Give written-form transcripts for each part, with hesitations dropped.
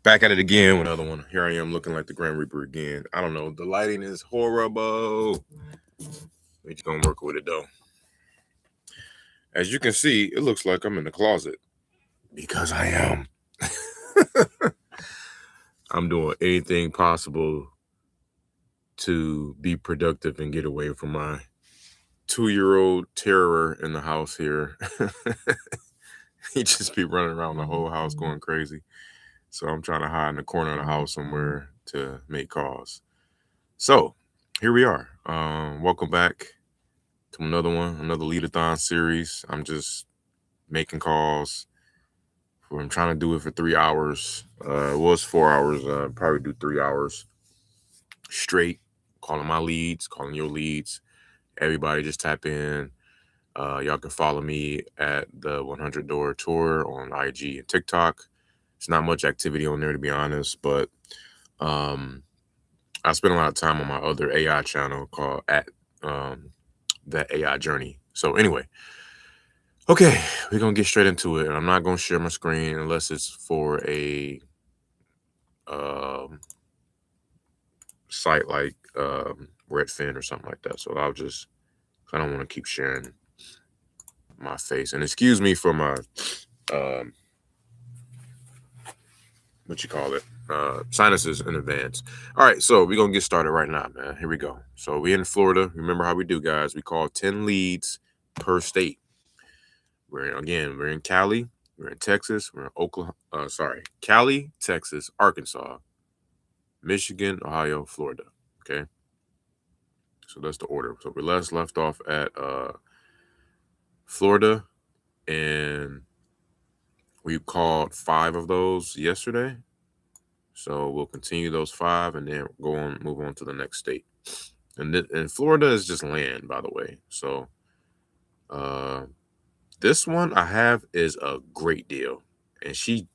Back at it again with another one. Here I am looking like the Grand Reaper again. I don't know. The lighting is horrible. We're just gonna work with it though. As you can see, it looks like I'm in the closet. Because I am. I'm doing anything possible to be productive and get away from my 2-year-old terror in the house here. He just be running around the whole house going crazy. So I'm trying to hide in the corner of the house somewhere to make calls. So here we are. Welcome back to another one, another leadathon series. I'm just making calls. I'm trying to do it for 3 hours. It was 4 hours. Probably do 3 hours straight, calling my leads, calling your leads. Everybody just tap in. Y'all can follow me at the 100 Door Tour on IG and TikTok. It's not much activity on there, to be honest, but I spend a lot of time on my other AI channel called at that AI Journey. So anyway, okay, we're gonna get straight into it. And I'm not gonna share my screen unless it's for a site like Redfin or something like that. So I don't want to keep sharing my face. And excuse me for my what you call it, sinuses in advance. All right, so we're gonna get started right now, man. Here we go. So we in Florida. Remember how we do, guys. We call 10 leads per state. We're in Cali, we're in Texas, we're in Oklahoma, Cali, Texas, Arkansas, Michigan, Ohio, Florida. Okay. So that's the order. So we left off at Florida, and we called 5 of those yesterday. So we'll continue those 5 and then move on to the next state. And Florida is just land, by the way. So this one I have is a great deal. And she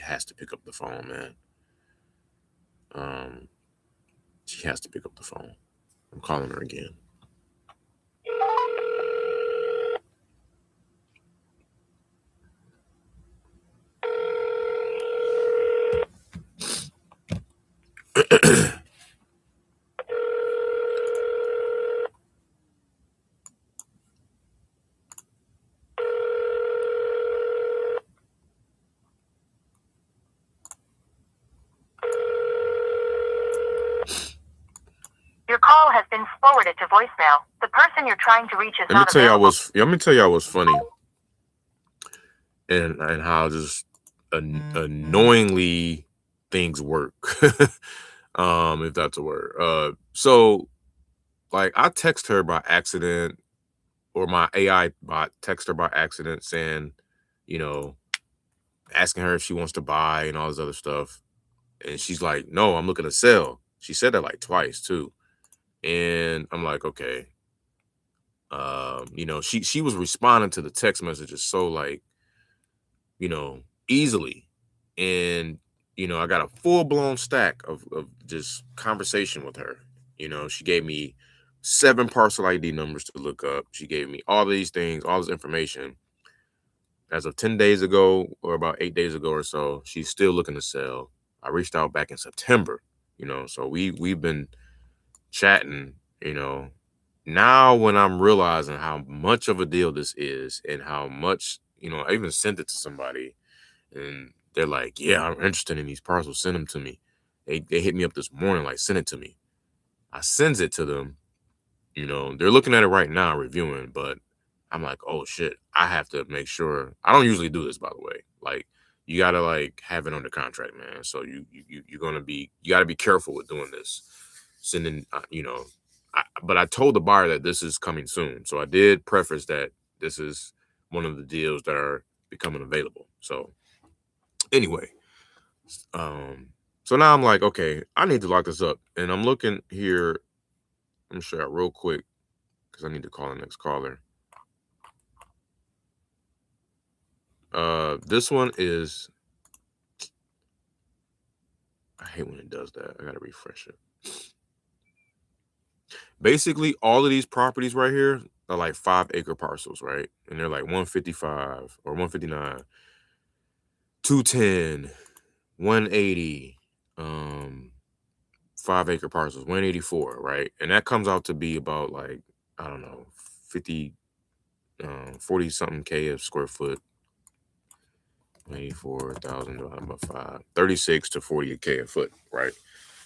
has to pick up the phone, man. She has to pick up the phone. I'm calling her again. Your call has been forwarded to voicemail. The person you're trying to reach is not available. Let me tell y'all what's funny, and how just annoyingly things work. If that's a word. So like I text her by accident, or my AI bot text her by accident saying, asking her if she wants to buy and all this other stuff. And she's like, no, I'm looking to sell. She said that like twice too. And I'm like, okay. She was responding to the text messages so like, easily. And, I got a full-blown stack of just conversation with her. She gave me 7 parcel ID numbers to look up. She gave me all these things, all this information. As of 10 days ago, or about 8 days ago or so, she's still looking to sell. I reached out back in September, so we've been chatting, Now when I'm realizing how much of a deal this is and how much, I even sent it to somebody and they're like, yeah, I'm interested in these parcels. Send them to me. They hit me up this morning, like, send it to me. I sends it to them. They're looking at it right now, reviewing, but I'm like, oh shit, I have to make sure. I don't usually do this, by the way. Like, you gotta like have it under contract, man. So you gotta be careful with doing this. Sending, but I told the buyer that this is coming soon. So I did preface that this is one of the deals that are becoming available. So anyway, so now I'm like, okay, I need to lock this up. And I'm looking here. Let me show you real quick because I need to call the next caller. This one is, I hate when it does that. I gotta refresh it. Basically, all of these properties right here are like 5-acre parcels, right? And they're like 155 or 159, 210, 180 5 acre parcels, 184, right? And that comes out to be about like, I don't know, 50 40 something K a square foot. 84,000 divided by 5, 36 to 40 K a foot, right?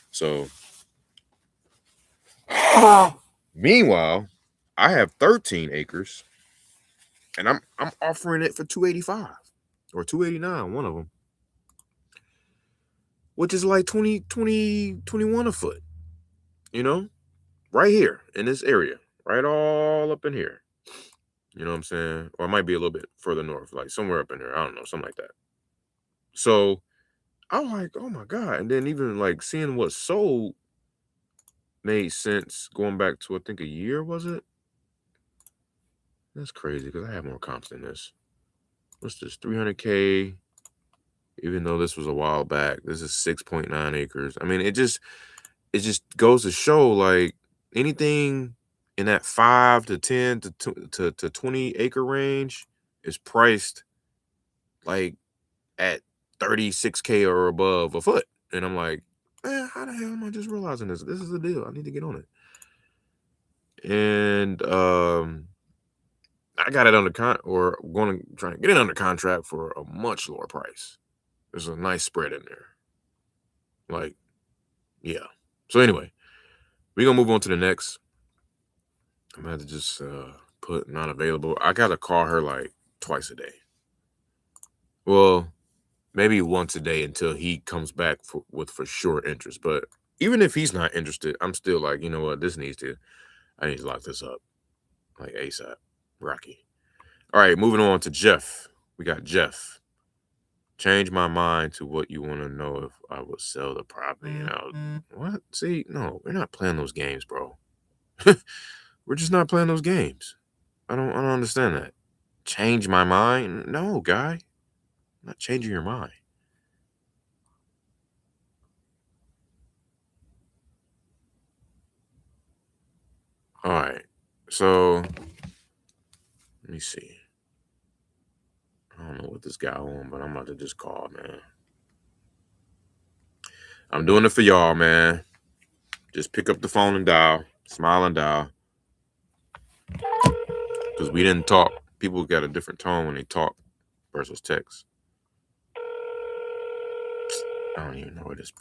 So meanwhile, I have 13 acres and I'm offering it for 285 or 289, one of them, which is like 21 a foot, you know, right here in this area, right all up in here. You know what I'm saying? Or it might be a little bit further north, like somewhere up in there. I don't know, something like that. So I'm like, oh my God. And then even like seeing what sold made sense going back to, I think, a year, was it? That's crazy because I have more comps than this. What's this? 300K. Even though this was a while back, this is 6.9 acres. I mean, it just goes to show like anything in that 5 to 10 to 20 acre range is priced like at 36K or above a foot. And I'm like, man, how the hell am I just realizing this? This is the deal. I need to get on it. And I got it under going to trying to get it under contract for a much lower price. There's a nice spread in there. Like, yeah. So anyway, we're gonna move on to the next. I'm gonna have to just put not available. I gotta call her like twice a day. Well, maybe once a day until he comes back with for sure interest. But even if he's not interested, I'm still like, you know what, I need to lock this up like ASAP. Rocky. All right, moving on to Jeff. We got Jeff. Change my mind to what you want to know if I would sell the property. And I was, what? See, no, we're not playing those games, bro. We're just not playing those games. I don't understand that. Change my mind? No, guy. I'm not changing your mind. All right. So let me see. I don't know what this guy on, but I'm about to just call, man. I'm doing it for y'all, man. Just pick up the phone and dial. Smile and dial. Because we didn't talk. People got a different tone when they talk versus text. I don't even know where this.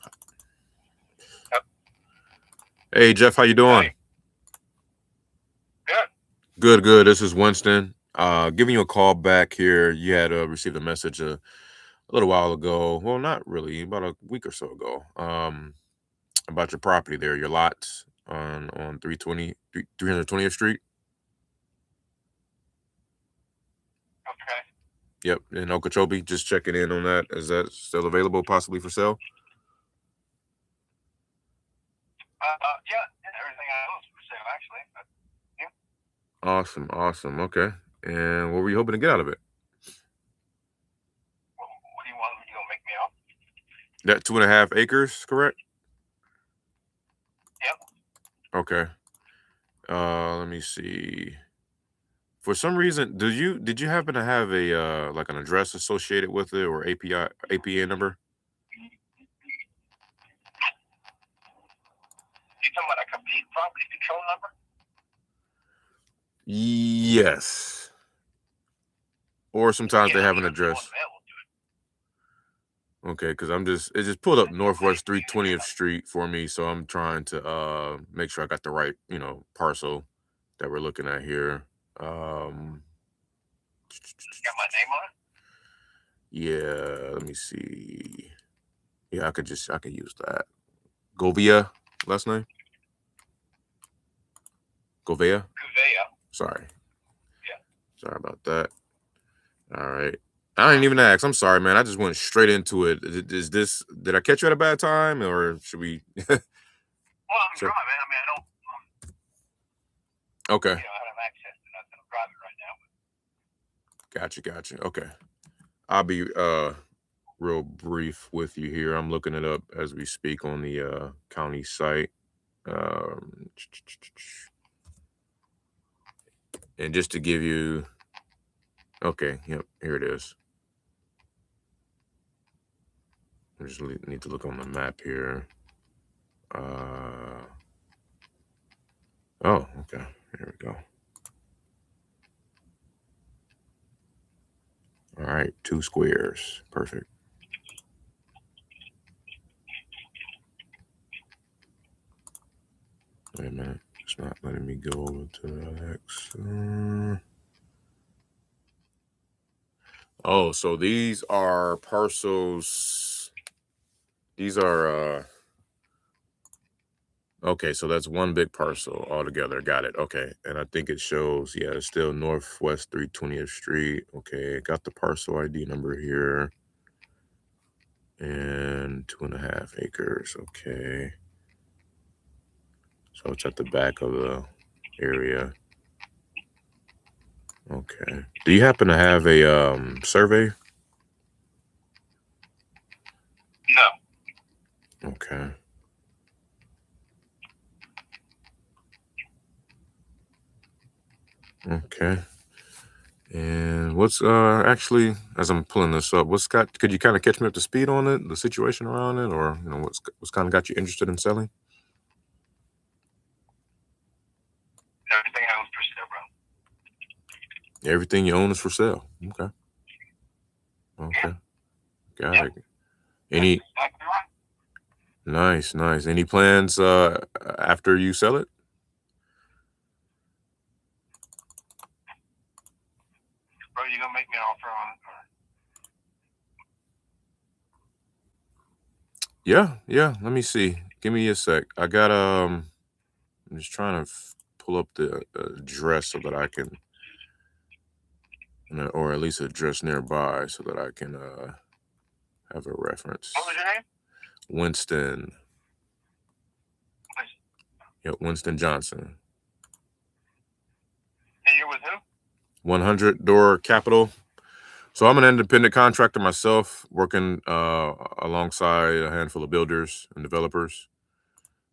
Hey, Jeff, how you doing? Hey. Good. Good, good. This is Winston. Giving you a call back here. You had received a message a little while ago. Well, not really, about a week or so ago. About your property there, your lot on 320th Street. Okay. Yep, in Okeechobee. Just checking in on that. Is that still available, possibly for sale? Yeah, everything I own is for sale, actually. But, yeah. Awesome, awesome. Okay. And what were you hoping to get out of it? Well, what do you want? You gonna make me off? That 2.5 acres, correct? Yep. Okay. Let me see. For some reason, did you happen to have a like an address associated with it or APA number? You talking about a complete property control number? Yes. Or sometimes they have an Yeah, the one address. available to it. Okay, because it just pulled up Northwest 320th Street for me, so I'm trying to make sure I got the right, parcel that we're looking at here. Got my name on it? Yeah, let me see. Yeah, I could use that. Govia, last name? Govea? Kuvea. Sorry. Yeah. Sorry about that. All right. I didn't even ask. I'm sorry, man. I just went straight into it. Did I catch you at a bad time or should we? Well, I'm Sure. driving. I mean, I don't, Okay. I don't have access to nothing. I'm driving right now. Gotcha. Okay. I'll be real brief with you here. I'm looking it up as we speak on the county site. Um, and just to give you, okay, yep, here it is. I just need to look on the map here. Oh, okay. Here we go. All right, 2 squares. Perfect. Wait a minute. It's not letting me go over to the next. Oh, so these are parcels. These are okay, so that's one big parcel altogether. Got it. Okay. And I think it shows, yeah, it's still Northwest 320th Street. Okay, got the parcel ID number here. And 2.5 acres. Okay. So it's at the back of the area. Okay. Do you happen to have a survey? No. Okay. Okay. And what's actually, as I'm pulling this up, could you kind of catch me up to speed on it, the situation around it, or what's kind of got you interested in selling? Everything I own for sale, bro. Everything you own is for sale. Okay. Okay. Got Yeah. it. Any nice. Any plans after you sell it? Bro, you gonna make me an offer on it? Yeah. Let me see. Give me a sec. I got I'm just trying to pull up the address so that I can, or at least address nearby so that I can have a reference. What was your name? Winston. Yeah, Winston Johnson. And you're with who? 100 Door Capital. So I'm an independent contractor myself, working alongside a handful of builders and developers.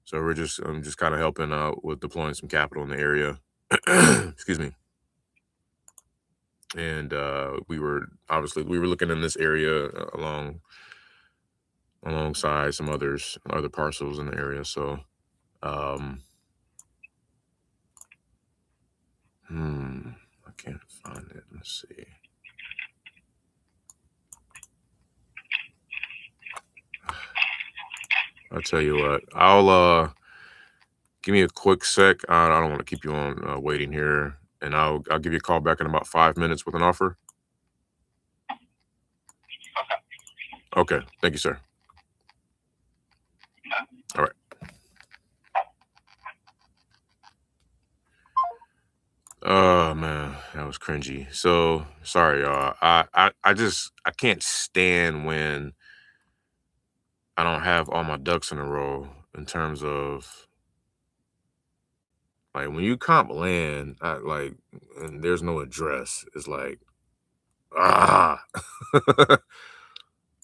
So I'm just kind of helping out with deploying some capital in the area. Excuse me. And we were looking in this area alongside some other parcels in the area. So I can't find it. Let's see. I'll tell you what. I'll give me a quick sec. I don't want to keep you on waiting here, and I'll give you a call back in about 5 minutes with an offer. Okay. Thank you, sir. All right. Oh man, that was cringy. So sorry, y'all. I can't stand when I don't have all my ducks in a row in terms of like when you comp land, and there's no address. It's like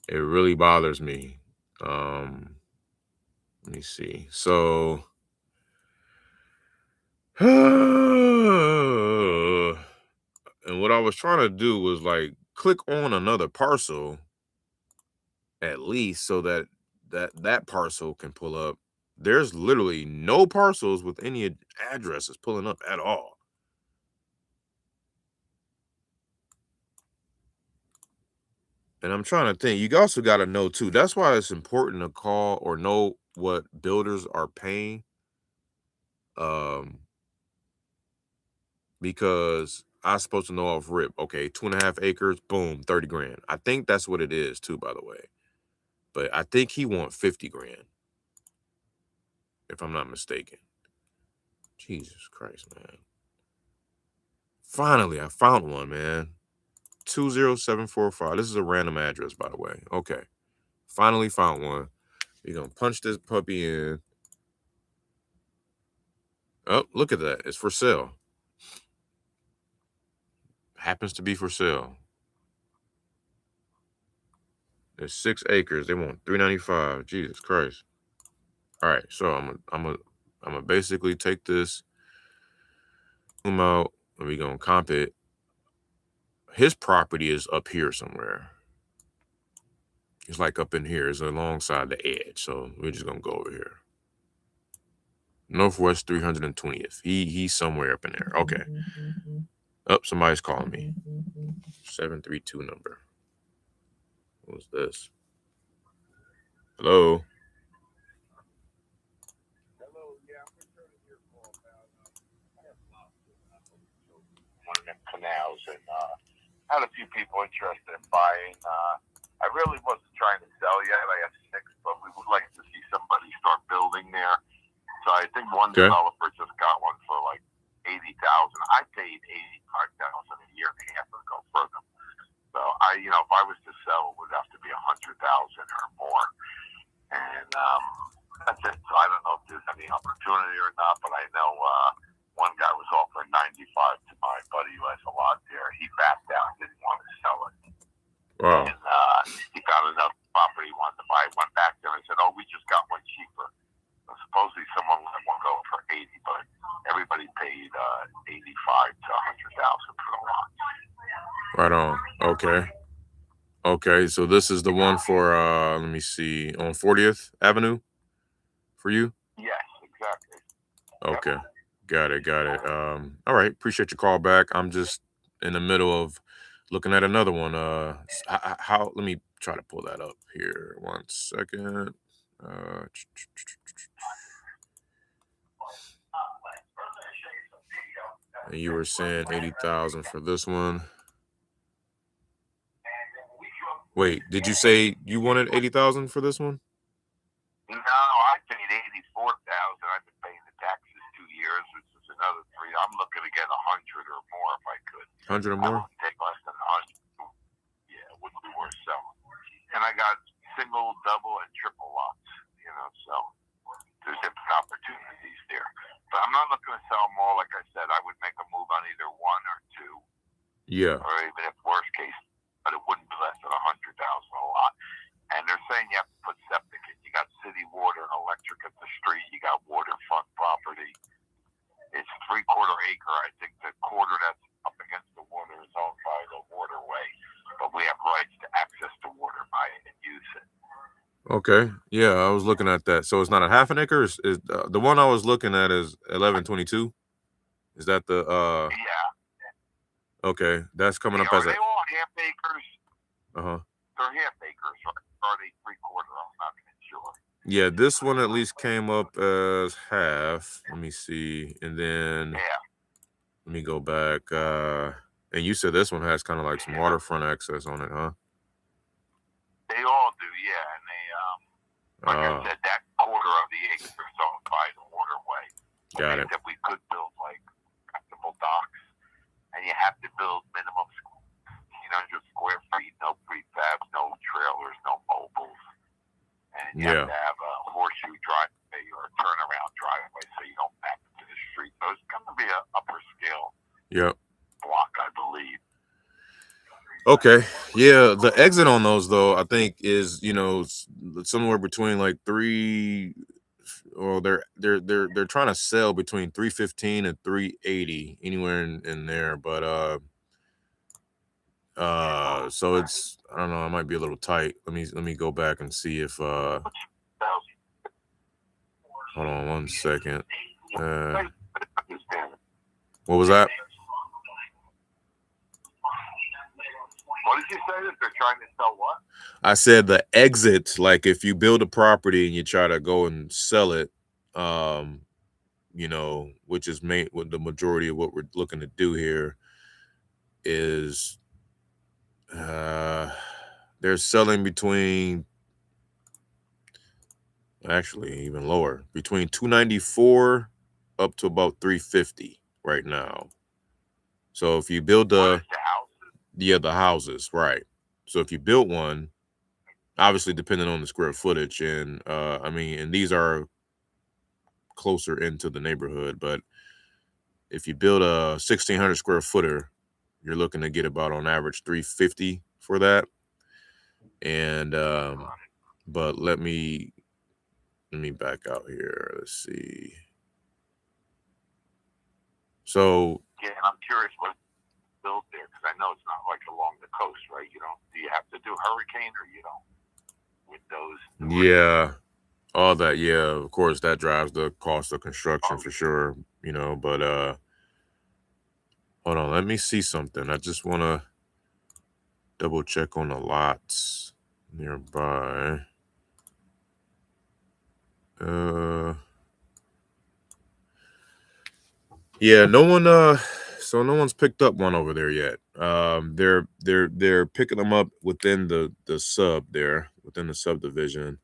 it really bothers me. Let me see. So and what I was trying to do was like click on another parcel at least so that parcel can pull up. There's literally no parcels with any addresses pulling up at all. And I'm trying to think. You also got to know too. That's why it's important to call or know what builders are paying. Because I'm supposed to know off rip. Okay, 2.5 acres, boom, 30 grand. I think that's what it is too, by the way. But I think he wants 50 grand, if I'm not mistaken. Jesus Christ, man. Finally, I found one, man. 20745. This is a random address, by the way. Okay. Finally found one. We're going to punch this puppy in. Oh, look at that. It's for sale. Happens to be for sale. There's 6 acres. They want $395. Jesus Christ. All right. So I'm gonna basically take this, zoom out, and we're going to comp it. His property is up here somewhere. It's like up in here. It's alongside the edge. So we're just gonna go over here. Northwest 320th. He's somewhere up in there. Okay. Oh, somebody's calling me. 732 number. What's this? Hello. Hello, yeah, I'm returning your call about I have lots of one of them canals, and had a few people interested in buying. I really wasn't trying to sell yet. I have 6, but we would like to see somebody start building there. So I think one Okay. developer just got one for like 80,000. I paid 85,000 a year and a half ago for them. So if I was to sell, it would have to be 100,000 or more. And that's it. So I don't know if there's any opportunity or not, but I know one guy was offering 95 to my buddy who has a lot there. He backed out, didn't want to sell it. Wow. And he found another property he wanted to buy. Went back there and said, "Oh, we just got one cheaper." So supposedly someone let one go for 80, but everybody paid 85 to 100,000 for the lot. Right on. Okay. Okay. So this is the one for let me see, on 40th Avenue for you? Yes, exactly. Okay. Got it. All right. Appreciate your call back. I'm just in the middle of looking at another one. How let me try to pull that up here. 1 second. And you were saying 80,000 for this one. Wait, did you say you wanted 80,000 for this one? No, I paid 84,000. I've been paying the taxes 2 years, which is another 3. I'm looking to get 100 or more if I could. 100 or I more? wouldn't take less than 100. Yeah, it wouldn't be worth selling. And I got single, double, and triple lots. So there's different opportunities there. But I'm not looking to sell them all. Like I said, I would make a move on either 1 or 2. Yeah. Or even if worst case, but it wouldn't be less than 100,000 a lot. And they're saying you have to put septic in. You got city water and electric at the street. You got waterfront property. It's 3/4 acre. I think the quarter that's up against the water is owned by the waterway, but we have rights to access the water, buy it, and use it. Okay. Yeah, I was looking at that. So it's not a half an acre. Is the one I was looking at is 1122? Is that the Yeah. Okay, that's coming up Are as a they all half acres? uh-huh. They're half acres, or are they 3/4? I'm not even sure. Yeah, this one at least came up as half. Let me see. And then Yeah. let me go back. And you said this one has kind of like some waterfront access on it, huh? They all do, yeah. And they, like I said, that quarter of the acre is owned by the waterway. Got it. That we could build like acceptable docks, and you have to build minimum 1,500 square feet, no prefabs, no trailers, no mobiles, and you have to have a horseshoe driveway or a turnaround driveway so you don't back into the street. So it's going to be an upper scale block, I believe. Okay. Yeah, the exit on those though, I think is, somewhere between like 3 or they're trying to sell between 315 and 380, anywhere in there, but so it's, I don't know, it might be a little tight. Let me go back and see if hold on 1 second. What was that? What did you say? That they're trying to sell what? I said the exit, like if you build a property and you try to go and sell it, which is what the majority of what we're looking to do here is, they're selling between, actually even lower, between 294 up to about 350 right now. So if you build the houses, right? So if you built one, obviously depending on the square footage, and and these are closer into the neighborhood, but if you build a 1,600 square footer, you're looking to get about on average 350 for that. And but let me back out here. Let's see. So yeah, and I'm curious what built there, because I know it's not like along the coast, right? Do you have to do hurricane or you don't? Yeah, all that. Yeah, of course, that drives the cost of construction for sure. But hold on, let me see something. I just want to double check on the lots nearby. Yeah, no one. So no one's picked up one over there yet. They're picking them up within the sub there, within the subdivision,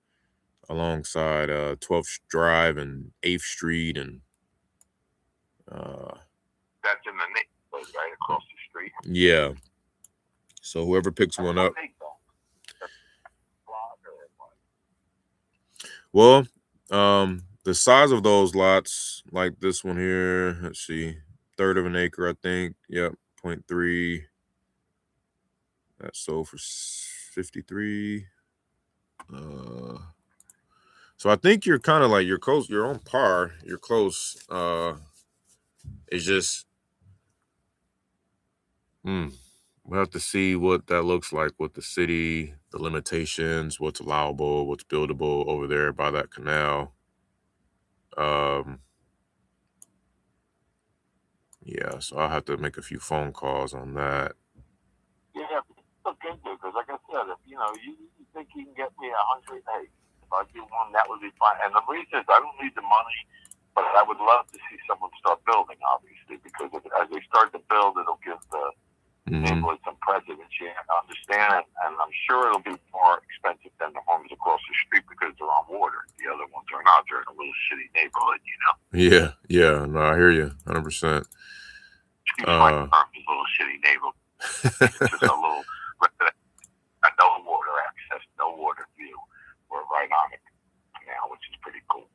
alongside 12th Drive and 8th Street, and That's in the neighborhood, right across the street. yeah. So whoever picks one up. Well, the size of those lots, like this one here, let's see, third of an acre, I think. Yep, 0.3. That sold for 53. So I think you're kind of like you're close. You're on par. You're close. It's just, we'll have to see what that looks like with the city, the limitations, what's allowable, what's buildable over there by that canal. Yeah, so I'll have to make a few phone calls on that. Yeah, it's okay, because like I said, if you think you can get me 100, hey, if I do one, that would be fine. And the reason is I don't need the money, but I would love to see someone start building, obviously, because as they start to build, it'll give the neighborhood some precedence. You have to understand, and I'm sure it'll be more expensive than the homes across the street because they're on water. The other ones are not. They're in a little shitty neighborhood, Yeah. No, I hear you, 100%. Excuse my term, a little shitty neighborhood. It's just a little, no water access, no water view. We're right on it now, which is pretty cool.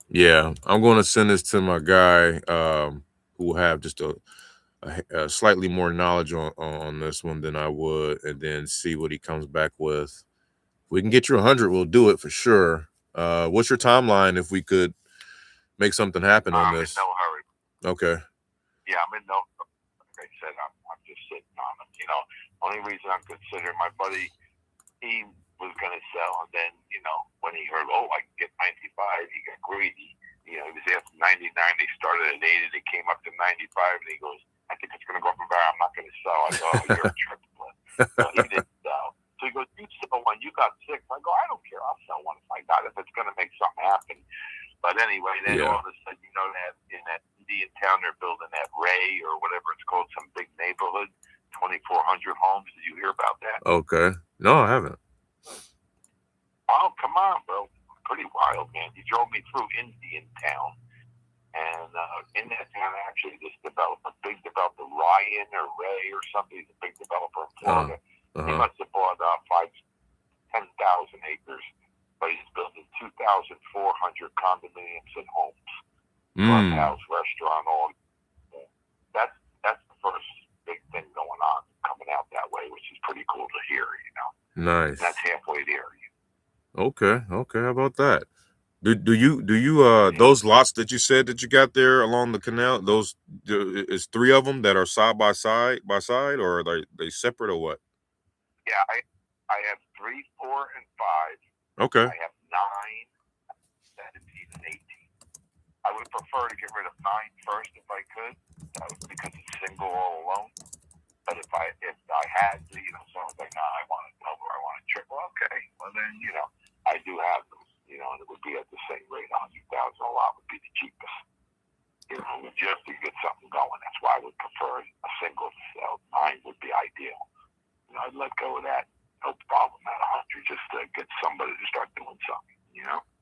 Yeah, I'm going to send this to my guy, who will have just a slightly more knowledge on this one than I would, and then see what he comes back with. If we can get you 100, we'll do it for sure. What's your timeline if we could make something happen on this? I'm in no hurry. Okay. Yeah, I'm in no. Like I said, I'm just sitting on it. Only reason I'm considering, my buddy, he was going to sell, and then when he heard, I can get 95, he got greedy. He was after 99. They started at 80. They came up to 95, and he goes, I think it's going to go up and back. I'm not going to sell. I go, you're a triplet. So he didn't sell. So he goes, you sell one. You got 6. I go, I don't care. I'll sell one if I got it. If it's going to make something happen. But anyway, then all of a sudden, that in that Indian town, they're building that Ray or whatever it's called, some big neighborhood, 2,400 homes. Did you hear about that? Okay. No, I haven't. Oh, come on, bro. Pretty wild, man. He drove me through Indian town. And in that town, actually, this developer, big developer, Ryan or Ray or something, he's a big developer in Florida. He must have bought 10,000 acres, but he's building 2,400 condominiums and homes. Clubhouse, restaurant, all. That's the first big thing going on, coming out that way, which is pretty cool to hear, Nice. That's halfway there. Okay. How about that? Do you those lots that you said that you got there along the canal? Those is 3 of them that are side by side, or are they separate or what? Yeah, I have 3, 4, and 5. Okay. I have 9, 17, and 18. I would prefer to get rid of 9 first if I could, because it's single all alone. But if I had to, someone's like, no, I want a double, I want a triple. Okay, well then, I do have them, and it would be at the same rate. 100,000 a lot would be the cheapest. Just to get something going. That's why I would prefer a single to sell. 9 would be ideal. I'd let go of that. No problem at 100, just to get somebody to start doing something.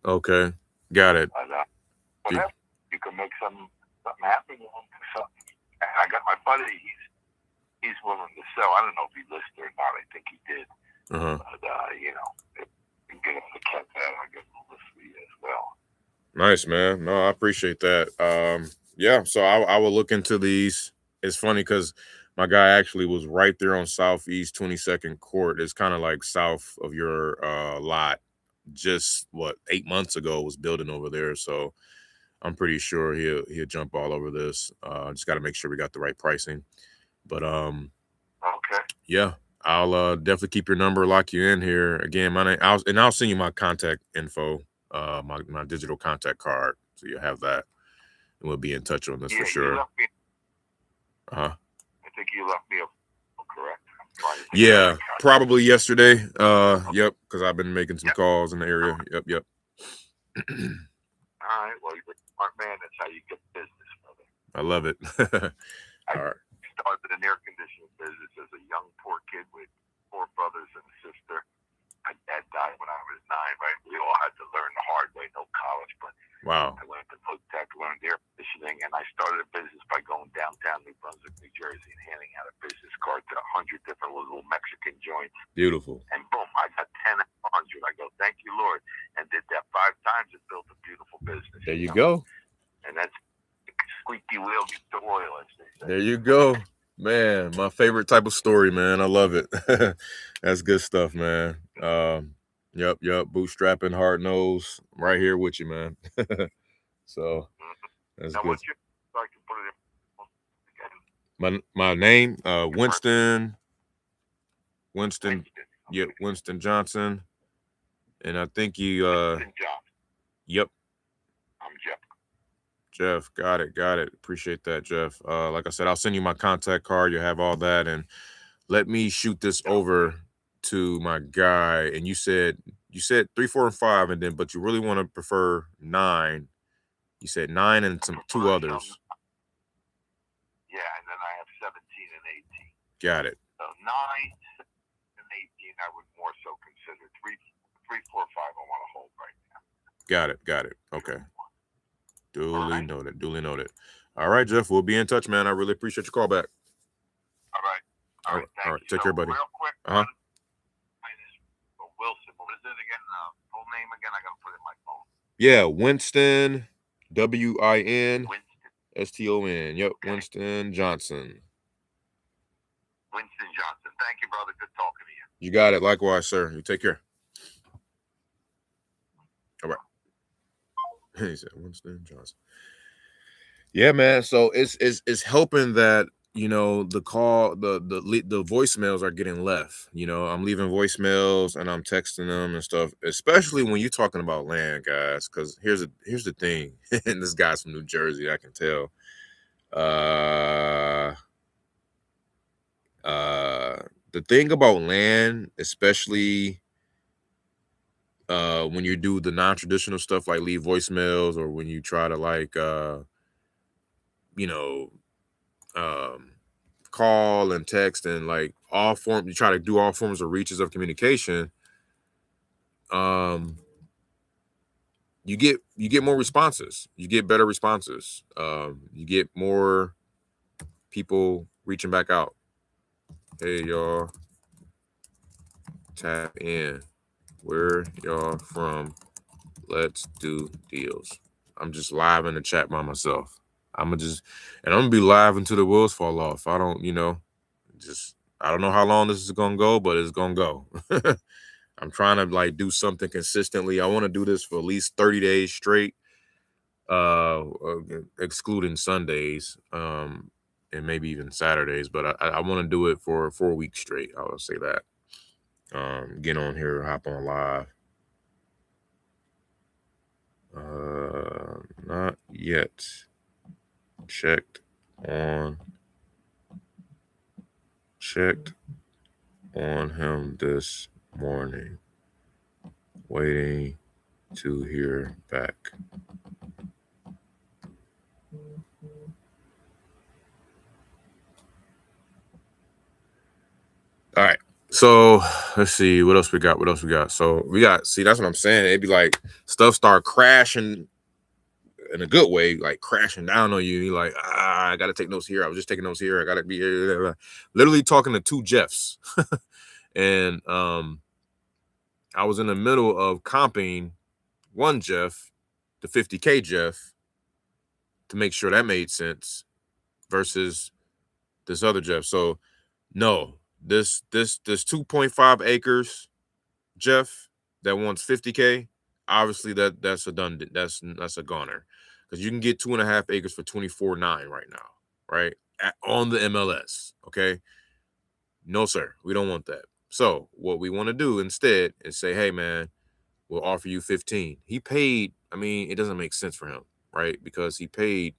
Okay, got it. But whatever, you can make something happen. You want to do something. And I got my buddy. He's willing to sell. I don't know if he listed or not. I think he did. But if you can get him to catch that, I'll get him a list for you as well. Nice, man. No, I appreciate that. Yeah, so I will look into these. It's funny because my guy actually was right there on Southeast 22nd Court. It's kind of like south of your lot. Just 8 months ago was building over there, so I'm pretty sure he'll jump all over this. Just got to make sure we got the right pricing. But okay. Yeah, I'll definitely keep your number, lock you in here. Again, my name, I'll send you my contact info, my digital contact card, so you'll have that, and we'll be in touch on this for sure. I think you left me a correct. Yeah, probably yesterday. Yep, because I've been making some calls in the area. Yep. All right, well, you're a smart man. That's how you get business, brother. I love it. All right. Started an air conditioning business as a young, poor kid with 4 brothers and a sister. My dad died when I was 9, right? We all had to learn the hard way, no college, but wow. I went to Tech, learned air conditioning, and I started a business by going downtown New Brunswick, New Jersey, and handing out a business card to 100 different little Mexican joints. Beautiful. And boom, I got 10 out of 100. I go, thank you, Lord, and did that 5 times and built a beautiful business. There you go. And that's squeaky wheel gets the oil, as they say. There you go. Man, my favorite type of story, man. I love it. That's good stuff, man. Yep. Bootstrapping, hard nose, right here with you, man. So that's now, good. what's your, so I can put it in again. My name, Winston. Yeah, Winston Johnson. And I think you Winston Johnson. Yep. I'm Jeff. Jeff, got it. Appreciate that, Jeff. Like I said, I'll send you my contact card. You have all that, and let me shoot this over to my guy. And you said 3, 4, and 5, and then but you really want to prefer 9. You said 9 and some 2 others. Yeah, and then I have 17 and 18. Got it. So 9 and 18, I would more so consider 3, 4, 5. I want to hold right now. Got it. Okay. Duly noted. All right, Jeff. We'll be in touch, man. I really appreciate your call back. All right. All right. Take care, buddy. Real quick. Uh-huh. Wilson. What is it again? Full name again? I gotta put it in my phone. Yeah, Winston, WINSTON. Yep, Okay. Winston Johnson. Winston Johnson. Thank you, brother. Good talking to you. You got it. Likewise, sir. You take care. All right. He said Winston Johnson. Yeah, man. So it's helping that, you know, the call, the voicemails are getting left. You know, I'm leaving voicemails and I'm texting them and stuff, especially when you're talking about land, guys. Because here's the thing, and this guy's from New Jersey, I can tell. The thing about land, especially when you do the non-traditional stuff like leave voicemails, or when you try to like call and text and like you try to do all forms of reaches of communication, you get more responses, you get better responses, you get more people reaching back out. Hey y'all, tap in, where y'all from, let's do deals. I'm just live in the chat by myself. I'm gonna be live until the wheels fall off. I don't know how long this is gonna go, but it's gonna go. I'm trying to like do something consistently. I want to do this for at least 30 days straight, excluding Sundays, and maybe even Saturdays. But I want to do it for 4 weeks straight. I will say that. Get on here, hop on live. Not yet. Checked on him this morning. Waiting to hear back. All right. So let's see what else we got. So we got, that's what I'm saying. It'd be like stuff start crashing in a good way, like crashing down on you. You're like, I gotta take notes here. I was just taking notes here. I gotta be here. Literally talking to 2 Jeffs. And I was in the middle of comping one Jeff, the 50K Jeff, to make sure that made sense, versus this other Jeff. So no, this 2.5 acres Jeff that wants 50K, obviously that's a goner, because you can get 2.5 acres for 24.9 right now, right? On the MLS. Okay. No, sir. We don't want that. So what we want to do instead is say, hey, man, we'll offer you 15. He paid. I mean, it doesn't make sense for him, right? Because he paid.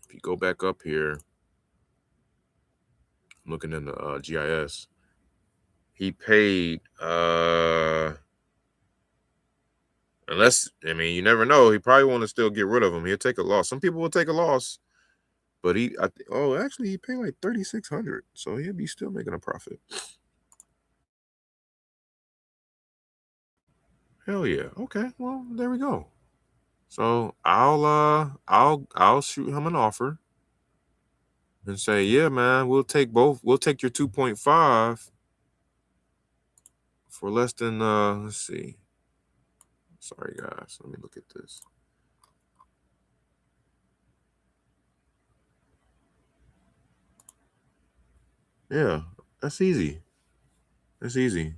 If you go back up here, I'm looking in the GIS. He paid, unless, I mean, you never know. He probably want to still get rid of him. He'll take a loss. Some people will take a loss, but actually, he paid like $3,600, so he'll be still making a profit. Hell yeah. Okay. Well, there we go. So I'll shoot him an offer and say, yeah, man, we'll take both. We'll take your 2.5 for less than let's see. Sorry guys, let me look at this. Yeah, that's easy. That's easy.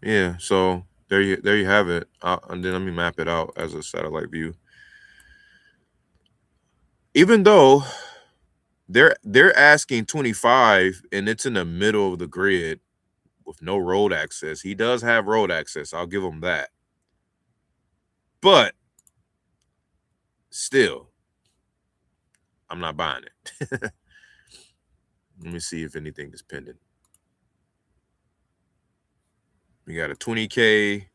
Yeah, so there you have it. And then let me map it out as a satellite view. Even though they're asking 25 and it's in the middle of the grid with no road access. He does have road access. I'll give him that. But still, I'm not buying it. Let me see if anything is pending. We got a 20K,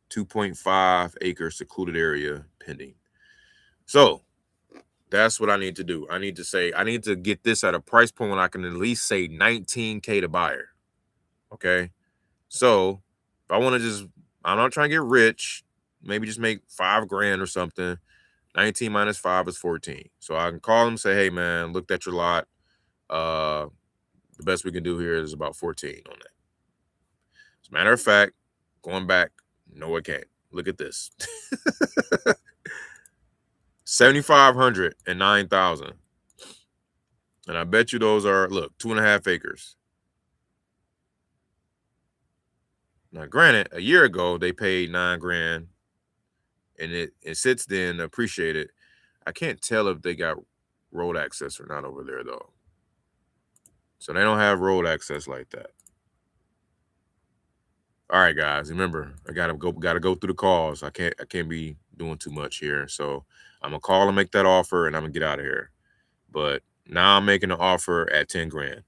2.5 acre secluded area pending. So that's what I need to do. I need to get this at a price point when I can at least say 19K to buyer. Okay. So if I want to I'm not trying to get rich, maybe just make $5,000 or something. 19 minus 5 is 14. So I can call them, say, hey man, looked at your lot. The best we can do here is about 14 on that. As a matter of fact, going back, no, it can't. Look at this. 7,500 and 9,000. And I bet you those are, look, 2.5 acres. Now, granted, a year ago they paid $9,000, and it since then appreciated. I can't tell if they got road access or not over there though. So they don't have road access like that. All right, guys. Remember, I gotta go through the calls. I can't be doing too much here. So I'm gonna call and make that offer, and I'm gonna get out of here. But now I'm making an offer at 10,000,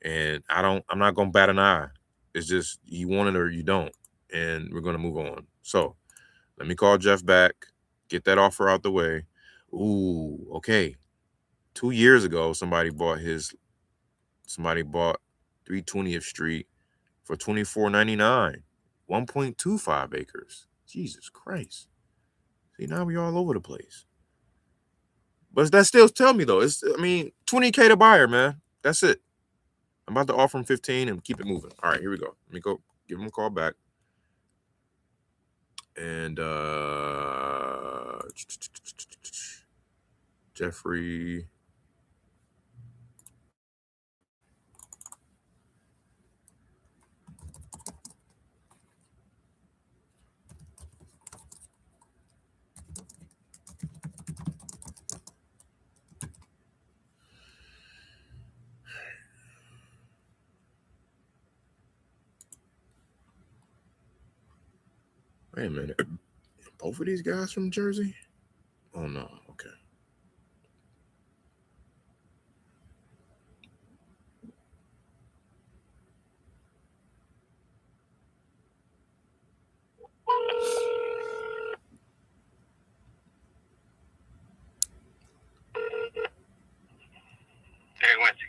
and I'm not gonna bat an eye. It's just you want it or you don't, and we're gonna move on. So let me call Jeff back, get that offer out the way. Ooh, okay. 2 years ago, somebody bought 320th Street for $24.99, 1.25 acres. Jesus Christ. See, now we all over the place. But that still tell me though, 20K to buyer, man. That's it. I'm about to offer him 15 and keep it moving. All right, here we go. Let me go give him a call back. And Jeffrey. Wait a minute. Both of these guys from Jersey? Oh no. Okay.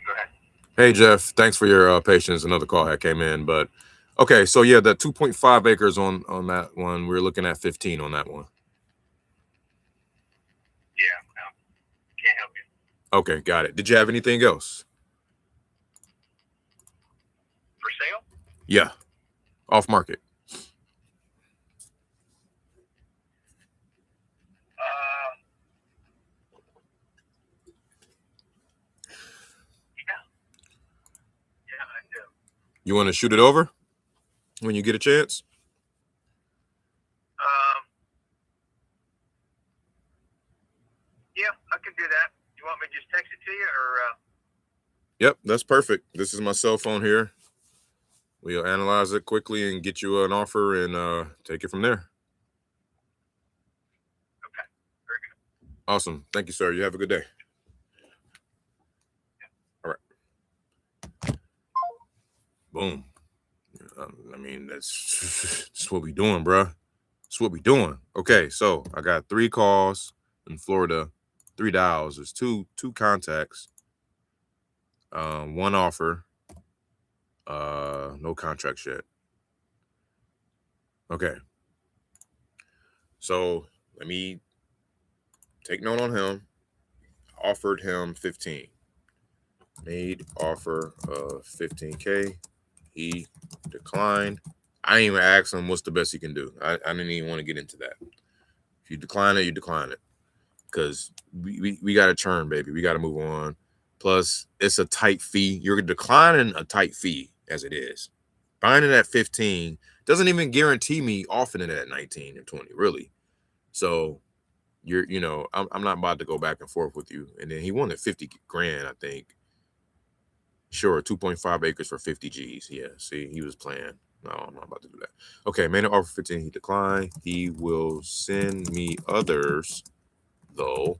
Go ahead. Hey Jeff, thanks for your patience. Another call had came in, but okay. So yeah, the 2.5 acres on that one, we're looking at 15 on that one. Yeah, no, can't help you. Okay, got it. Did you have anything else For sale? Yeah, off market. Yeah, I do. You want to shoot it over when you get a chance? Yeah, I can do that. You want me to just text it to you, or? Yep, that's perfect. This is my cell phone here. We'll analyze it quickly and get you an offer and take it from there. Okay, very good. Awesome. Thank you, sir. You have a good day. All right. Boom. I mean, that's what we doing, bro. That's what we doing. Okay, so I got 3 calls in Florida, 3 dials. There's two contacts, 1 offer, no contracts yet. Okay. So let me take note on him. Offered him 15. Made offer of 15K. He declined. I didn't even ask him what's the best he can do. I didn't even want to get into that. If you decline it, you decline it. Because we got to churn, baby. We got to move on. Plus, it's a tight fee. You're declining a tight fee as it is. Buying it at 15 doesn't even guarantee me offering it at 19 or 20, really. So I'm not about to go back and forth with you. And then he wanted 50 grand, I think. Sure, 2.5 acres for 50 G's. Yeah, see, he was playing. No, I'm not about to do that. Okay, made an offer 15. He declined. He will send me others, though.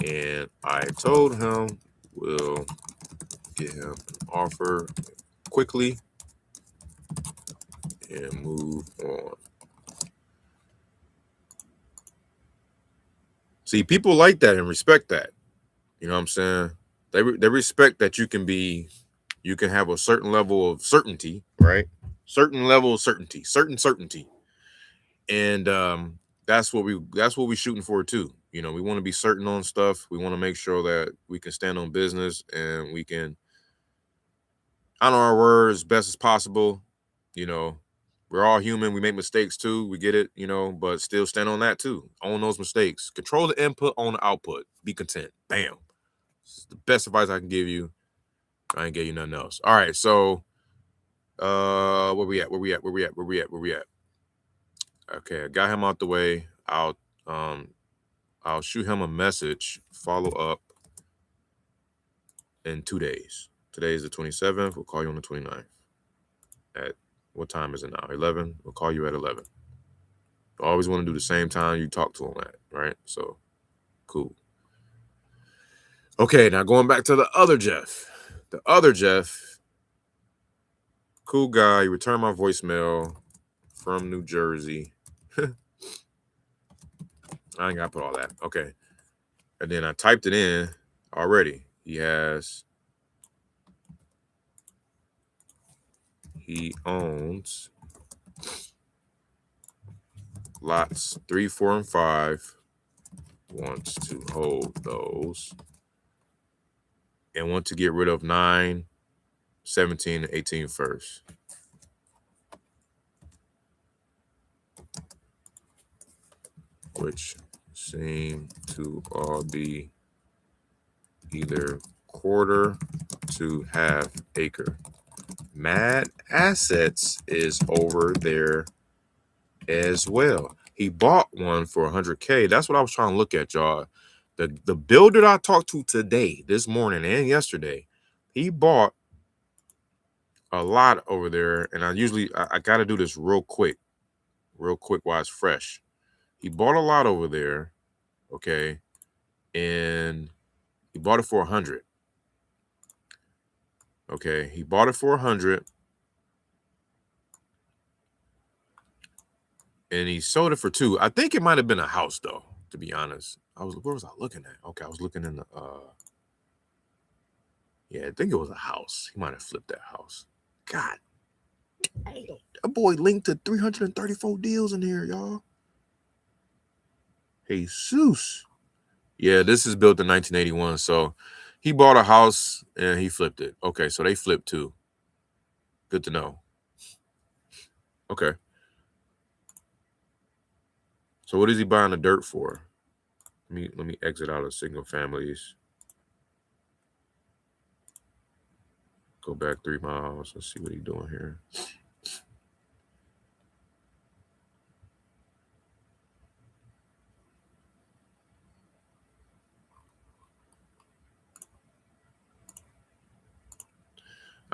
And I told him we'll get him an offer quickly and move on. See, people like that and respect that. You know what I'm saying? They respect that you can have a certain level of certainty, right? Certain level of certainty, certain certainty. And that's what we shooting for too. We want to be certain on stuff. We want to make sure that we can stand on business and we can honor our word as best as possible. We're all human. We make mistakes too. We get it, but still stand on that too. Own those mistakes. Control the input, own the output. Be content. Bam. This is the best advice I can give you. I ain't give you nothing else. All right, so where we at? Okay, I got him out the way. I'll shoot him a message, follow up in 2 days. Today is the 27th. We'll call you on the 29th. At what time is it now? 11. We'll call you at 11. I always want to do the same time you talk to him at, right? So, cool. Okay, now going back to the other Jeff. The other Jeff, cool guy. He returned my voicemail from New Jersey. I ain't got to put all that. Okay. And then I typed it in already. He owns lots 3, 4, and 5, wants to hold those, and want to get rid of 9, 17, and 18 first. Which seem to all be either quarter to half acre. Mad Assets is over there as well. He bought one for 100K. That's what I was trying to look at, y'all. The builder I talked to today, this morning and yesterday, he bought a lot over there. And I got to do this real quick while it's fresh. He bought a lot over there, okay, and he bought it for 100. Okay, he bought it for 100, and he sold it for 2. I think it might have been a house, though. To be honest, where was I looking at? Okay, I was looking in the yeah, I think it was a house. He might have flipped that house. God, that boy linked to 334 deals in here, y'all. Jesus. Yeah, this is built in 1981. So he bought a house and he flipped it. Okay, so they flipped too. Good to know. Okay. So what is he buying the dirt for? Let me exit out of single families. Go back 3 miles. Let's see what he's doing here.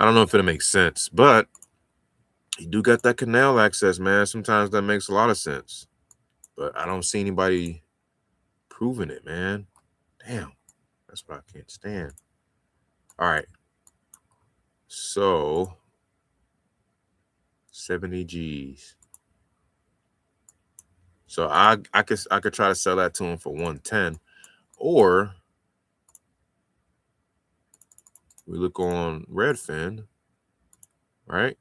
I don't know if it'll make sense, but you do got that canal access, man. Sometimes that makes a lot of sense, but I don't see anybody proving it, man. Damn, that's what I can't stand. All right, so 70 G's. So I could try to sell that to him for 110, or we look on Redfin, right?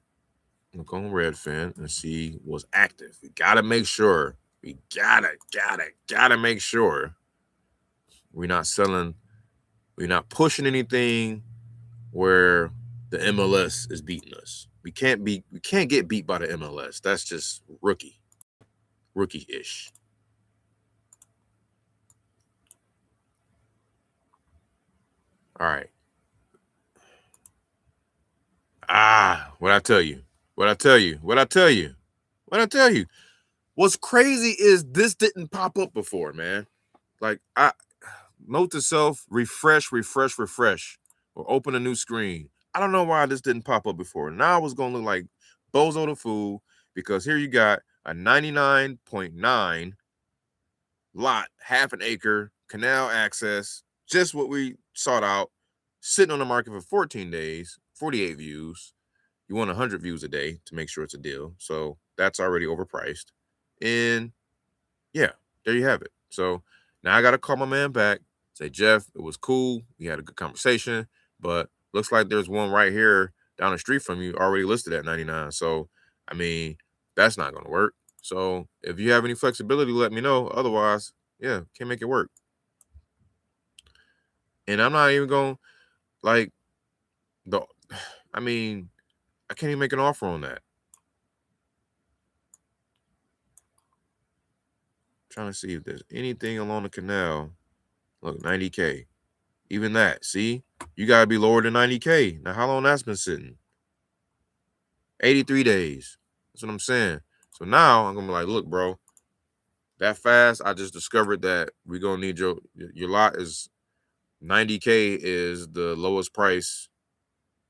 Look on Redfin and see what's active. We gotta make sure. We gotta make sure we're not selling. We're not pushing anything where the MLS is beating us. We can't get beat by the MLS. That's just rookie-ish. All right. What I tell you? What's crazy is this didn't pop up before, man. Like, note to self, refresh, or open a new screen. I don't know why this didn't pop up before. Now I was gonna look like Bozo the Fool, because here you got a 99.9 lot, half an acre, canal access, just what we sought out, sitting on the market for 14 days, 48 views. You want 100 views a day to make sure it's a deal. So that's already overpriced. And yeah, there you have it. So now I got to call my man back, say, Jeff, it was cool. We had a good conversation, but looks like there's one right here down the street from you already listed at 99. So, I mean, that's not going to work. So if you have any flexibility, let me know. Otherwise, yeah, can't make it work. And I'm not even going like I can't even make an offer on that. Trying to see if there's anything along the canal. Look, 90K. Even that, see? You got to be lower than 90K. Now, how long that's been sitting? 83 days. That's what I'm saying. So now I'm going to be like, look, bro, that fast, I just discovered that we're going to need your lot is 90K is the lowest price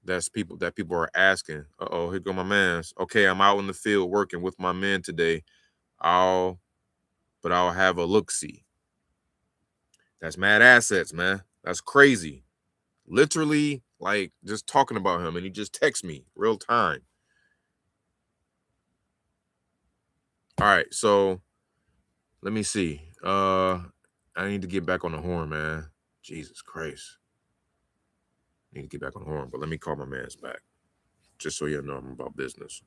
that people are asking. Uh-oh, here go my man's. Okay, I'm out in the field working with my men today. I'll have a look-see. That's mad assets, man. That's crazy. Literally, like, just talking about him, and he just texts me real time. All right, so let me see. I need to get back on the horn, man. Jesus Christ. I need to get back on the horn, but let me call my man's back, just so you know I'm about business.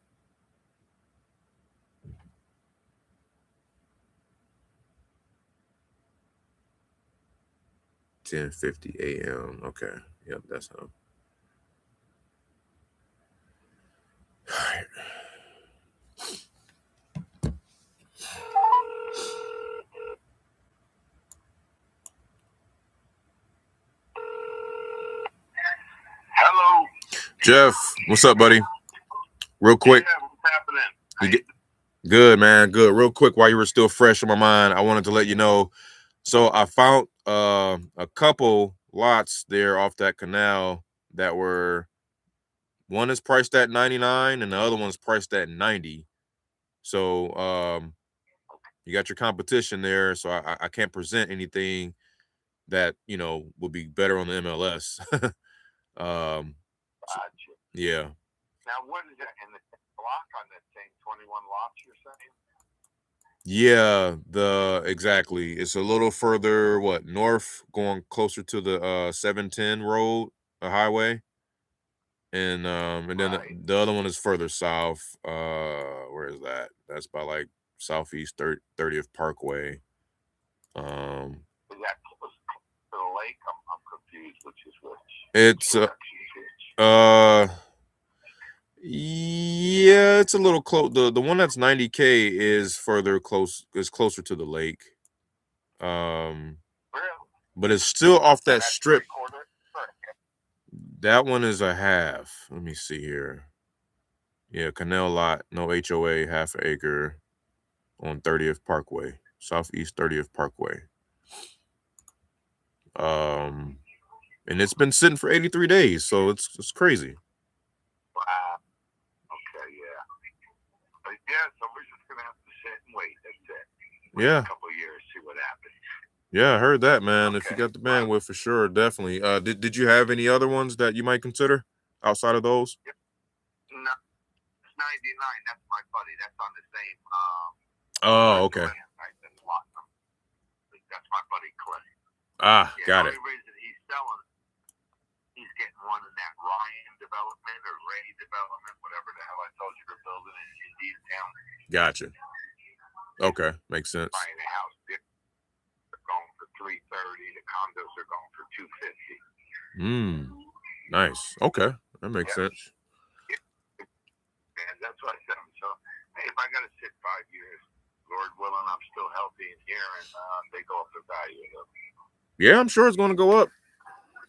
$10:50 a.m. Okay. Yep, that's him. All right. Hello. Jeff, what's up, buddy? Real quick. Yeah, what's happening? Good, man. Good. Real quick, while you were still fresh in my mind, I wanted to let you know. So I found a couple lots there off that canal that were, one is priced at 99 and the other one's priced at 90. So you got your competition there. So I can't present anything that, would be better on the MLS. Gotcha. Yeah. Now, what is that in the block on that same 21 lots you're saying? Yeah, exactly. It's a little further, north, going closer to the 710 road, a highway. And then Right. the other one is further south. Where is that? That's by like Southeast 30th Parkway. Is that close to the lake? I'm confused which is which. It's yeah, it's a little close. The one that's 90K is closer to the lake. Really? But it's still off that strip. Quarter? That one is a half. Let me see here. Yeah, canal lot, no HOA, half an acre on 30th Parkway, Southeast 30th Parkway. And it's been sitting for 83 days, so it's crazy. Wait Yeah. a couple of years, see what happens. Yeah, I heard that, man. If you Okay. got the bandwidth, for sure, definitely. Did you have any other ones that you might consider outside of those? No, it's 99. That's my buddy. That's on the same. Oh, okay. Land. That's my buddy Clay. Ah, Yeah, got the it. only reason he's selling, he's getting one in that Ryan development or Ray development, whatever the hell I told you they're building in Indian Town. Gotcha. Okay, makes sense. Buying a house, they're going for $330. The condos are going for $250. Nice. Okay, that makes sense. And that's what I said. So, hey, if I got to sit 5 years, Lord willing, I'm still healthy in here, and they go up the value of it. Yeah, I'm sure it's going to go up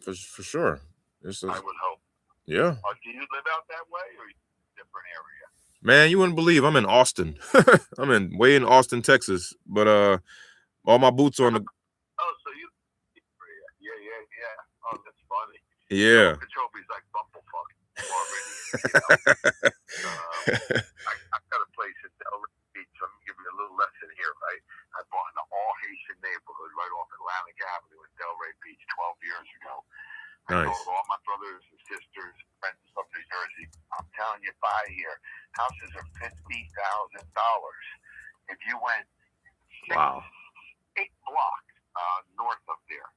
for sure. I would hope. Yeah. Do you live out that way, or different area? Man, you wouldn't believe I'm in Austin. I'm way in Austin, Texas. But all my boots on the. Oh, so you? Yeah. Oh, that's funny. Yeah. Kachobi's like bumblefuck already. I've got a place in Delray Beach. So I'm gonna give you a little lesson here, right? I bought an all-Haitian neighborhood right off Atlantic Avenue in Delray Beach 12 years ago. I Nice. told all my brothers and sisters, friends from New Jersey, I'm telling you, buy here. Houses are $50,000. If you went 8 blocks north of there,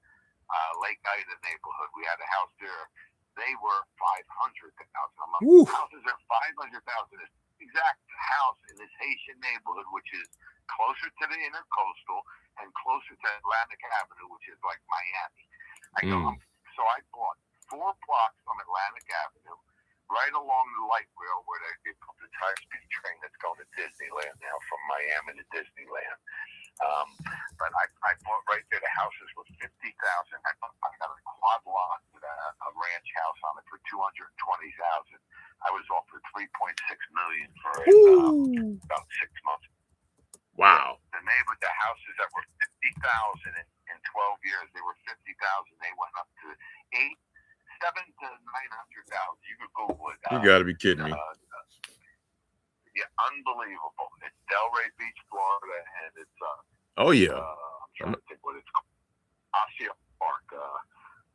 Lake Ida neighborhood, we had a house there. They were $500,000. I'm like, houses are $500,000. This exact house in this Haitian neighborhood, which is closer to the intercoastal and closer to Atlantic Avenue, which is like Miami. So I bought 4 blocks from Atlantic Avenue, right along the light rail where they put the high-speed train that's going to Disneyland now, from Miami to Disneyland. But I bought right there. The houses were $50,000. I got a quad lot with a ranch house on it for $220,000. I was offered $3.6 million for it about 6 months. Wow. The houses that were $50,000 in 12 years, they were $50,000. They went up to $700,000 to $900,000. You could Google it. You got to be kidding me. Yeah, unbelievable. It's Delray Beach, Florida, and it's Oh yeah. I'm trying to think what it's called. Osceola Park.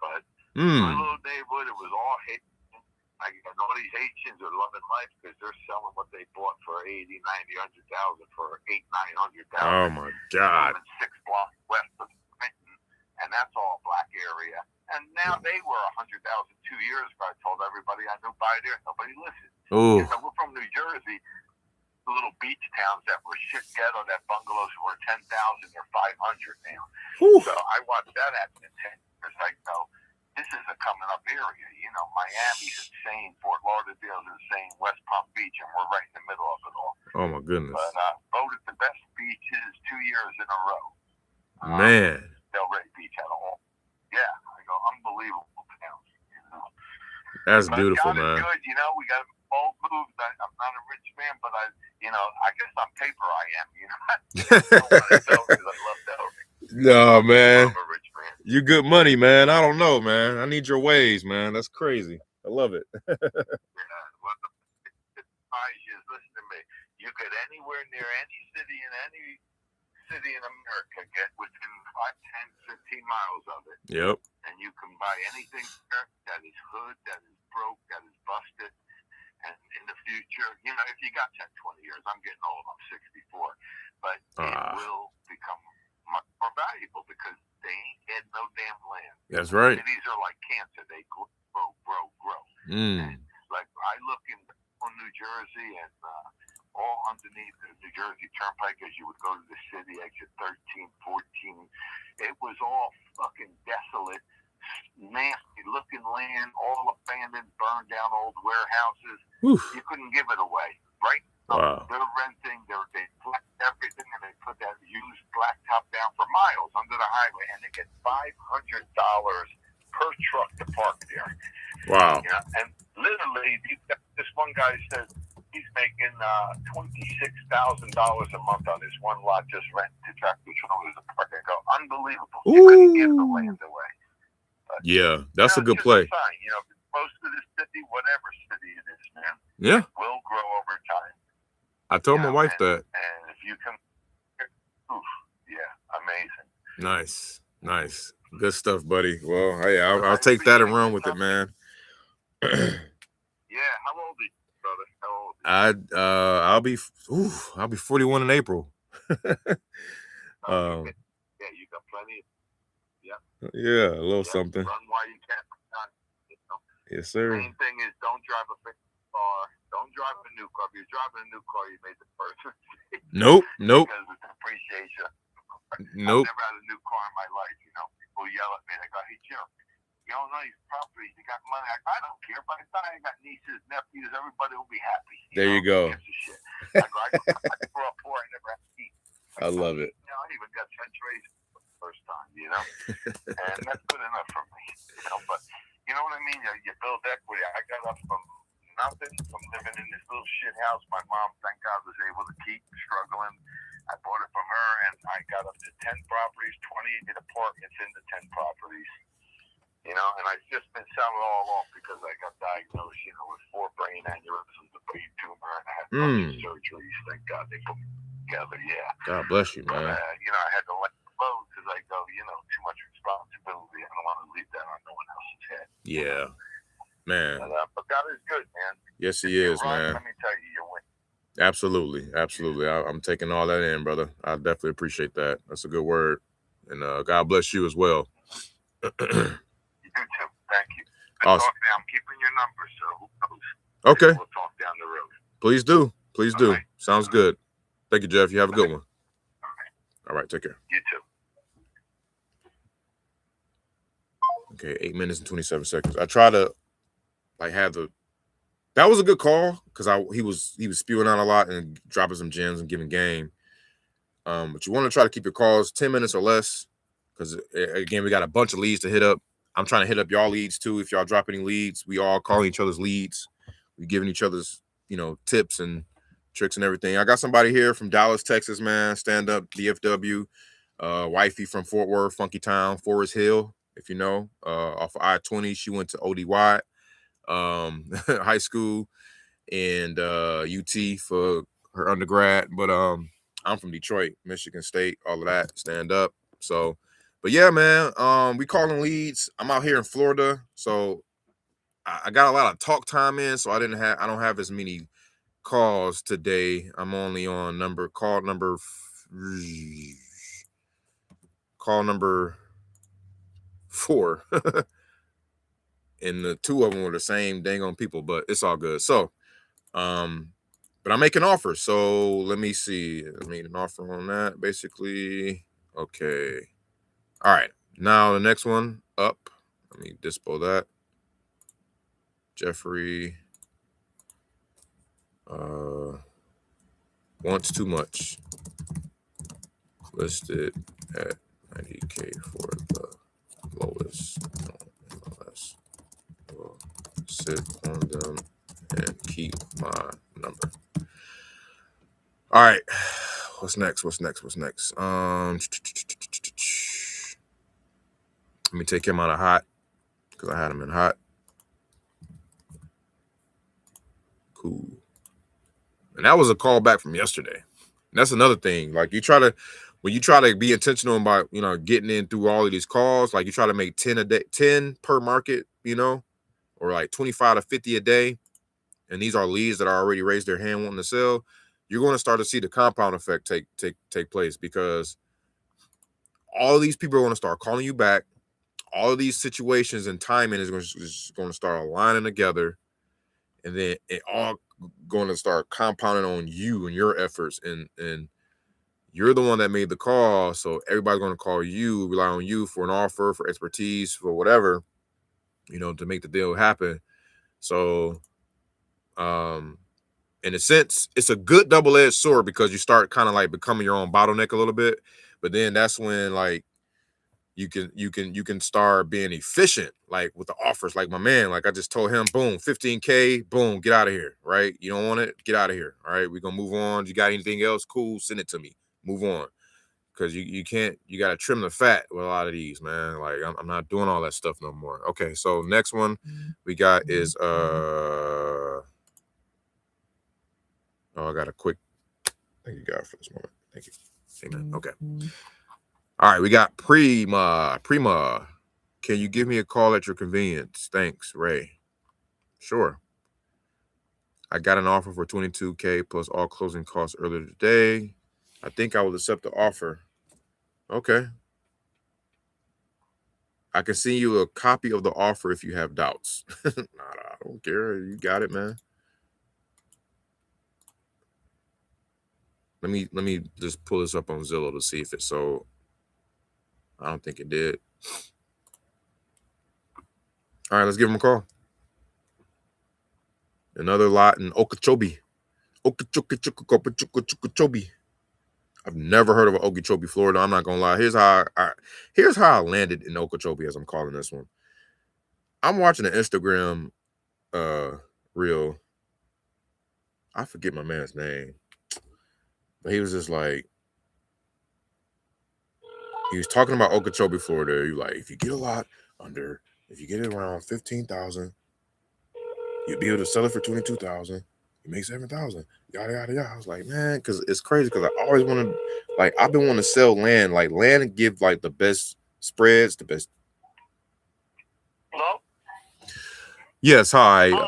But Hmm. my little neighborhood, it was all Haitian. I know these Haitians are loving life because they're selling what they bought for $80,000, $90,000, $100,000 for $800,000, $900,000. Oh my God. 6 blocks west of Clinton, and that's all black area. And now they were $100,000 2 years ago. I told everybody I knew buy there. Nobody listened. Oh. So we're from New Jersey. The little beach towns that were shit ghetto, that bungalows were $10,000 or $500 now. So I watched that happen in 10 years. I go, this is a coming up area. You know, Miami's insane, Fort Lauderdale's insane, West Palm Beach, and we're right in the middle of it all. Oh my goodness. But voted the best beaches 2 years in a row. Man. Delray Beach had all. Yeah, I go, unbelievable towns. You know. That's But beautiful, God man. is good. You know, we got bold moves. I'm not a rich man, but I guess on paper I am. You know, I love Delray. No, man. I'm a rich man. You good money, man. I don't know, man. I need your ways, man. That's crazy. I love it. Yeah, well, the advice is, listen to me. You get anywhere near any city in America, get within 5, 10, 15 miles of it. Yep. And you can buy anything there that is hood, that is broke, that is busted. And in the future, you know, if you got 10, 20 years, I'm getting old, I'm 64, but it will become much more valuable because they ain't had no damn land. That's right. Cities are like cancer. They grow. Mm. And like I look in New Jersey and all underneath the New Jersey Turnpike as you would go to the city, exit 13, 14, it was all fucking desolate, nasty looking land, all abandoned, burned down old warehouses. Oof. You couldn't give it away, right? Wow. They're renting, they flat everything, and they put that used blacktop down for miles under the highway, and they get $500 per truck to park there. Wow. Yeah, and literally, this one guy says he's making $26,000 a month on this one lot, just renting to tractor trailers to park. I go, unbelievable. You couldn't give the land away. But, yeah, that's a good just play. a sign, you know, close to the city, whatever city it is, man, Yeah. it will grow over time. I told my wife that. And if you can, amazing. Nice. Good stuff, buddy. Well, hey, I'll I take that and appreciate run your with it, time. man. Yeah, how old are you, brother? How old are you? I'll be 41 in April. Yeah, you got plenty of, Yeah, a little something. run while you can. You know? Yes, sir. Main thing is don't drive a big car. Don't drive a new car. If you're driving a new car, you made the first mistake. Nope. Because of depreciation. Nope. I've never had a new car in my life, you know. People yell at me. They go, hey, Jim, you don't know these properties. You got money. I don't care. By the time I got nieces, nephews, everybody will be happy. There you go. Who gives a shit? I grew up poor. I never had to eat. I love it. You know, I even got centuries for the first time, you know. And that's good enough for me, you know. But you know what I mean? You build equity. I got up from nothing, from living in this little shit house my mom, thank God, was able to keep struggling. I bought it from her, and I got up to 10 properties, 28 apartments into 10 properties. You know, and I've just been selling it all off because I got diagnosed, you know, with 4 brain aneurysms, a brain tumor, and I had a bunch of surgeries. Thank God they put me together, yeah. God bless you, man. But, you know, I had to let it go because I go, you know, too much responsibility. I don't want to leave that on no one else's head. Yeah, man. But God is good, man. Yes, he is, man. Let me tell you, you win. Absolutely. I'm taking all that in, brother. I definitely appreciate that. That's a good word. And God bless you as well. You do too. Thank you. Awesome. I'm keeping your number, so who knows? Okay. We'll talk down the road. Please do. Right. Sounds good. Thank you, Jeff. You have a good one. All right. Take care. You too. Okay. 8 minutes and 27 seconds. I try to that was a good call because he was spewing out a lot and dropping some gems and giving game. But you want to try to keep your calls 10 minutes or less because again, we got a bunch of leads to hit up. I'm trying to hit up y'all leads too. If y'all drop any leads, we all calling each other's leads. We giving each other's, you know, tips and tricks and everything. I got somebody here from Dallas, Texas, man. Stand up DFW. Wifey from Fort Worth, Funky Town, Forest Hill, if you know, off of I-20. She went to ODY high school and UT for her undergrad. But I'm from Detroit, Michigan State, all of that, stand up. So, but yeah, man, we calling leads. I'm out here in Florida, so I got a lot of talk time in, so I don't have as many calls today. I'm only on call number 4. And the 2 of them were the same dang on people, but it's all good. So, but I'm making offers. So let me see. I made an offer on that, basically. Okay. All right. Now the next one up. Let me dispo that. Jeffrey wants too much. Listed at 90K for the lowest MLS. Will sit on them and keep my number. All right. What's next? Let me take him out of hot because I had him in hot. Cool. And that was a call back from yesterday. And that's another thing. Like when you try to be intentional about, you know, getting in through all of these calls, like you try to make 10 a day, 10 per market, you know, or like 25 to 50 a day. And these are leads that are already raised their hand wanting to sell. You're going to start to see the compound effect take place because all of these people are going to start calling you back. All of these situations and timing is going to start aligning together. And then it all going to start compounding on you and your efforts. And you're the one that made the call. So everybody's going to call you, rely on you for an offer, for expertise, for whatever, you know, to make the deal happen. So, in a sense, it's a good double-edged sword because you start kind of like becoming your own bottleneck a little bit. But then that's when like you can start being efficient, like with the offers. Like my man, like I just told him, boom, 15K, boom, get out of here, right? You don't want it, get out of here. All right, we're gonna move on. You got anything else? Cool, send it to me. Move on. Because you gotta trim the fat with a lot of these, man. Like I'm not doing all that stuff no more. Okay, so next one we got is I got a quick thank you God for this moment. Thank you. Amen. Okay. All right, we got Prima. Prima, can you give me a call at your convenience? Thanks, Ray. Sure. I got an offer for $22K plus all closing costs earlier today. I think I will accept the offer. Okay. I can send you a copy of the offer if you have doubts. Nah, I don't care. You got it, man. Let me just pull this up on Zillow to see if it sold. I don't think it did. All right, let's give him a call. Another lot in Okeechobee. Okeechobee. I've never heard of Okeechobee, Florida. I'm not gonna lie. Here's how I landed in Okeechobee, as I'm calling this one. I'm watching an Instagram reel. I forget my man's name, but he was just like, he was talking about Okeechobee, Florida. You like, if you get a lot under, if you get it around 15,000, you'll be able to sell it for 22,000. You make 7,000. Yada yada yada. I was like, man, because it's crazy. Because I always want to, like, I've been wanting to sell land, like land and give like the best spreads, the best. Hello? Yes, hi. Hello?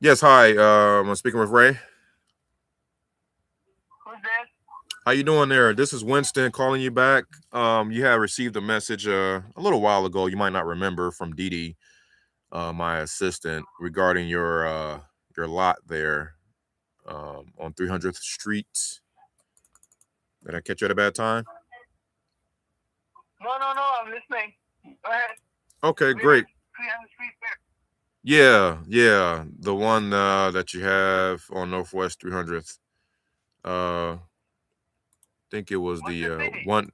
Yes, hi. I'm speaking with Ray. Who's this? How you doing there? This is Winston calling you back. You had received a message a little while ago. You might not remember, from Dee Dee, my assistant, regarding your lot there on 300th Street. Did I catch you at a bad time? No, I'm listening. Go ahead. Okay, great. 300 Street there. Yeah, the one that you have on Northwest 300th. I think it was What's the the city? one.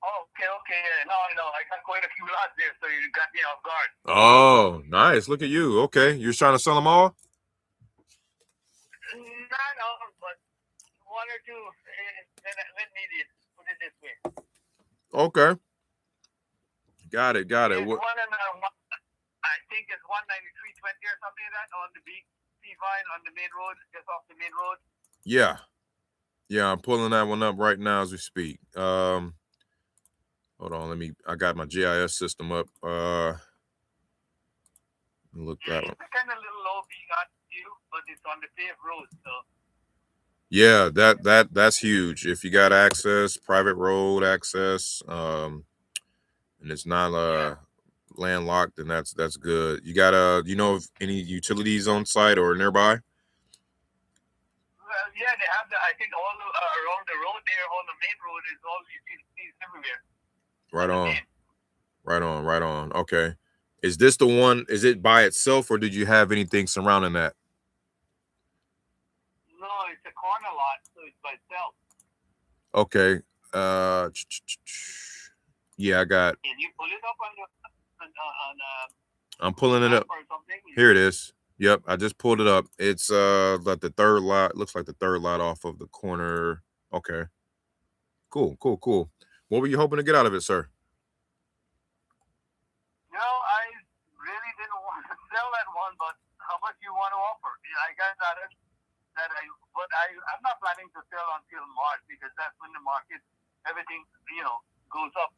Oh, okay, yeah. No, I know. I got quite a few lots there, so you got me off guard. Oh, nice. Look at you. Okay, you're trying to sell them all? No, but one or two. Let me put it this way. Okay. Got it. There's one in I think it's 193.20 or something like that on the B5 on the main road, just off the main road. Yeah, I'm pulling that one up right now as we speak. Hold on, I got my GIS system up. Look Yeah, that one. it's kind of a little low being on you, but it's on the paved road, so. Yeah, that's huge. If you got access, private road access, and it's not landlocked, then that's good. You got you know of any utilities on site or nearby? Well, yeah, they have I think all around the road there, on the main road, is all utilities everywhere. Right on. Okay. Is this the one? Is it by itself, or did you have anything surrounding that? No, it's a corner lot, so it's by itself. Okay. Yeah, I got. Can you pull it up I'm pulling it up. or something? Here it is. Yep, I just pulled it up. It's like the third lot. Looks like the third lot off of the corner. Okay. Cool. What were you hoping to get out of it, sir? No, I really didn't want to sell that one, but how much you want to offer? Yeah, I got that. I'm not planning to sell until March, because that's when the market, everything, goes up.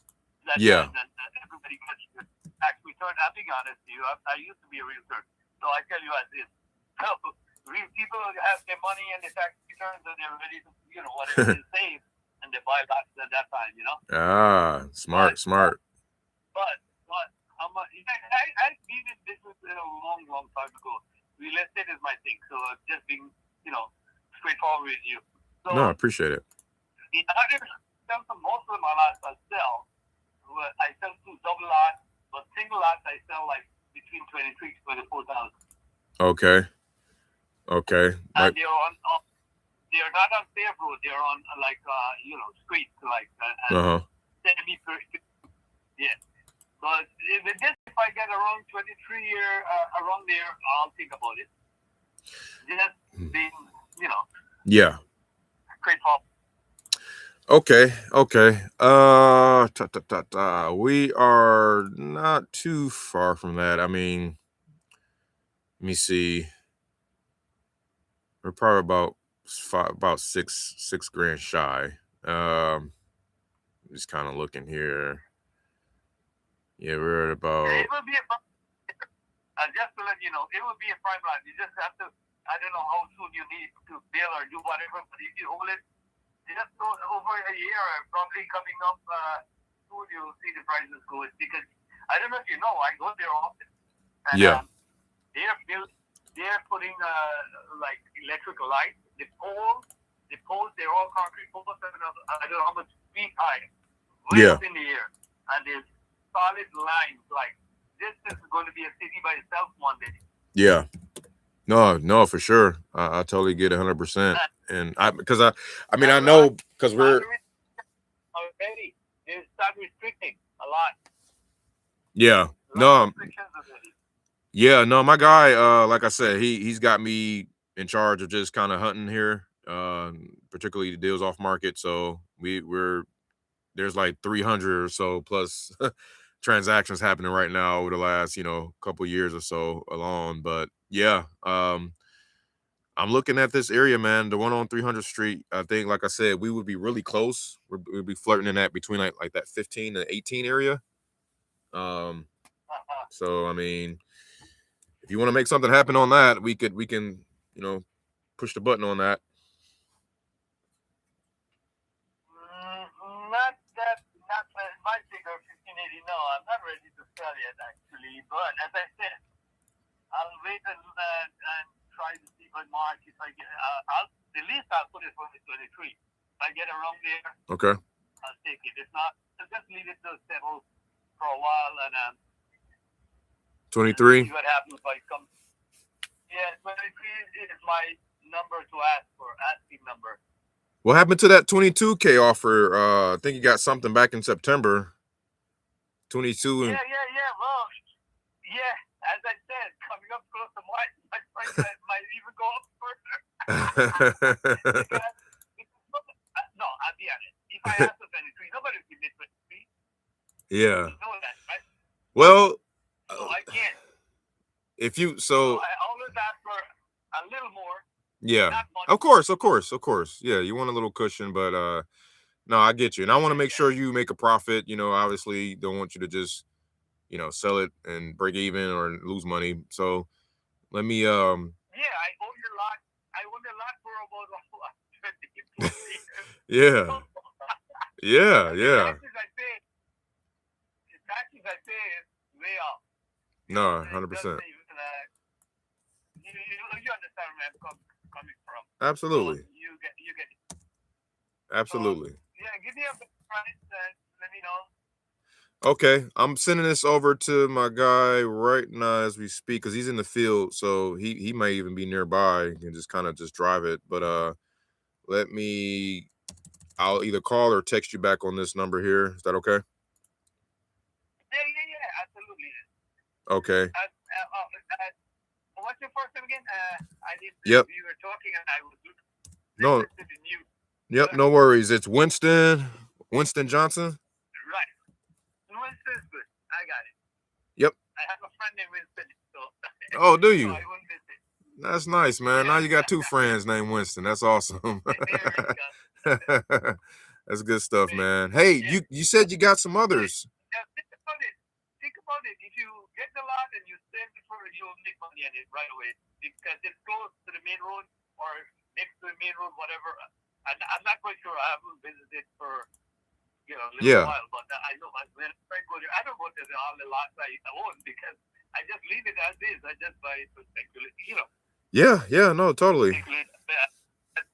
Yeah. And everybody gets the tax return. I'll be honest to you. I used to be a realtor, so I tell you as is. So people have their money and the tax returns, and they're ready to, whatever they save, and they buy lots at that time, Ah, smart. But how much? I've been in business a long time ago. Real estate is my thing, so I'm just being, straightforward with you. So, No, I appreciate it. in order to sell most of my lots, I sell two double lots, but single lots I sell like between 23 to 24,000. Okay. And they're not on paved road. They're on streets semi. Yeah. But if I get around 23 around there, I'll think about it. Just being, Yeah. straightforward. Okay. We are not too far from that. I mean, let me see. We're probably about about six grand shy. Just kind of looking here. Yeah, we're at about. It will be a. Just to let you know, it will be a prime lot. You just have to. I don't know how soon you need to build or do whatever, but if you hold it just over a year, probably coming up soon, you'll see the prices go. Because I don't know if you know, I go there often. And, Yeah. They're putting like electrical lights. The poles, they're all concrete poles. I don't know how much feet high. Way Yeah. up in the air, and there's solid lines. Like this is going to be a city by itself one day. Yeah. No, for sure. I totally get 100%. And I mean, I know because we're already they start restricting a lot. Yeah. No. Yeah, no, my guy, like I said, he's got me in charge of just kind of hunting here, particularly the deals off market. So there's like 300 or so plus transactions happening right now over the last, couple years or so alone. But yeah, I'm looking at this area, man. The one on 300th Street. I think, like I said, we would be really close. We'd be flirting in that between like that 15 and 18 area. So I mean, if you want to make something happen on that, we can, push the button on that. Not my figure 1580. No, I'm not ready to sell yet actually. But as I said, I'll wait and try to see by March if I get. The least I'll put it for the 23. If I get around there, Okay. I'll take it. If not, I'll just leave it to settle for a while and 23. See what happens if I come. Yeah, 23 is my number to ask for, asking number. What happened to that 22K offer? I think you got something back in September. 22. Yeah. Well, yeah. As I said, coming up close to March, my price might even go up further. No, I'll be honest. If I ask for 23, nobody will give me 23. Yeah. You know that, right? Well, so I can't. If you so I always ask for a little more. Yeah. Not much. Of course. Yeah, you want a little cushion, but no, I get you. And I want to make sure you make a profit. Obviously don't want you to just, sell it and break even or lose money. So let me Yeah, I own a lot. I own a lot for about 20 years. Yeah. Yeah. The taxes I pay is way off. No, 100%. You understand where I'm coming from. Absolutely. So you get it. Absolutely. So, yeah, give me a price and let me know. Okay, I'm sending this over to my guy right now as we speak because he's in the field, so he might even be nearby and just kind of just drive it. But I'll either call or text you back on this number here. Is that okay? Yeah, absolutely. Okay. What's your first name again? Yep. We were talking and I was interested in you. Yep, no worries. It's Winston Johnson. Right. Winston's good. I got it. Yep. I have a friend named Winston. So oh, do you? So I wouldn't miss it. That's nice, man. Now you got two friends named Winston. That's awesome. That's good stuff, man. Hey, you said you got some others. Yeah, think about it. If you get the lot and you sell it for, you'll make money on it right away because it's close to the main road or next to the main road, whatever. I'm not quite sure. I haven't visited for a little while, but I know when I go there, I don't go to all the lots I own because I just leave it as is. I just buy it for speculation, Yeah, no, totally.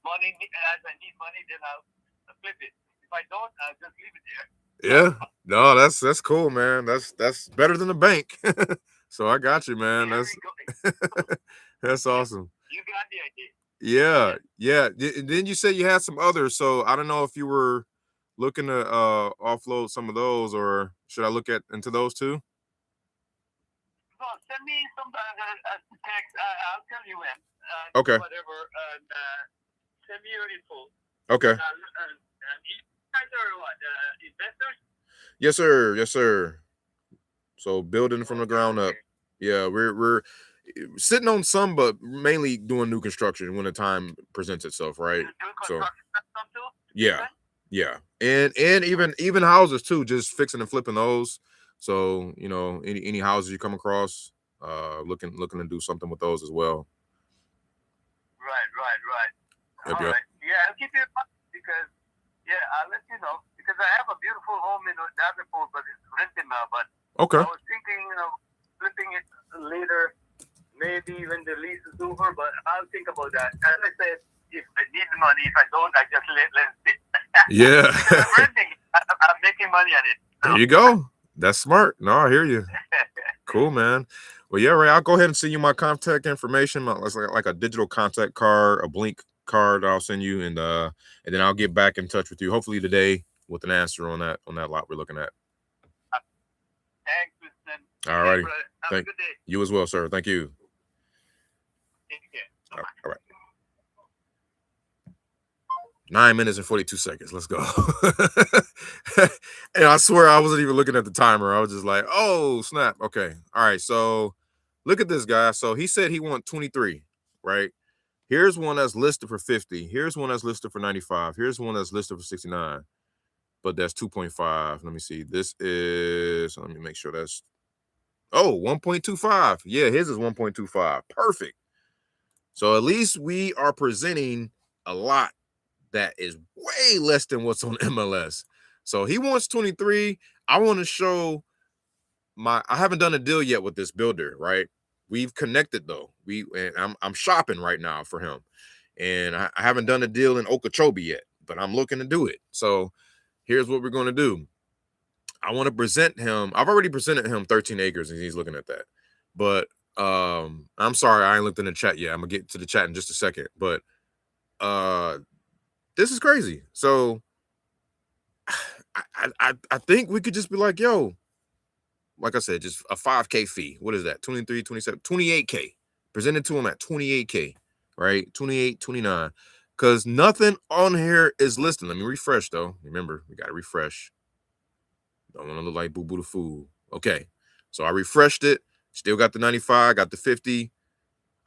Money as I need money, then I'll flip it. If I don't, I'll just leave it there. Yeah, no, that's cool, man. That's better than the bank. So I got you, man. That's awesome. You got the idea. Yeah. Then you said you had some others, so I don't know if you were looking to offload some of those, or should I look into those too? No, send me some text. I'll tell you when. Okay. Whatever. Send me your info. Okay. You guys are what? Investors? Yes, sir. So building from the ground up. Yeah, we're Sitting on some, but mainly doing new construction when the time presents itself, right? Doing So construction stuff too? yeah, Okay. yeah, and even houses too, just fixing and flipping those. So you know, any houses you come across, looking to do something with those as well. Right. Yep, All yep. right. Yeah, I'll keep you in mind because I'll let you know because I have a beautiful home in Davenport, but it's rented now. But Okay. I was thinking of flipping it later, maybe when the lease is over. But I'll think about that. As I said, if I need the money, if I don't, I just let it sit. Yeah. Because I'm renting it. I'm making money on it. So. There you go. That's smart. No, I hear you. Cool, man. Well, yeah, Ray, I'll go ahead and send you my contact information, like a digital contact card, a blink card I'll send you, and then I'll get back in touch with you hopefully today with an answer on that lot we're looking at. Thanks, Winston. All righty. Have a good day. You as well, sir. Thank you. Take care. All right. 9 minutes and 42 seconds. Let's go. And I swear I wasn't even looking at the timer. I was just like, oh, snap. Okay. All right. So look at this guy. So he said he want 23, right? Here's one that's listed for 50. Here's one that's listed for 95. Here's one that's listed for 69. But that's 2.5. Let me see. This is, let me make sure that's, 1.25. Yeah, his is 1.25. Perfect. So at least we are presenting a lot that is way less than what's on MLS. So he wants 23. I want to show I haven't done a deal yet with this builder, right? We've connected though. And I'm shopping right now for him. And I haven't done a deal in Okeechobee yet, but I'm looking to do it. So here's what we're going to do. I want to present him. I've already presented him 13 acres and he's looking at that. But I'm sorry, I ain't looked in the chat yet. I'm gonna get to the chat in just a second. But this is crazy. So I think we could just be like, yo, like I said, just a 5K fee. What is that? 23, 27, 28K. Presented to him at 28K, right? 28, 29. Because nothing on here is listed. Let me refresh, though. Remember, we got to refresh. Don't want to look like boo-boo the fool. Okay. So I refreshed it. Still got the 95, got the 50.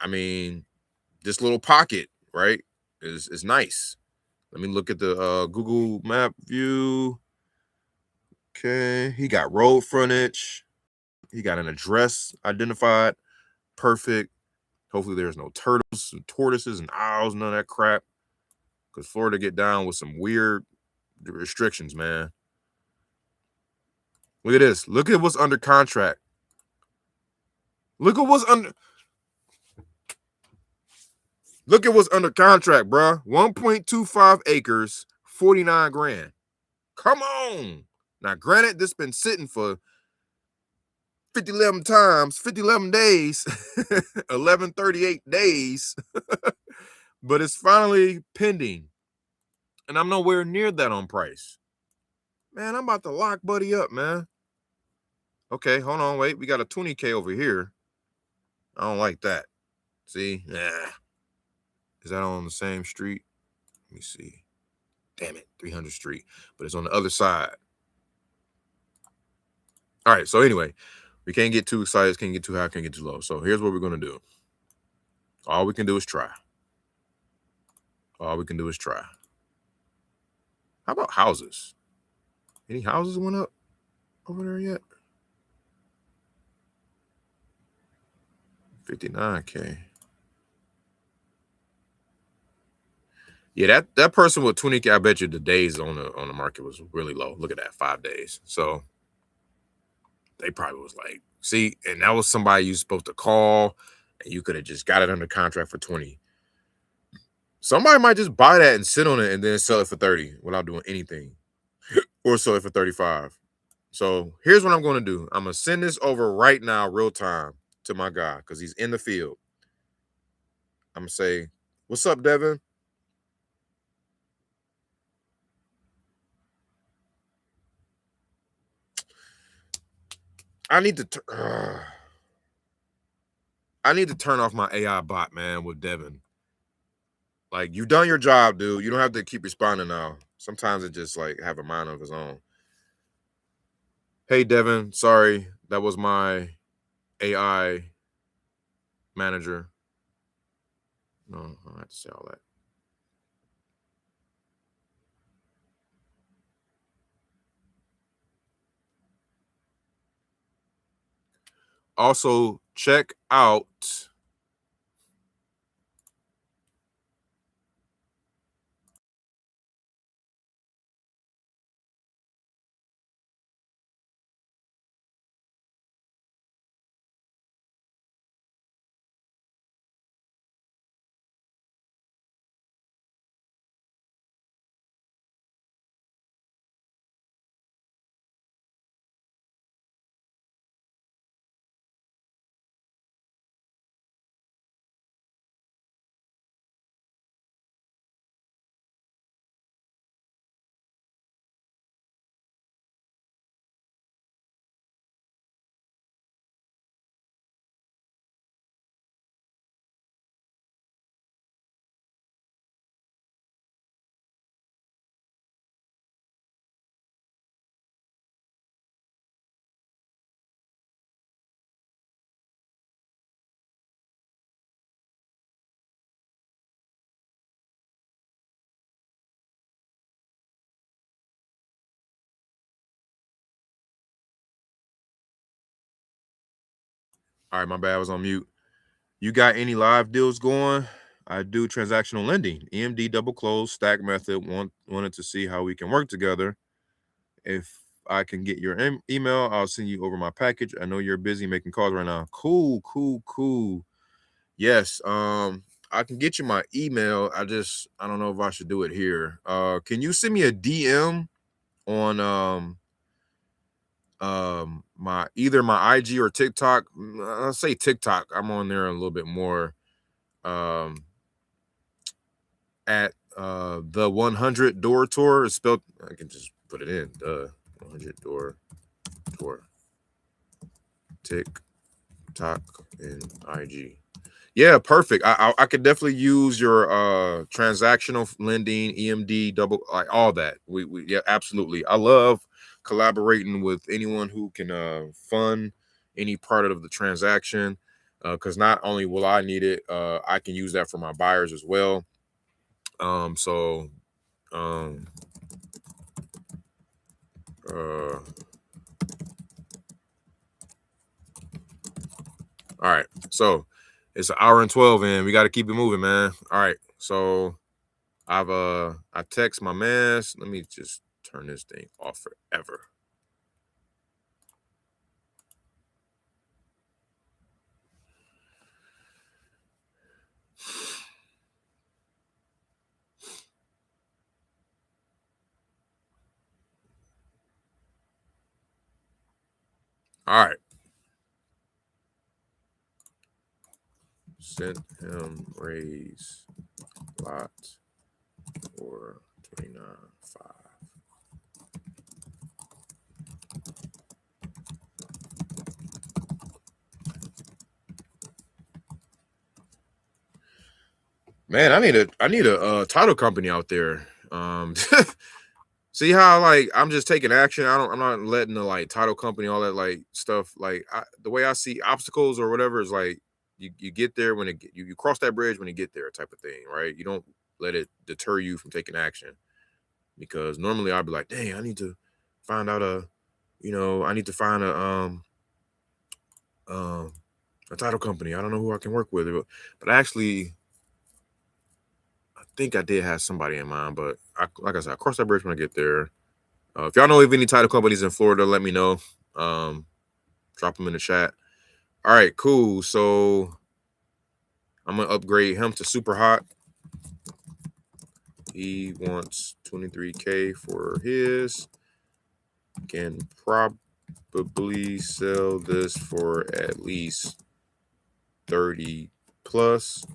I mean, this little pocket, right, is nice. Let me look at the Google map view. Okay. He got road frontage. He got an address identified. Perfect. Hopefully there's no turtles and tortoises and owls, none of that crap. Because Florida get down with some weird restrictions, man. Look at this. Look at what's under contract. Look at what's under contract, bruh. 1.25 acres, 49 grand. Come on. Now, granted, this been sitting for 11 days, 1138 days, but it's finally pending. And I'm nowhere near that on price. Man, I'm about to lock Buddy up, man. Okay, hold on, wait. We got a 20K over here. I don't like that. See? Nah. Is that on the same street? Let me see. Damn it, 300 Street. But it's on the other side. All right, so anyway, we can't get too excited, can't get too high, can't get too low. So here's what we're going to do. All we can do is try. All we can do is try. How about houses? Any houses went up over there yet? 59K. Yeah, that person with 20K, I bet you the days on the market was really low. Look at that, 5 days. So they probably was like, see, and that was somebody you supposed to call, and you could have just got it under contract for 20. Somebody might just buy that and sit on it and then sell it for 30 without doing anything, or sell it for 35. So here's what I'm going to do. I'm going to send this over right now, real time, to my guy because he's in the field. I'm going to say, what's up, Devin? I need to turn off my AI bot, man, with Devin. Like, you've done your job, dude. You don't have to keep responding now. Sometimes it just like have a mind of its own. Hey, Devin, sorry. That was my AI manager. No, I don't have to say all that. Also, check out all right, my bad, I was on mute. You got any live deals going? I do transactional lending, EMD double close, stack method. Wanted to see how we can work together. If I can get your email, I'll send you over my package. I know you're busy making calls right now. Cool. Yes, I can get you my email. I don't know if I should do it here. Can you send me a DM on my either my IG or TikTok? I'll say TikTok. I'm on there a little bit more. At the 100 door tour is spelled. I can just put it in the 100 door tour. TikTok and IG. Yeah, perfect. I could definitely use your transactional lending, EMD, double, like all that. We yeah, absolutely. I love collaborating with anyone who can fund any part of the transaction, because not only will I need it, I can use that for my buyers as well. So um all right, so it's an hour and 12 in. We got to keep it moving, man. All right, so I text my mans. Let me just turn this thing off forever. All right. Sent him raise lot for 29.5. Man, I need a title company out there. See how like I'm just taking action. I'm not letting the like title company, all that like stuff. Like the way I see obstacles or whatever is like you get there when you cross that bridge when you get there, type of thing, right? You don't let it deter you from taking action, because normally I'd be like, dang, I need to find out I need to find a title company. I don't know who I can work with, but actually I think I did have somebody in mind, but like I said, I cross that bridge when I get there. If y'all know of any title companies in Florida, let me know. Drop them in the chat. All right, cool. So I'm gonna upgrade him to super hot. He wants 23K for his. Can probably sell this for at least 30 plus,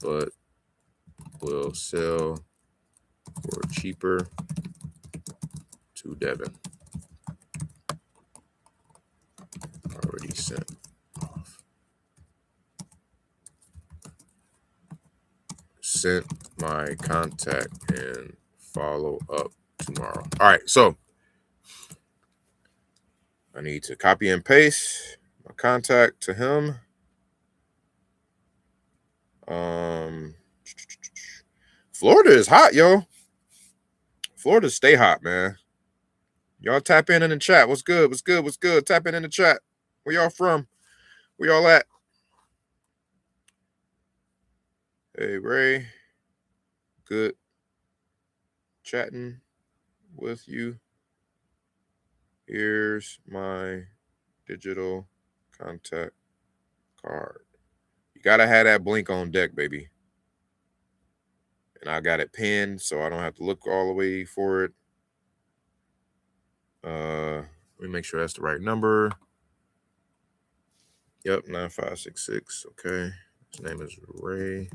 but will sell for cheaper to Devin. Already sent off. Sent my contact and follow up tomorrow. All right, so I need to copy and paste my contact to him. Florida is hot, yo. Florida stay hot, man. Y'all tap in the chat. What's good? What's good? What's good? Tap in the chat. Where y'all from? Where y'all at? Hey, Ray. Good chatting with you. Here's my digital contact card. You gotta have that blink on deck, baby. And I got it pinned so I don't have to look all the way for it. Let me make sure that's the right number. Yep, 9566. Okay. His name is Ray.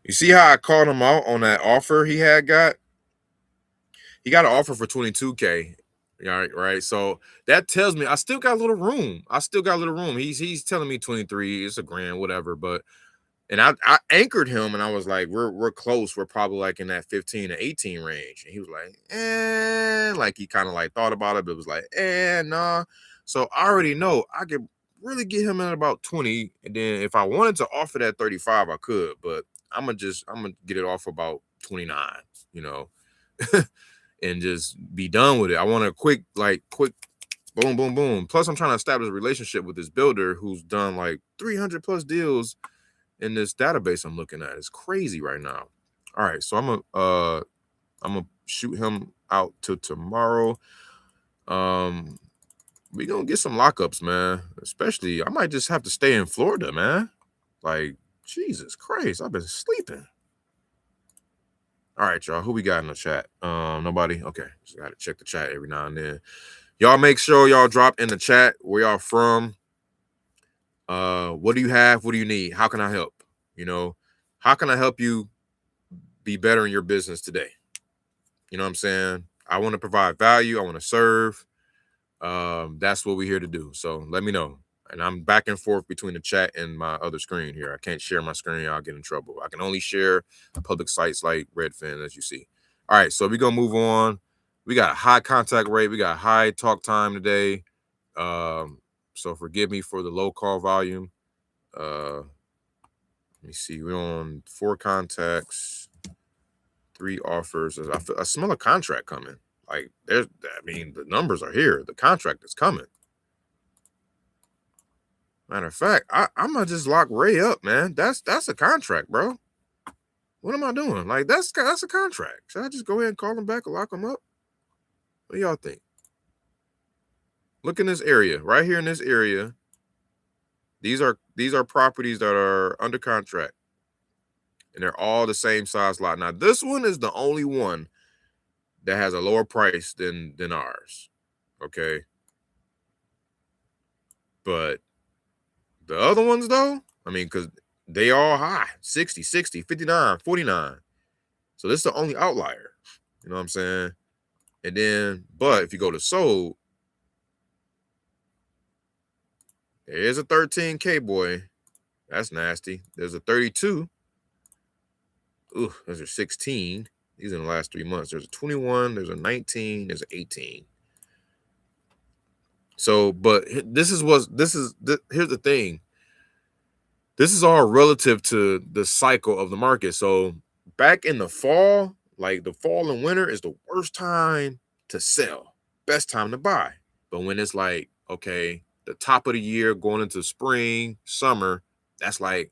You see how I called him out on that offer he had got? He got an offer for 22K. Right. So that tells me I still got a little room. He's telling me 23, it's a grand, whatever. But and I anchored him and I was like, we're close. We're probably like in that 15 to 18 range. And he was like, like he kind of like thought about it, but it was like, nah. So I already know I could really get him at about 20. And then if I wanted to offer that 35, I could, but I'm gonna get it off about 29, and just be done with it. I want a quick boom, boom, boom. Plus, I'm trying to establish a relationship with this builder who's done like 300 plus deals in this database I'm looking at. It's crazy right now. All right, so I'm gonna shoot him out till tomorrow. We gonna get some lockups, man. Especially, I might just have to stay in Florida, man. Like, Jesus Christ, I've been sleeping. All right, y'all. Who we got in the chat? Nobody? Okay. Just gotta check the chat every now and then. Y'all make sure y'all drop in the chat where y'all from. What do you have? What do you need? How can I help? How can I help you be better in your business today? You know what I'm saying? I want to provide value. I want to serve. That's what we're here to do. So let me know. And I'm back and forth between the chat and my other screen here. I can't share my screen. I'll get in trouble. I can only share public sites like Redfin, as you see. All right, so we're going to move on. We got a high contact rate. We got high talk time today. So forgive me for the low call volume. Let me see. We're on 4 contacts, 3 offers. I smell a contract coming. Like, the numbers are here. The contract is coming. Matter of fact, I'm gonna just lock Ray up, man. That's a contract, bro. What am I doing? Like, that's a contract. Should I just go ahead and call him back or lock him up? What do y'all think? Look in this area, right here in this area. These are properties that are under contract, and they're all the same size lot. Now, this one is the only one that has a lower price than ours. Okay, but the other ones, though, because they all high, 60, 59, 49. So this is the only outlier. You know what I'm saying? And then, but if you go to sold, there is a 13K, boy. That's nasty. There's a 32. Ooh, those are 16. These are in the last 3 months. There's a 21, there's a 19, there's an 18. So, but here's the thing. This is all relative to the cycle of the market. So back in the fall, like the fall and winter is the worst time to sell, best time to buy. But when it's like, okay, the top of the year going into spring, summer, that's like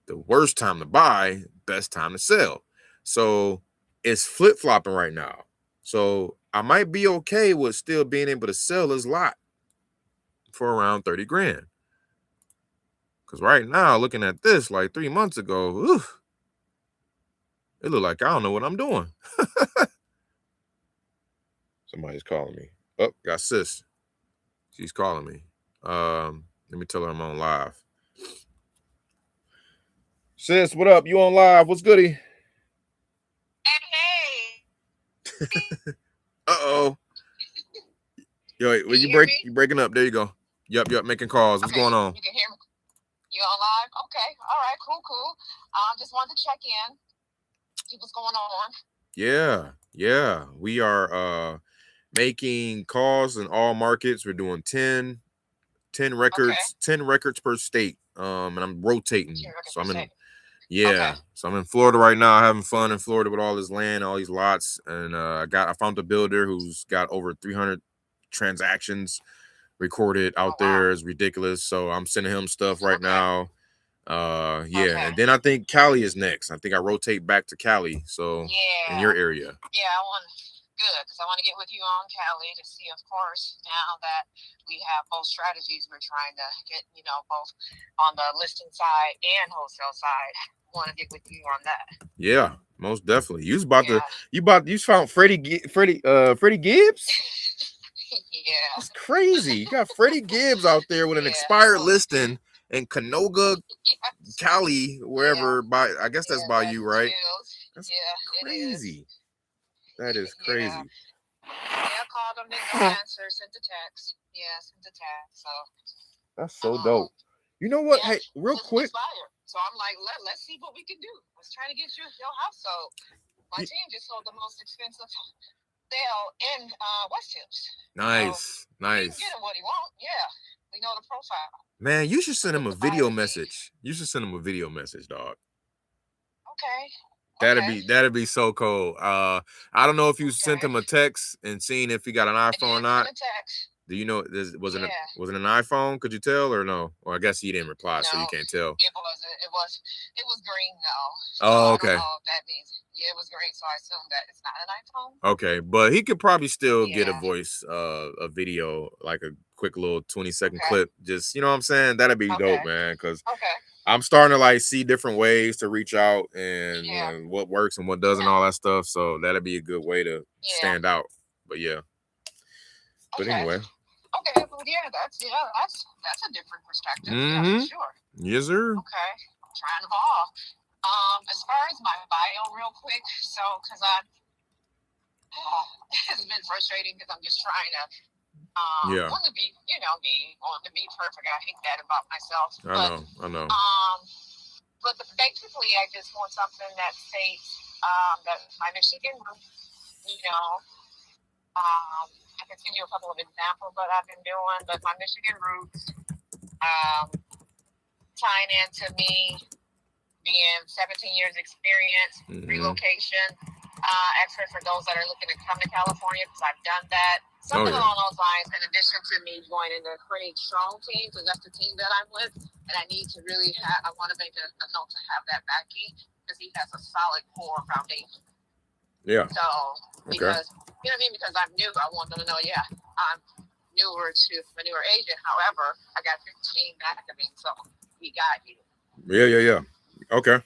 the worst time to buy, best time to sell. So it's flip-flopping right now. So I might be okay with still being able to sell this lot for around 30 grand. Because right now, looking at this, like 3 months ago, it looked like I don't know what I'm doing. Somebody's calling me. Oh, got sis. She's calling me. Let me tell her I'm on live. Sis, what up? You on live? What's goody? Hey. Uh-oh. Yo, wait, you breaking up. There you go. Yep, making calls. What's going on? You can hear me? You on live? Okay. All right. Cool. Just wanted to check in, see what's going on. Yeah. We are making calls in all markets. We're doing 10 records, 10 records per state. And I'm rotating. So I'm in So I'm in Florida right now, having fun in Florida with all this land, all these lots. And I found a builder who's got over 300 transactions recorded out there. Is ridiculous. So I'm sending him stuff right now. And then I think Cali is next. I think I rotate back to Cali. So in your area. Good, because I want to get with you on Cali to see, of course, now that we have both strategies, we're trying to get, both on the listing side and wholesale side. I want to get with you on that. Yeah, most definitely. You was about to, you found Freddie Gibbs? Yeah. That's crazy. You got Freddie Gibbs out there with an expired listing in Canoga, Cali, wherever. By I guess that's by you, right? That's crazy. That is crazy. Yeah, called him, didn't answer, sent a text. So that's so dope. You know what? Hey, real quick. So I'm like, let's see what we can do. Let's try to get your house sold. My team just sold the most expensive sale in West Hills. Nice. He can get him what he wants. Yeah, we know the profile. Man, you should send him a video message. You should send him a video message, dog. Okay. That'd be so cool. I don't know if you sent him a text and seeing if he got an iPhone or not. Do you know was it an iPhone? Could you tell or no? Or I guess he didn't reply, so you can't tell. It wasn't. It was green though. Oh, okay. I don't know if that means it was green, so I assume that it's not an iPhone. Okay, but he could probably still get a voice, a video, like a quick little 20-second clip. Just, you know what I'm saying? That'd be dope, man. Because I'm starting to like see different ways to reach out and what works and what doesn't, all that stuff. So that'd be a good way to stand out. But but anyway. Okay, well, that's a different perspective. Yeah, for sure. Yes, sir. Okay, I'm trying to ball. As far as my bio, real quick, so because it's been frustrating because I'm just trying to want to be, want to be perfect. I hate that about myself. I know. But basically, I just want something that states that my Michigan roots, I can send you a couple of examples that I've been doing, but my Michigan roots, tying into me being 17 years experience, relocation, expert for those that are looking to come to California, because I've done that. Something along those lines, in addition to me joining the Pretty Strong team, because that's the team that I'm with, and I need to really I want to make a note to have that backing, because he has a solid core foundation. Yeah. So, because, you know what I mean? Because I'm new, I want them to know, I'm newer agent. However, I got 15 back of me, so we got you. Yeah. Okay.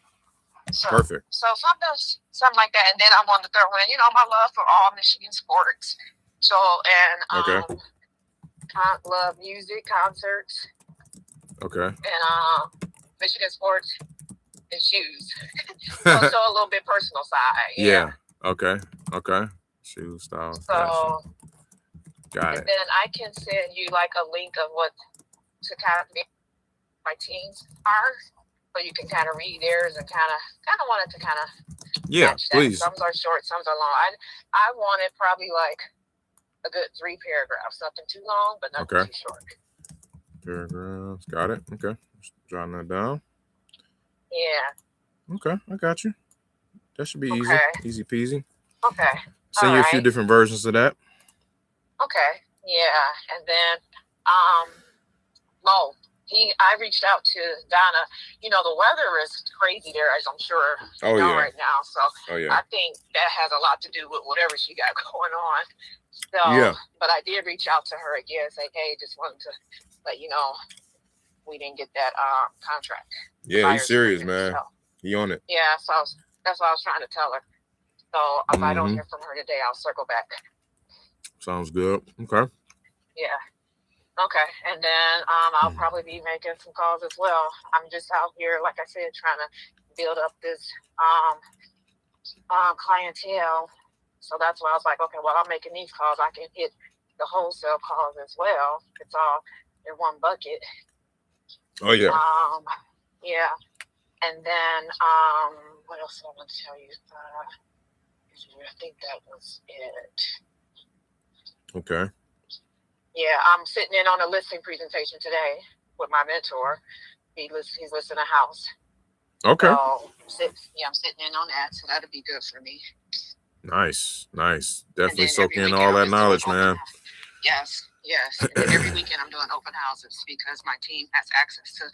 So, perfect. So something like that. And then I wanted to throw in, my love for all Michigan sports. So, and I love music, concerts. Okay. And Michigan sports and shoes. So a little bit personal side. Yeah. Okay. Shoe style. So got it. And then I can send you like a link of what to kind of make my teams are, so you can kind of read theirs and kind of wanted to kind of match that. Please. Some are short, some are long. I wanted probably like a good 3 paragraphs, nothing too long, but nothing too short. Paragraphs. Got it. Okay. Just jotting that down. Yeah. Okay, I got you. That should be easy peasy. Okay. Send you a few different versions of that. Okay. Yeah. And then I reached out to Donna. The weather is crazy there, as I'm sure you know right now. So I think that has a lot to do with whatever she got going on. So but I did reach out to her again, say, hey, just wanted to let you know we didn't get that contract. Yeah, he's serious, man. So, he on it. Yeah, so that's what I was trying to tell her. So if I don't hear from her today, I'll circle back. Sounds good. Okay. Yeah. Okay. And then I'll probably be making some calls as well. I'm just out here, like I said, trying to build up this clientele. So that's why I was like, okay, well, I'm making these calls. I can hit the wholesale calls as well. in one bucket. Oh yeah. Yeah. And then what else I want to tell you? I think that was it. Okay. Yeah, I'm sitting in on a listing presentation today with my mentor. He's listing a house. Okay. So I'm sitting in on that, so that'll be good for me. Nice. Definitely then soak every in weekend all I'm that just doing knowledge, open man. Yes. And then every weekend I'm doing open houses because my team has access to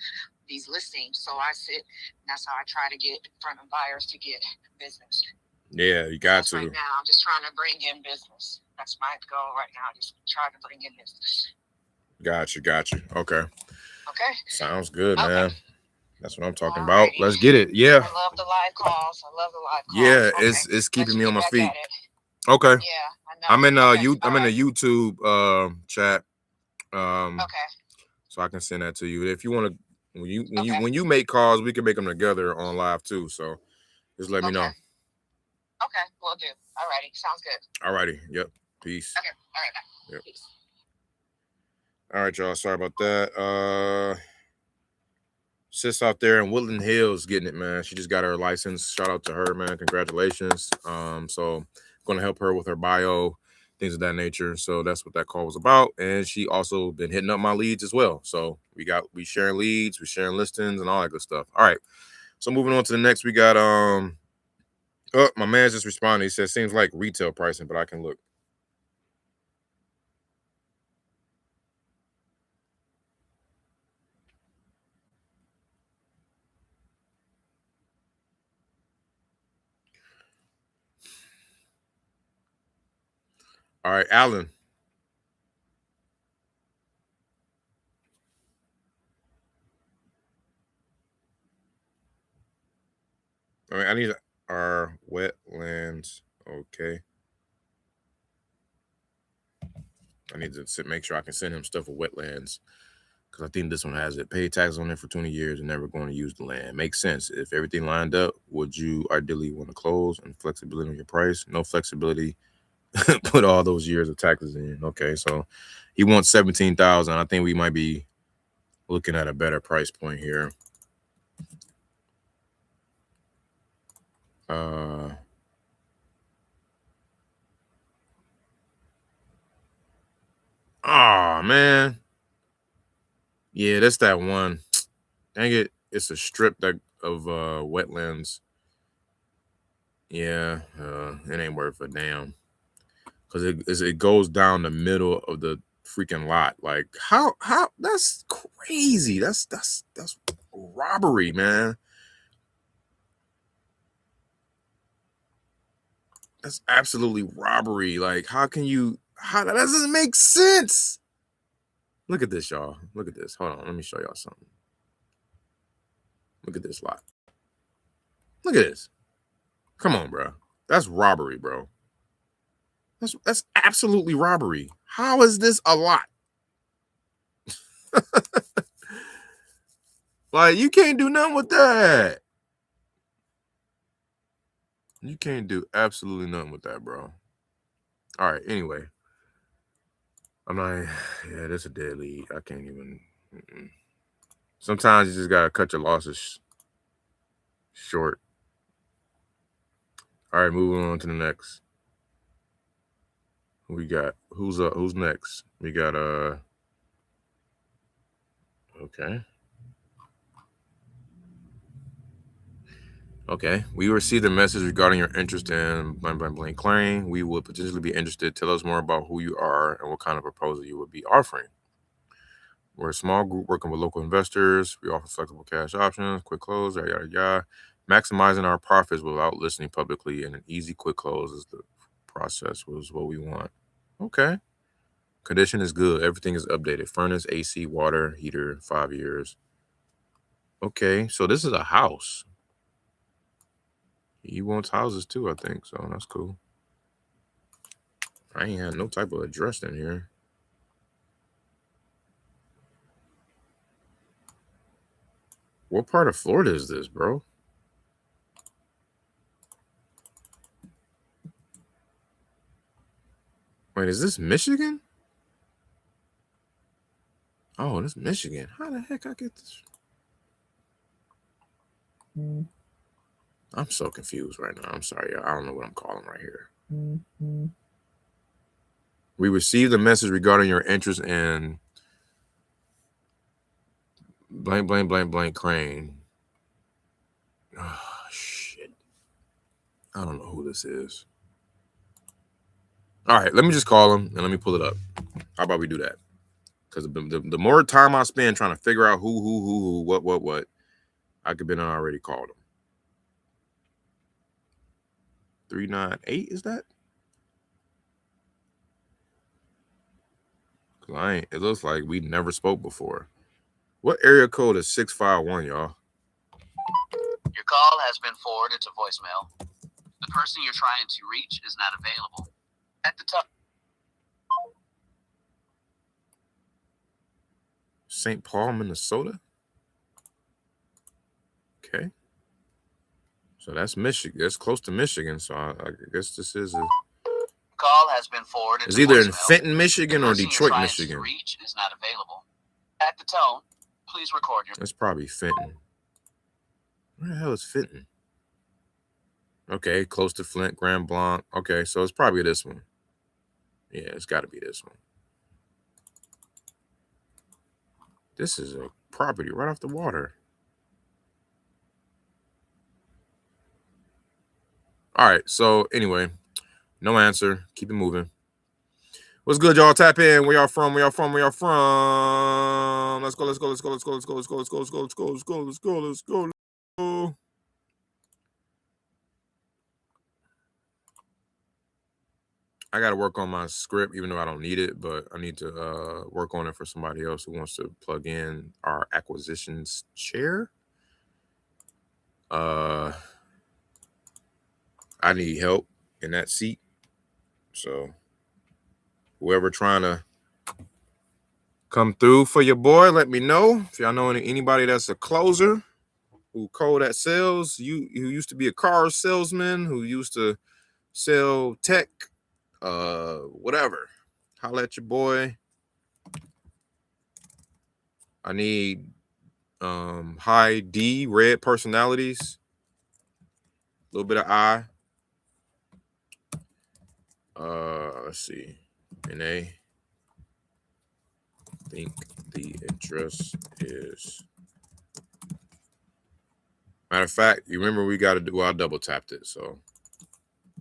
these listings. So I sit, and that's how I try to get in front of buyers to get business. Yeah, you got to. Right now, I'm just trying to bring in business. That's my goal right now. Just trying to bring in business. Got you. Okay. Sounds good, Okay. man. That's what I'm talking about. Let's get it. Yeah. I love the live calls. Yeah, it's keeping me on my feet. Okay. Yeah, I know. I'm in I'm in the YouTube chat. Okay. So I can send that to you. If you want to, when you make calls, we can make them together on live too. So just let me know. Okay, will do. Alrighty, sounds good. Alrighty. Yep. Peace. Okay. All right. Bye. Yep. Peace. All right, y'all. Sorry about that. Sis out there in Woodland Hills getting it, man. She just got her license. Shout out to her, man. Congratulations. So going to help her with her bio, things of that nature. So that's what that call was about. And she also been hitting up my leads as well. So we sharing leads, we sharing listings and all that good stuff. All right. So moving on to the next, we got my man just responded. He said seems like retail pricing, but I can look. All right, Alan. All right, I need our wetlands. Okay. I need to make sure I can send him stuff with wetlands because I think this one has it. Pay taxes on it for 20 years and never going to use the land. Makes sense. If everything lined up, would you ideally want to close and flexibility on your price? No flexibility. Put all those years of taxes in. Okay, so he wants 17,000. I think we might be looking at a better price point here. Oh man. Yeah, that's that one. Dang it. It's a strip of wetlands. Yeah, it ain't worth a damn. Because it goes down the middle of the freaking lot. Like how that's crazy. That's robbery, man. That's absolutely robbery. Like how that doesn't make sense. Look at this, y'all. Look at this. Hold on, let me show y'all something. Look at this lot. Look at this. Come on, bro. That's robbery, bro. That's absolutely robbery. How is this a lot? Like, you can't do nothing with that. You can't do absolutely nothing with that, bro. All right, anyway. I'm not, yeah, that's a dead lead. I can't even. Sometimes you just got to cut your losses short. All right, moving on to the next. Who we got? Who's next? We got, okay. Okay, we received a message regarding your interest in blank claim. We would potentially be interested. Tell us more about who you are and what kind of proposal you would be offering. We're a small group working with local investors. We offer flexible cash options, quick close, yada, yada, yada. Maximizing our profits without listening publicly and an easy quick close is the process was what we want. Okay. Condition is good. Everything is updated. Furnace, AC, water, heater, 5 years. Okay, so this is a house. He wants houses too, I think. So that's cool. I ain't had no type of address in here. What part of Florida is this, bro? Wait, is this Michigan? Oh, this is Michigan. How the heck I get this? I'm so confused right now. I'm sorry, y'all. I don't know what I'm calling right here. We received a message regarding your interest in blank, blank, blank, blank crane. Oh, shit. I don't know who this is. All right, let me just call him and let me pull it up. How about we do that? Because the more time I spend trying to figure out who, what, I could have been already called him. 398 is that? It looks like we never spoke before. What area code is 651, y'all? Your call has been forwarded to voicemail. The person you're trying to reach is not available. At the top. St. Paul, Minnesota? Okay. So that's Michigan. That's close to Michigan. So I guess this is a... Call has been forwarded. It's either in Fenton, Michigan, or Detroit, Michigan. To reach is not available. At the tone, please record your. That's probably Fenton. Where the hell is Fenton? Okay, close to Flint, Grand Blanc. Okay, so it's probably this one. Yeah, it's got to be this one. This is a property right off the water. All right, so anyway, no answer. Keep it moving. What's good, y'all? Tap in. Where y'all from? Where y'all from? Where y'all from? Let's go. Let's go. Let's go. Let's go. Let's go. Let's go. Let's go. Let's go. Let's go. Let's go. Let's go. Let's go. Let's go. I got to work on my script, even though I don't need it, but I need to work on it for somebody else who wants to plug in our acquisitions chair. I need help in that seat. So whoever trying to come through for your boy, let me know. If y'all know anybody that's a closer who code at sales, who used to be a car salesman, who used to sell tech, whatever, holla at your boy. I need high D, red personalities, a little bit of I. Let's see. NA. I think the address is. Matter of fact, you remember we got to do. Well, I double tapped it, so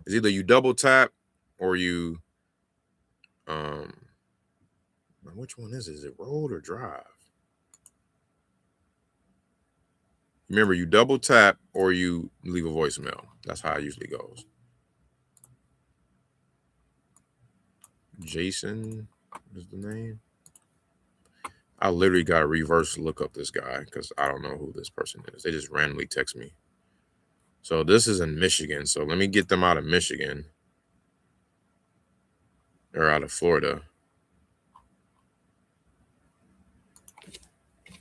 it's either you double tap or you. Which one is it? Is it road or drive? Remember, you double tap or you leave a voicemail. That's how it usually goes. Jason is the name. I literally got to reverse look up this guy because I don't know who this person is. They just randomly text me. So this is in Michigan. So let me get them out of Michigan. Or out of Florida.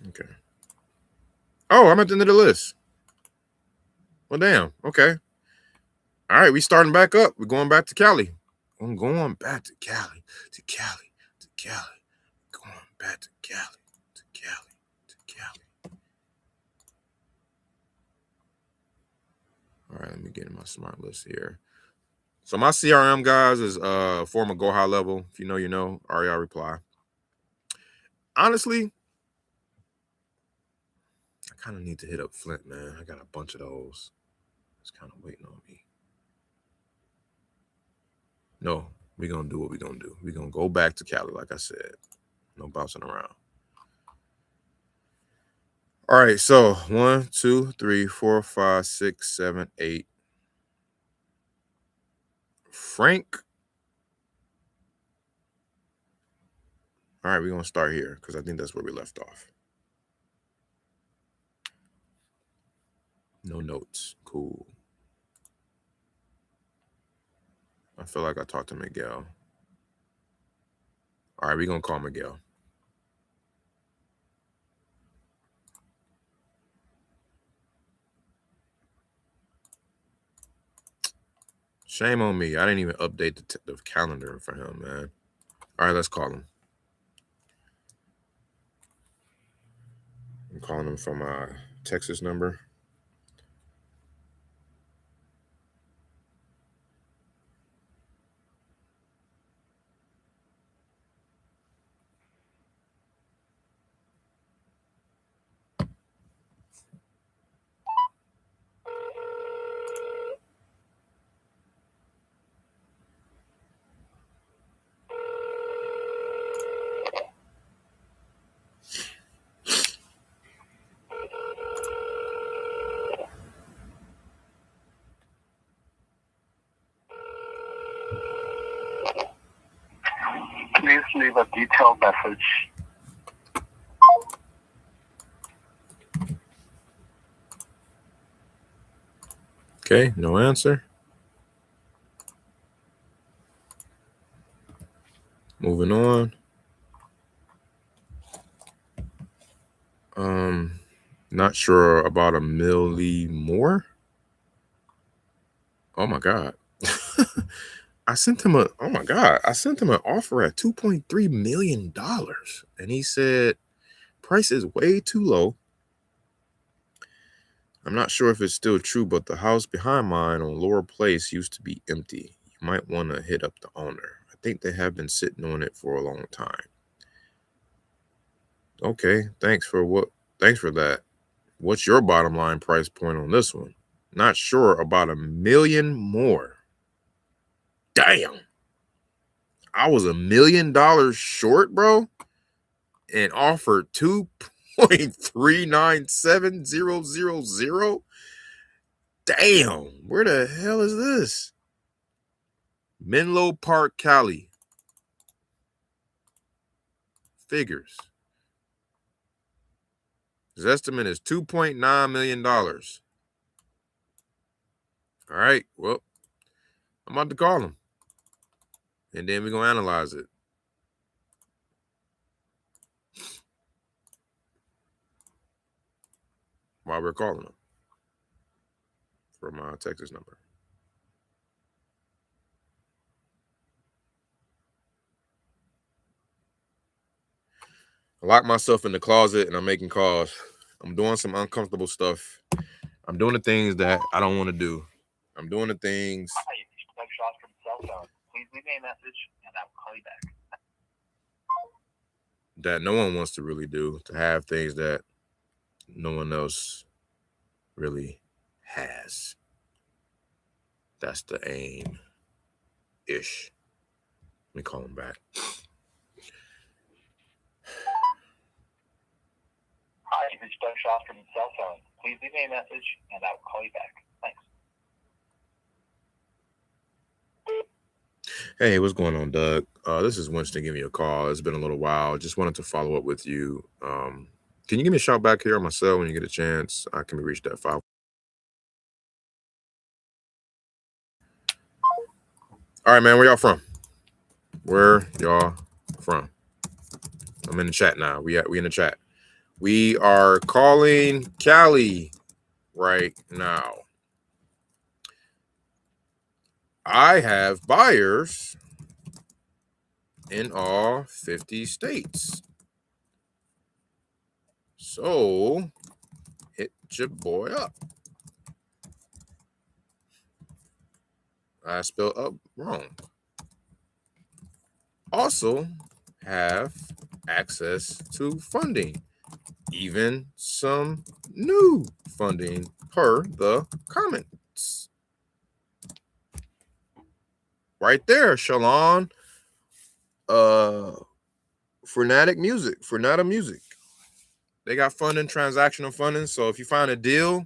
Okay. Oh, I'm at the end of the list. Well, damn. Okay. All right, we starting back up. We're going back to Cali. I'm going back to Cali, to Cali, to Cali. Going back to Cali, to Cali, to Cali. All right, let me get in my smart list here. So my CRM, guys, is former Go High Level. If you know, you know. REI Reply. Honestly, I kind of need to hit up Flint, man. I got a bunch of those. It's kind of waiting on me. No, we're going to do what we're going to do. We're going to go back to Cali, like I said. No bouncing around. All right, so 1, 2, 3, 4, 5, 6, 7, 8. Frank. All right, we're going to start here because I think that's where we left off. No notes. Cool. I feel like I talked to Miguel. All right, we're going to call Miguel. Shame on me. I didn't even update the calendar for him, man. All right, let's call him. calling them from my Texas number. Please leave a detailed message. Okay, no answer. Moving on. Not sure about a milli more. Oh my God. I sent him an offer at $2.3 million. And he said price is way too low. I'm not sure if it's still true, but the house behind mine on Lower Place used to be empty. You might want to hit up the owner. I think they have been sitting on it for a long time. Okay, thanks for that. What's your bottom line price point on this one? Not sure about $1 million more. Damn. I was $1 million short, bro, and offered 2.397000. Damn, where the hell is this? Menlo Park, Cali. Figures. His estimate is $2.9 million. All right, well, I'm about to call him. And then we're going to analyze it. While we're calling him. From my Texas number. I lock myself in the closet and I'm making calls. I'm doing some uncomfortable stuff. I'm doing the things that I don't want to do. I'm doing the things. Hi, Doug Shaw from cell phone. Please leave me a message and I will call you back. That no one wants to really do. To have things that no one else really has. That's the aim. Ish. Let me call him back. Hi, this is Doug Shaw from cell phone. Please leave me a message and I will call you back. Thanks. Hey, what's going on, Doug? This is Winston giving you a call. It's been a little while. Just wanted to follow up with you. Can you give me a shout back here on my cell when you get a chance? I can be reached at 5. All right, man. Where y'all from? Where y'all from? I'm in the chat now. We in the chat. We are calling Cali right now. I have buyers in all 50 states. So hit your boy up. I spelled up wrong. Also have access to funding, even some new funding per the comments. Right there, Shalon. Fanatic Music. They got funding, transactional funding. So if you find a deal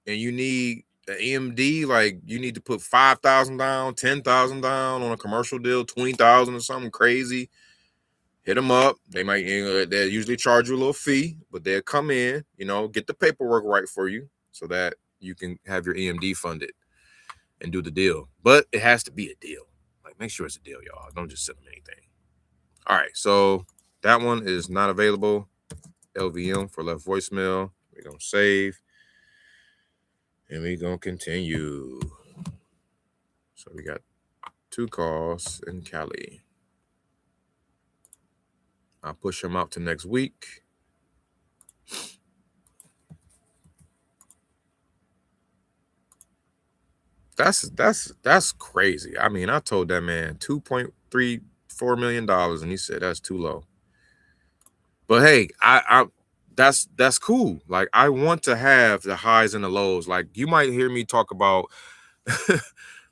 and you need an EMD, like you need to put 5,000 down, 10,000 down on a commercial deal, 20,000 or something crazy, hit them up. They might, they usually charge you a little fee, but they'll come in, get the paperwork right for you so that you can have your EMD funded and do the deal. But it has to be a deal. Like, make sure it's a deal, y'all. Don't just send them anything. All right, so that one is not available. LVM for left voicemail. We're going to save. And we're going to continue. So we got 2 calls in Cali. I'll push them out to next week. That's crazy. I mean, I told that man $2.34 million, and he said that's too low. But hey, I that's cool. Like, I want to have the highs and the lows. Like, you might hear me talk about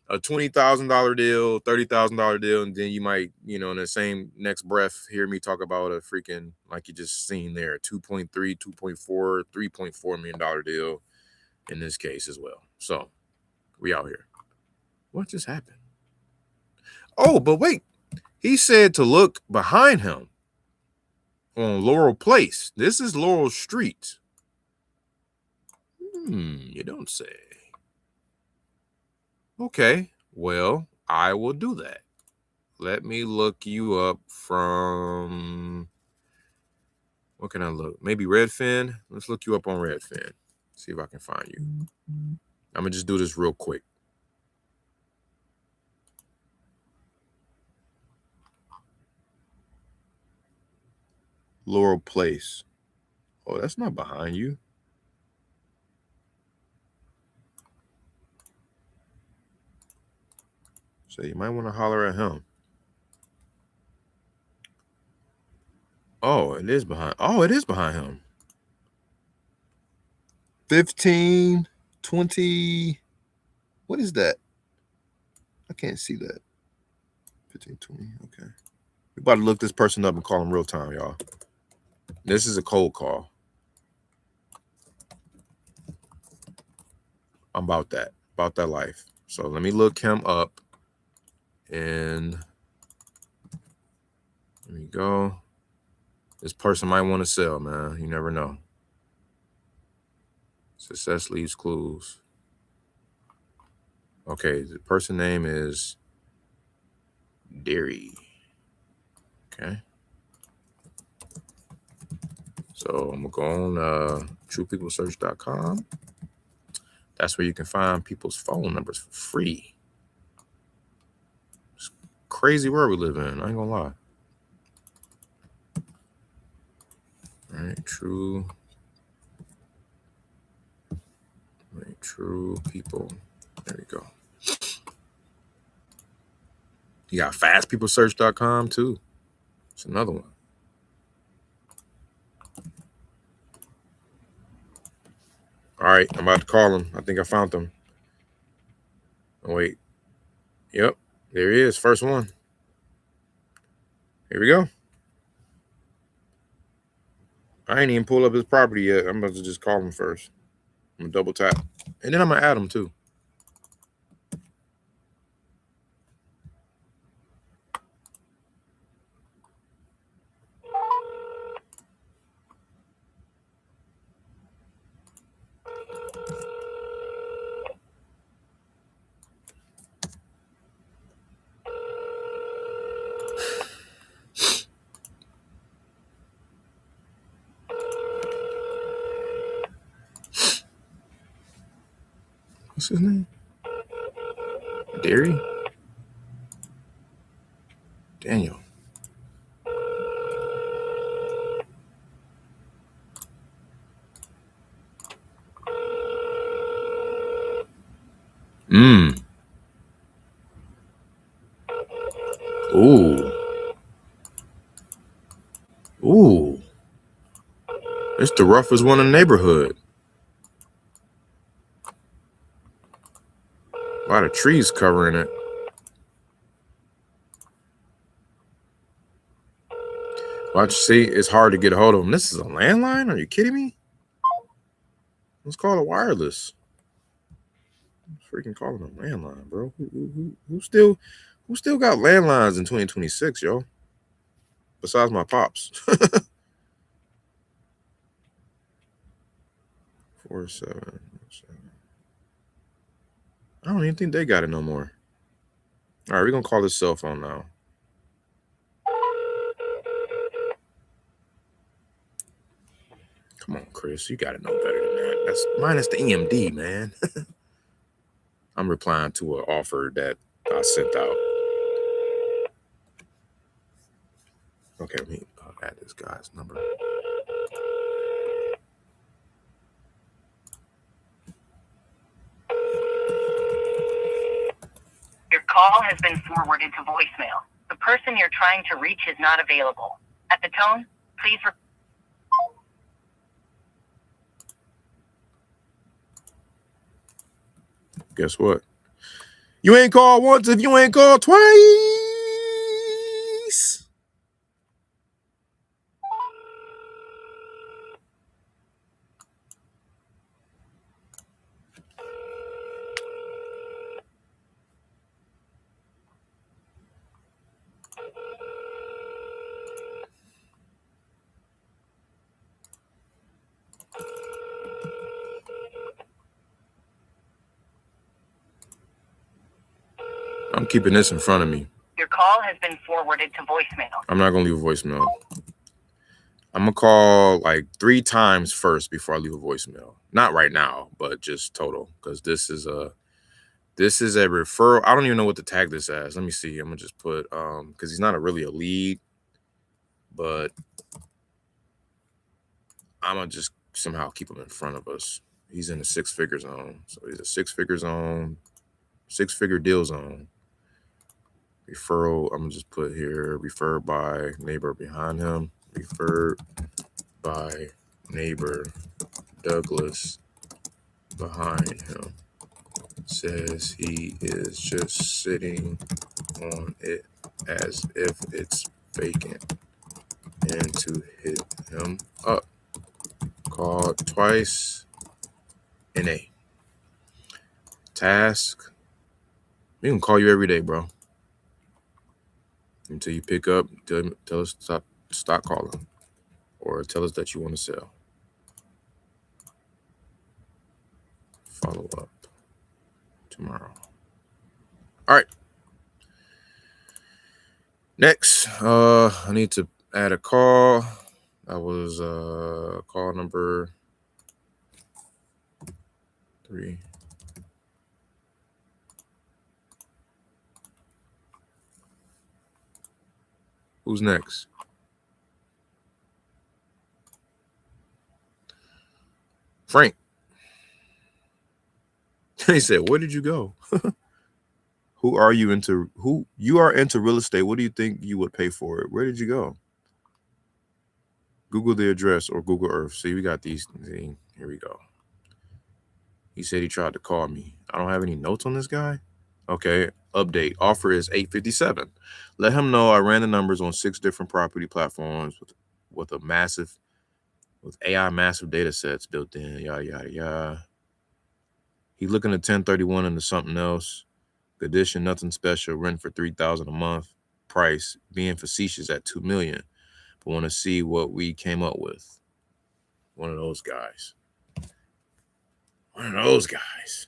a $20,000 deal, $30,000 deal, and then you might, in the same next breath, hear me talk about a freaking, like you just seen there, 2.3, 2.4, $3.4 million deal in this case as well. So we out here. What just happened? Oh, but wait, he said to look behind him on Laurel Place. This is Laurel Street. You don't say. Okay, well, I will do that. Let me look you up from, what can I look? Maybe Redfin? Let's look you up on Redfin. See if I can find you. I'm going to just do this real quick. Laurel Place. Oh, that's not behind you. So you might want to holler at him. Oh, it is behind. Oh, it is behind him. 15, 20. What is that? I can't see that. 15, 20. Okay. We're about to look this person up and call him real time, y'all. This is a cold call. I'm about that life. So let me look him up. And there we go. This person might want to sell, man. You never know. Success leaves clues. Okay, the person name is Derry. Okay. So I'm going to go on truepeoplesearch.com. That's where you can find people's phone numbers for free. It's crazy world we live in. I ain't gonna lie. All right, true people. There we go. You got fastpeoplesearch.com too. It's another one. All right, I'm about to call him. I think I found him. Oh, wait. Yep, there he is. First one. Here we go. I ain't even pull up his property yet. I'm about to just call him first. I'm going to double tap. And then I'm going to add him too. What's his name? Derry? Daniel. Ooh. It's the roughest one in the neighborhood. A lot of trees covering it. Watch, see, it's hard to get a hold of him. This is a landline? Are you kidding me? Let's call it wireless. I'm freaking calling a landline, bro. Who still got landlines in 2026, yo? Besides my pops. 47. I don't even think they got it no more. All right, we're gonna call this cell phone now. Come on, Chris, you gotta know better than that. That's minus the EMD, man. I'm replying to an offer that I sent out. Okay, let me add this guy's number. call has been forwarded to voicemail. The person you're trying to reach is not available. At the tone, please Guess what? You ain't called once if you ain't called twice. I'm keeping this in front of me. Your call has been forwarded to voicemail. I'm not going to leave a voicemail. I'm going to call like 3 times first before I leave a voicemail. Not right now, but just total. Because this is a referral. I don't even know what to tag this as. Let me see. I'm going to just put, because he's not really a lead, but I'm going to just somehow keep him in front of us. He's in the 6-figure zone. So he's a 6-figure zone, 6-figure deal zone. Referral, I'm going to just put here, referred by neighbor behind him. Referred by neighbor Douglas behind him. Says he is just sitting on it as if it's vacant. And to hit him up. Called twice. NA. Task. We can call you every day, bro. Until you pick up, tell us to stop calling. Or tell us that you want to sell. Follow up tomorrow. All right. Next, I need to add a call. That was call number 3. Who's next? Frank. He said, "Where did you go?" You are into real estate. What do you think you would pay for it? Where did you go? Google the address or Google Earth. See, we got these. See, here we go. He said he tried to call me. I don't have any notes on this guy. Okay, update. Offer is $857. Let him know I ran the numbers on 6 different property platforms with AI massive data sets built in. Yada yada yada. He's looking at 1031 into something else. Condition, nothing special. Rent for $3,000 a month. Price being facetious at $2 million. But want to see what we came up with. One of those guys. One of those guys.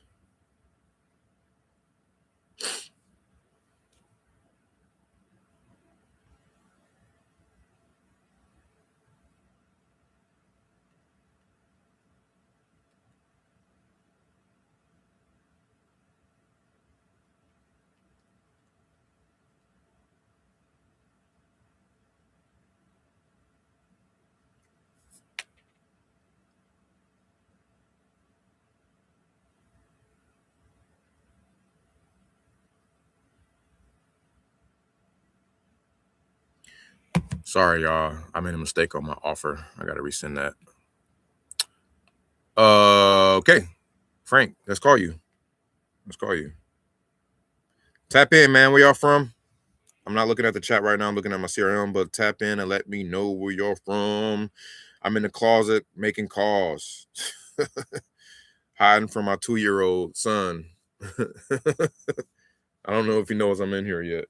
Sorry, y'all. I made a mistake on my offer. I got to resend that. Okay. Frank, let's call you. Tap in, man. Where y'all from? I'm not looking at the chat right now. I'm looking at my CRM, but tap in and let me know where you're from. I'm in the closet making calls. Hiding from my 2-year-old son. I don't know if he knows I'm in here yet.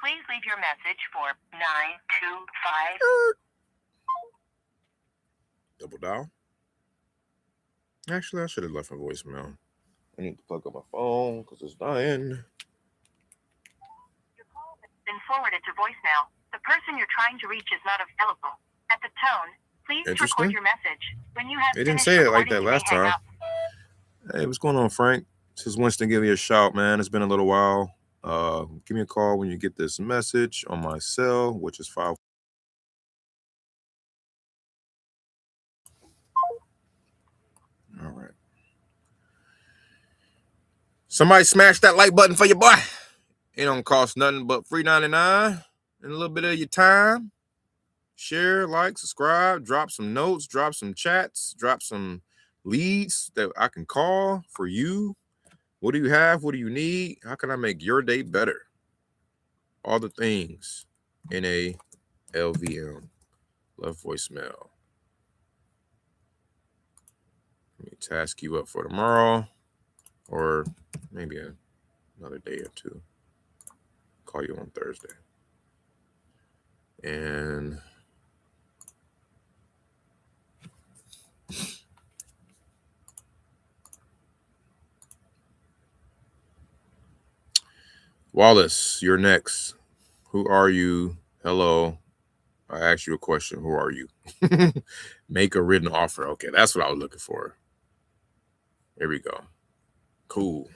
Please leave your message for 925. Double dial. Actually, I should have left a voicemail. I need to plug up my phone because it's dying. Your call has been forwarded to voicemail. The person you're trying to reach is not available. At the tone, please record your message. When you have They didn't say it like that last time. Hey, what's going on, Frank? This is Winston giving you a shout, man. It's been a little while. Give me a call when you get this message on my cell, which is 5. All right. Somebody smash that like button for your boy. It don't cost nothing but $3.99 and a little bit of your time. Share, like, subscribe, drop some notes, drop some chats, drop some leads that I can call for you. What do you have? What do you need? How can I make your day better? All the things in a LVM. Love voicemail. Let me task you up for tomorrow or maybe another day or two. Call you on Thursday. And Wallace, you're next. Who are you? Hello. I asked you a question. Who are you? Make a written offer. Okay, that's what I was looking for. Here we go. Cool.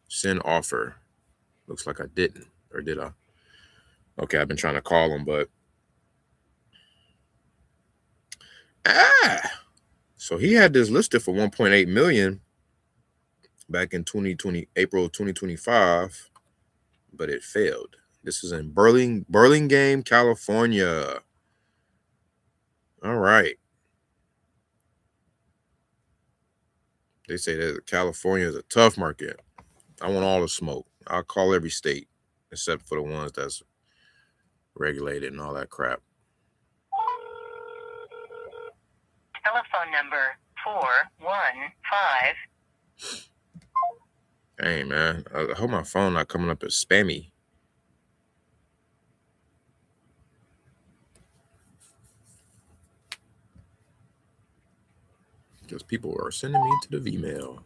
Send offer. Looks like I didn't. Or did I? Okay, I've been trying to call him, but so he had this listed for 1.8 million back in 2020, April 2025, but it failed. This is in Burlingame, California. All right. They say that California is a tough market. I want all the smoke. I'll call every state except for the ones that's regulated and all that crap. Telephone number 415. Hey, man. I hope my phone not coming up as spammy. Because people are sending me to the Vmail.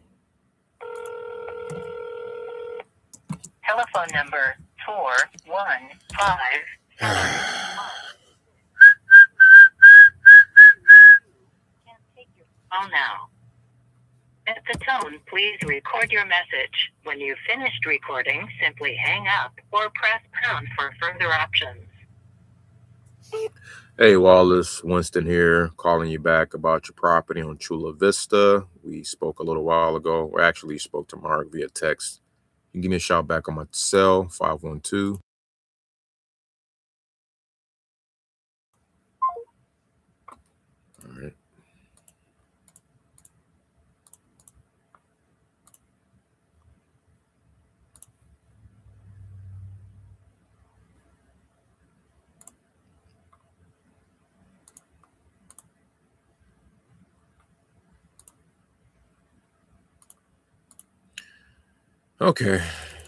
Telephone number 415. Can't take your call now. At the tone, please record your message. When you've finished recording, simply hang up or press pound for further options. Hey, Wallace, Winston here, calling you back about your property on Chula Vista. We spoke a little while ago. We actually spoke to Mark via text. You can give me a shout back on my cell, 512. All right. Okay.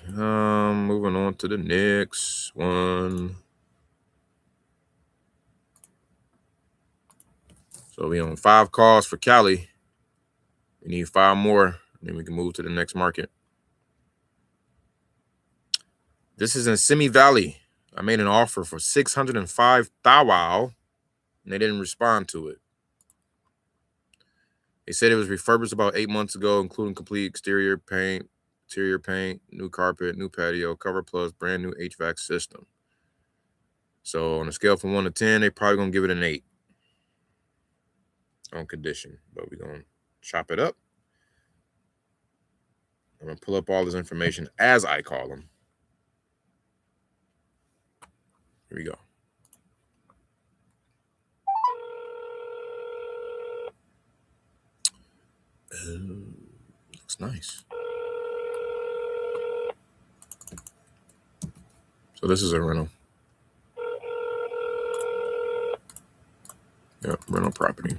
Moving on to the next one. So we on 5 calls for Cali. We need 5 more, and then we can move to the next market. This is in Simi Valley. I made an offer for 605,000, and they didn't respond to it. They said it was refurbished about 8 months ago, including complete exterior paint, interior paint, new carpet, new patio, cover plus, brand new HVAC system. So on a scale from 1 to 10, they probably gonna give it an 8 on condition, but we're gonna chop it up. I'm gonna pull up all this information as I call them. Here we go. Looks nice. So this is a rental. Yep, rental property.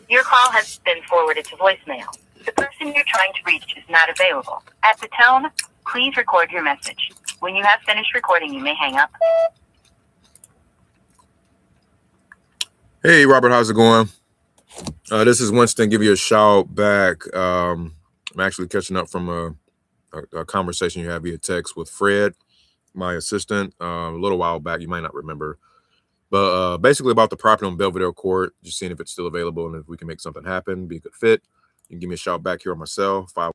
Your call has been forwarded to voicemail. The person you're trying to reach is not available. At the tone, please record your message. When you have finished recording, you may hang up. Hey, Robert, how's it going? This is Winston. Give you a shout back. I'm actually catching up from a conversation you had via text with Fred, my assistant, a little while back. You might not remember. But basically about the property on Belvedere Court, just seeing if it's still available and if we can make something happen, be a good fit. You can give me a shout back here on my cell, 5.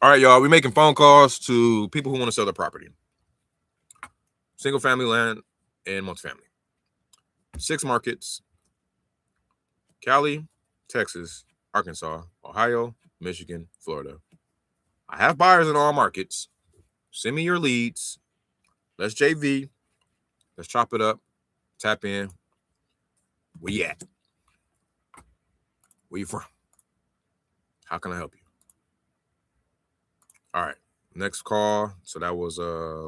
All right, y'all. We're making phone calls to people who want to sell their property. Single family land and multifamily. 6 markets: Cali, Texas, Arkansas, Ohio, Michigan, Florida. I have buyers in all markets. Send me your leads. Let's JV. Let's chop it up. Tap in. Where you at? Where you from? How can I help you? All right. Next call. So that was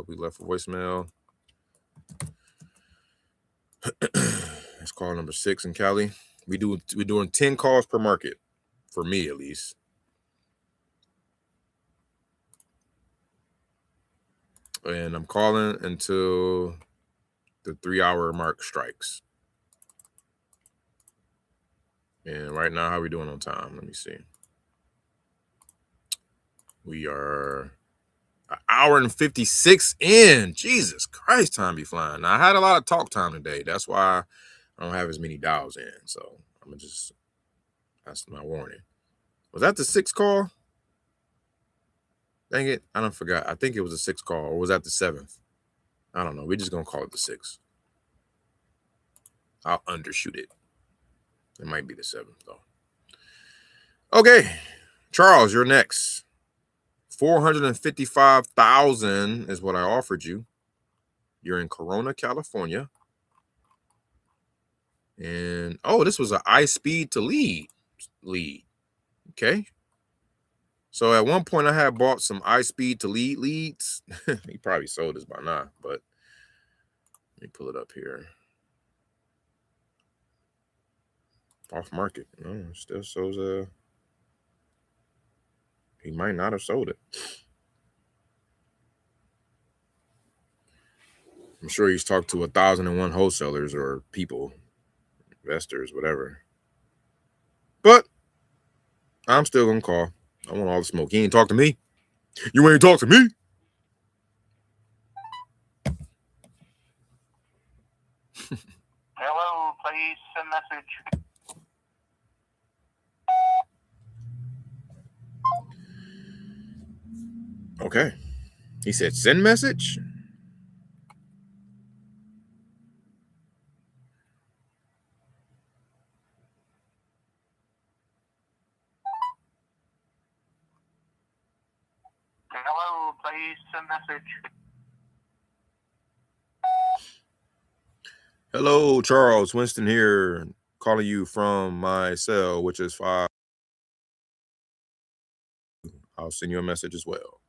we left a voicemail. That's call number 6 in Cali. We're doing 10 calls per market, for me at least. And I'm calling until the 3-hour mark strikes. And right now, how are we doing on time? Let me see. We are an hour and 56 in. Jesus Christ, time be flying. Now, I had a lot of talk time today. That's why I don't have as many dials in. So I'm going to just, that's my warning. Was that the 6th call? Dang it. I don't forgot. I think it was the 6th call. Or was that the 7th? I don't know. We're just going to call it the 6th. I'll undershoot it. It might be the 7th, though. Okay. Charles, you're next. $455,000 is what I offered you. You're in Corona, California. And, oh, this was an iSpeed to lead. Okay. So at one point I had bought some iSpeed to lead leads. He probably sold this by now, but let me pull it up here. Off market. No, still shows he might not have sold it. I'm sure he's talked to 1,001 wholesalers or people, investors, whatever. But I'm still gonna call. I want all the smoke. He ain't talk to me. You ain't talk to me. Hello, please send message. Okay. He said send message. Hello, please send message. Hello, Charles. Winston here, calling you from my cell, which is 5. I'll send you a message as well.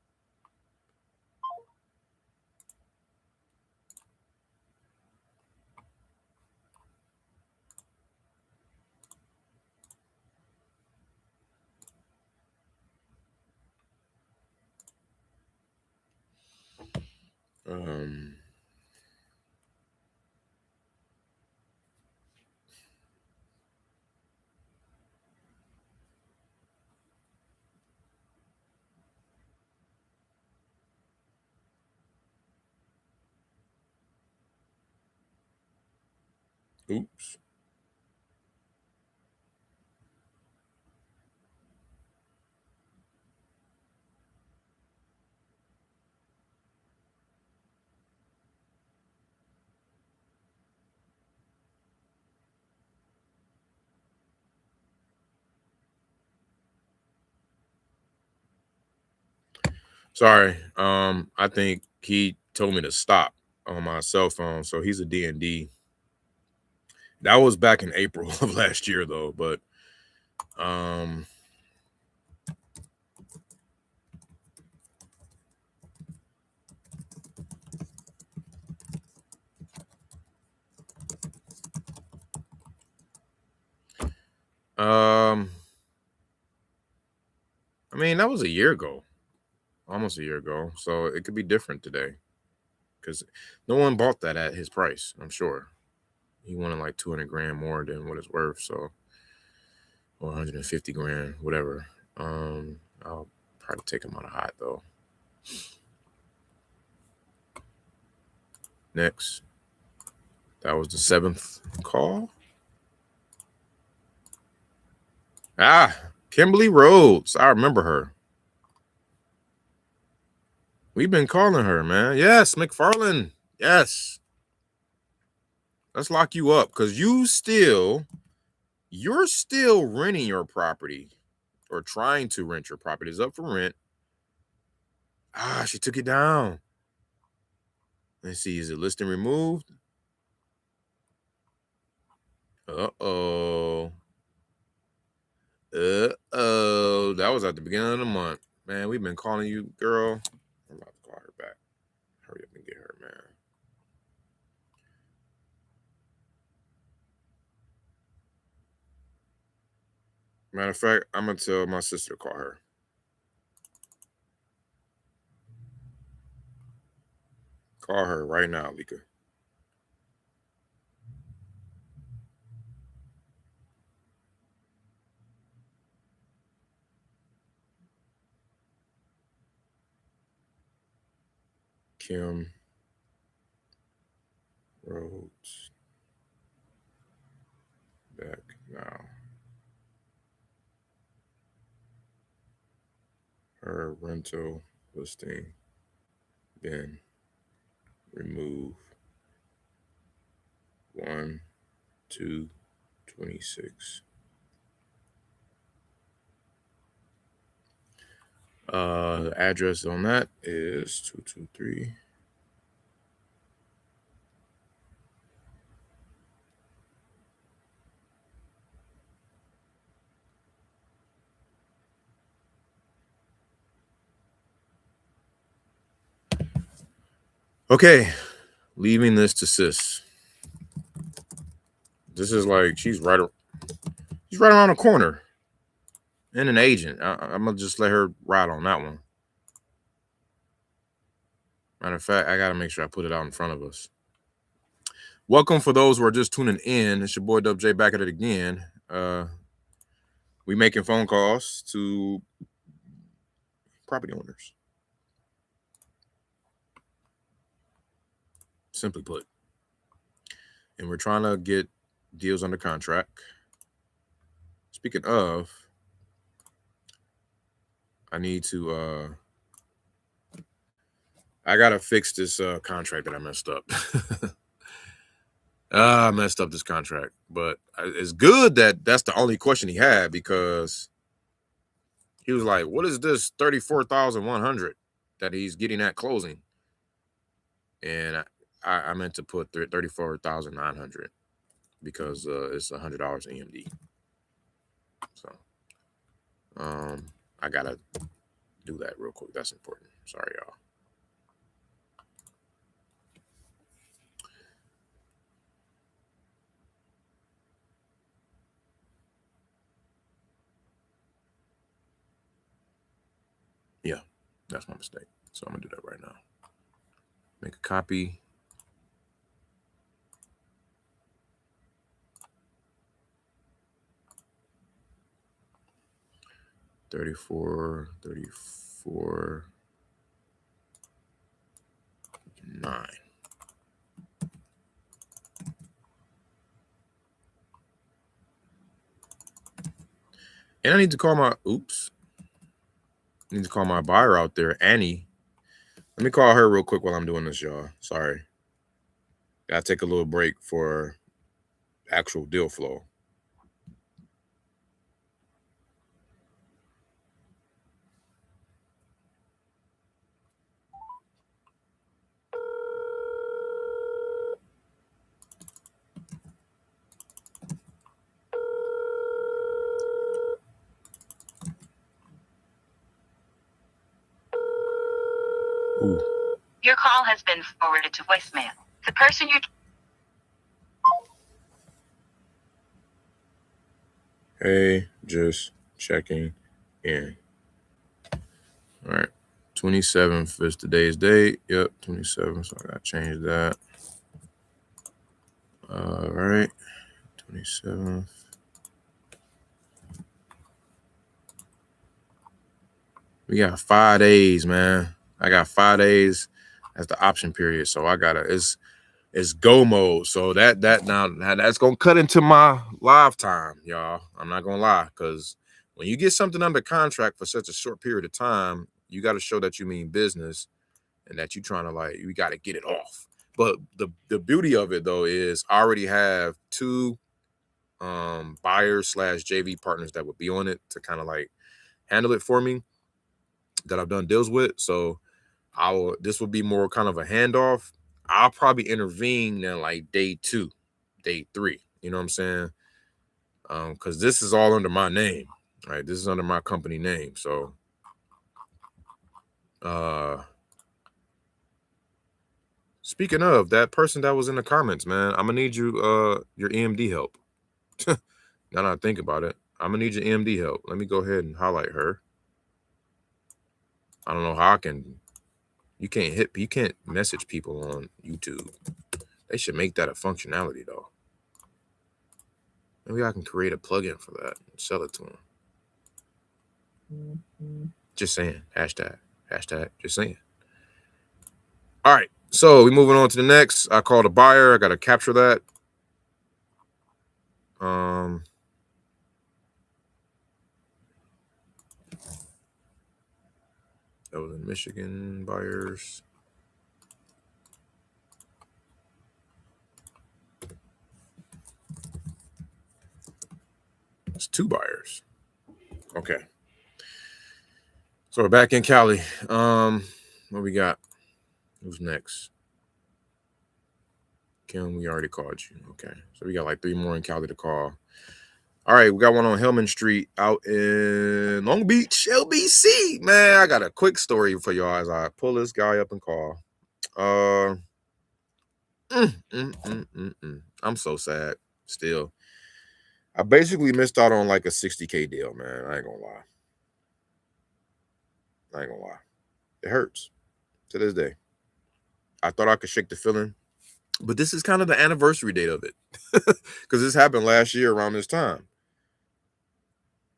Oops. Sorry. I think he told me to stop on my cell phone. So he's a D&D. That was back in April of last year, though. But I mean, that was a year ago, almost a year ago. So it could be different today, because no one bought that at his price. I'm sure he wanted like 200 grand more than what it's worth. So, or 150 grand, whatever. I'll probably take him on a hot though. Next, that was the 7th call. Kimberly Rhodes. I remember her. We've been calling her, man. Yes, McFarland. Yes. Let's lock you up because you're still renting your property or trying to rent your property. It's up for rent. Ah, she took it down. Let's see. Is it listing removed? Uh-oh. That was at the beginning of the month. Man, we've been calling you, girl. I'm about to call her back. Hurry up and get her, man. Matter of fact, I'm going to tell my sister to call her. Call her right now, Lika. Kim Rhodes. Back now. Her rental listing been removed. 1/2/26. The address on that is 223. Okay, leaving this to sis. This is like she's right around the corner. And an agent. I'm gonna just let her ride on that one. Matter of fact, I gotta make sure I put it out in front of us. Welcome for those who are just tuning in. It's your boy Dub J back at it again. We making phone calls to property owners. Simply put. And we're trying to get deals under contract. Speaking of, I need to I gotta fix this contract that I messed up. I messed up this contract, but it's good that that's the only question he had because he was like, "What is this 34,100 that he's getting at closing?" And I meant to put 34,900 because it's $100 EMD. So, I gotta do that real quick. That's important. Sorry, y'all. Yeah, that's my mistake. So I'm gonna do that right now. Make a copy. $34, 9. And I need to call my I need to call my buyer out there, Annie. Let me call her real quick while I'm doing this, y'all. Sorry. Gotta take a little break for actual deal flow. Ooh. Your call has been forwarded to voicemail. The person you... Hey, just checking in. All right. 27th is today's date. Yep, 27th. So I gotta change that. All right. 27th. We got 5 days, man. I got 5 days as the option period. So I gotta it's go mode. So that now that's gonna cut into my live time, y'all. I'm not gonna lie, because when you get something under contract for such a short period of time, you got to show that you mean business. and that you trying to like, you got to get it off. But the beauty of it though is I already have 2 buyers / JV partners that would be on it to kind of like handle it for me that I've done deals with. So this will be more kind of a handoff. I'll probably intervene in like day 2, day 3. You know what I'm saying? Because this is all under my name, right? This is under my company name. So speaking of that person that was in the comments, man, I'm gonna need you your EMD help. Now that I think about it, I'm gonna need your EMD help. Let me go ahead and highlight her. I don't know how I can. You can't message people on YouTube. They should make that a functionality though. Maybe I can create a plugin for that and sell it to them. Just saying. Hashtag. Just saying. All right. So we're moving on to the next. I called a buyer. I got to capture that. That was in Michigan, buyers. It's 2 buyers. Okay. So we're back in Cali. What we got? Who's next? Kim, we already called you. Okay. So we got like 3 more in Cali to call. All right, we got one on Hellman Street out in Long Beach, LBC. Man, I got a quick story for y'all as I pull this guy up and call. I'm so sad still. I basically missed out on like a $60K deal, man. I ain't gonna lie. It hurts to this day. I thought I could shake the feeling, but this is kind of the anniversary date of it because this happened last year around this time.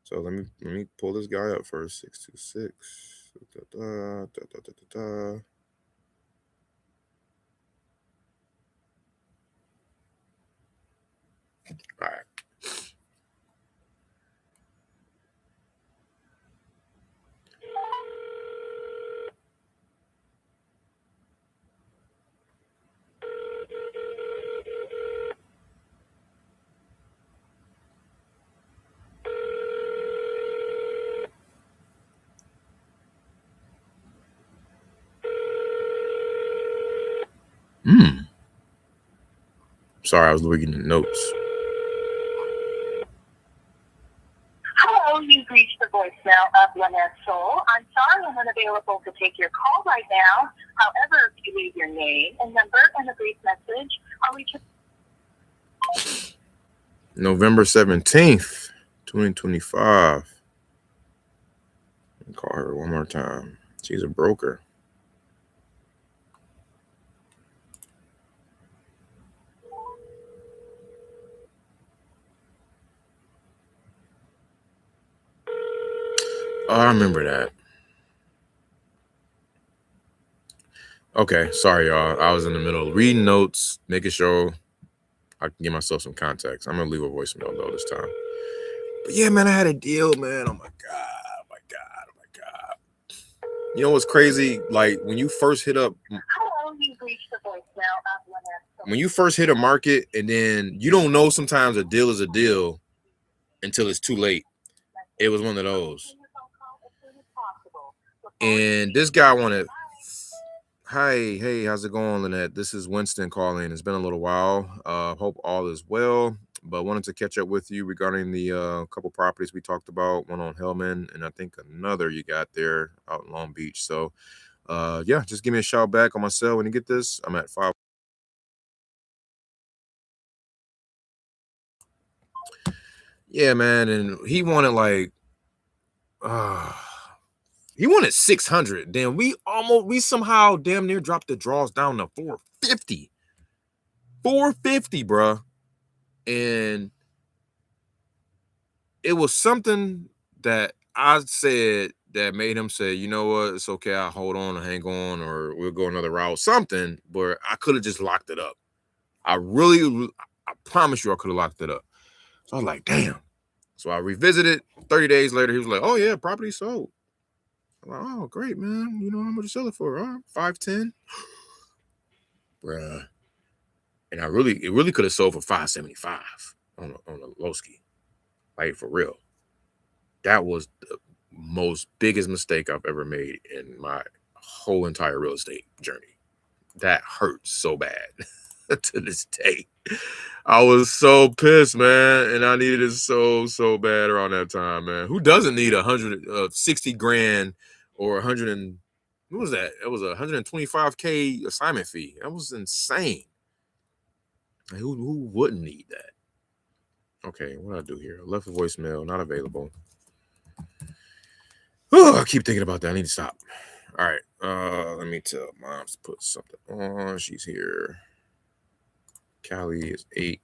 So let me pull this guy up first. 626. All right. Sorry, I was looking at the notes. Hello, you've reached the voicemail of Lynette Soul. I'm sorry I'm unavailable to take your call right now. However, if you leave your name and number and a brief message, I'll reach you. November 17th, 2025. Call her one more time. She's a broker. Oh, I remember that. Okay, sorry, y'all. I was in the middle of reading notes, making sure I can give myself some context. I'm gonna leave a voicemail though this time. But yeah, man, I had a deal, man. Oh my god. You know what's crazy? Like when you first hit up, Hello, you've reached the voicemail of Lynette Soul. When you first hit a market, and then you don't know sometimes a deal is a deal until it's too late. It was one of those. And this guy wanted, hi, hey, how's it going, Lynette? This is Winston calling. It's been a little while. Hope all is well, but wanted to catch up with you regarding the couple properties we talked about, one on Hellman, and I think another you got there out in Long Beach. So, yeah, just give me a shout back on my cell when you get this. I'm at 5. Yeah, man, and he wanted like, he wanted 600. Then we somehow damn near dropped the draws down to 450. 450, bruh. And it was something that I said that made him say, you know what, it's okay, I'll hold on and hang on, or we'll go another route. Something, but I could have just locked it up. I promise you I could have locked it up. So I was like, damn. So I revisited 30 days later. He was like, oh yeah, property sold. I'm like, oh, great, man. You know how much you sell it for? All right, 510. Bruh. And it really could have sold for 575 on a Lowski. Like, for real. That was the most biggest mistake I've ever made in my whole entire real estate journey. That hurts so bad to this day. I was so pissed, man, and I needed it so bad around that time, man. Who doesn't need 160 grand or 100 and what was that? It was a 125K assignment fee. That was insane. Like, who wouldn't need that? Okay, what do I do here? Left a voicemail, not available. Oh, I keep thinking about that. I need to stop. All right. Let me tell Mom to put something on. She's here. Callie is 8.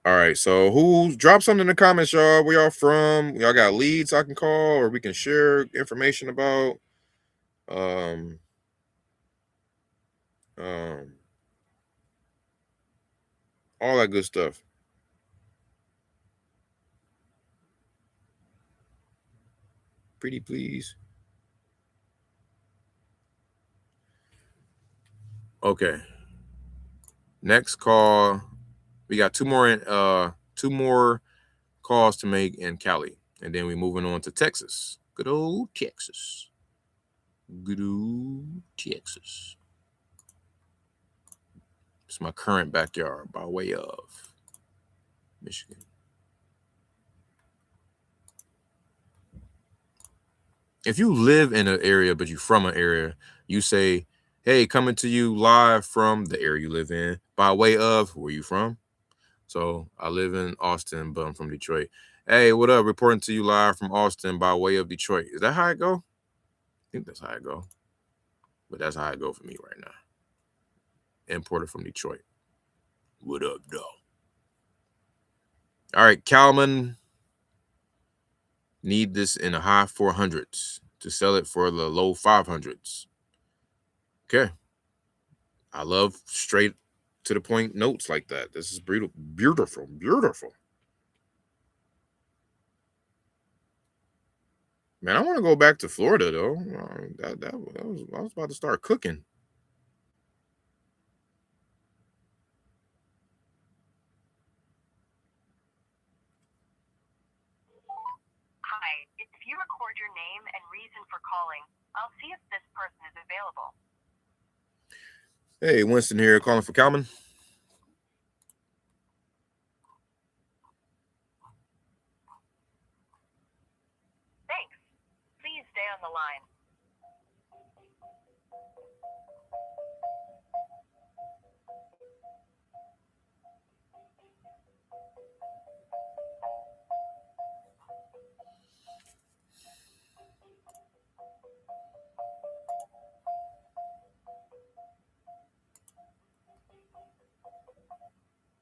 All right. So drop something in the comments, y'all. Where y'all from? Y'all got leads I can call or we can share information about. All that good stuff. Pretty please. Okay. Next call. We got two more calls to make in Cali. And then we're moving on to Texas. Good old Texas. Good old Texas. It's my current backyard by way of Michigan. If you live in an area, but you're from an area, you say, hey, coming to you live from the area you live in by way of where you from. So I live in Austin, but I'm from Detroit. Hey, what up? Reporting to you live from Austin by way of Detroit. Is that how it go? I think that's how it go. But that's how it go for me right now. Importer from Detroit. What up, though? All right, Calman. Need this in the high 400s to sell it for the low 500s. Okay. I love straight to the point notes like that. This is beautiful. Man, I want to go back to Florida though. I was about to start cooking. Hi, if you record your name and reason for calling, I'll see if this person is available. Hey, Winston here, calling for Calman. Thanks. Please stay on the line.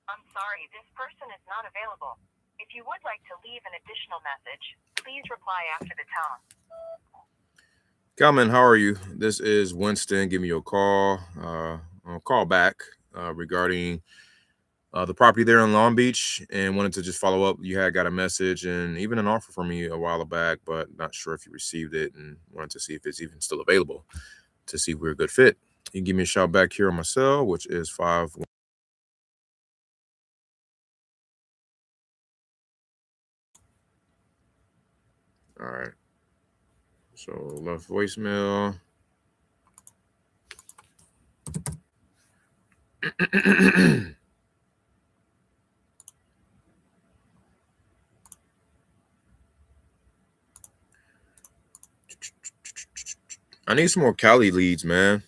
I'm sorry, this person is not available. If you would like to leave an additional message, please reply after the tone. Calman, how are you? This is Winston. Give me a call. I'll call back regarding the property there in Long Beach, and wanted to just follow up. You had got a message and even an offer from me a while back, but not sure if you received it, and wanted to see if it's even still available to see if we're a good fit. You can give me a shout back here on my cell, which is 5. All right. So left voicemail. I need some more Cali leads, man.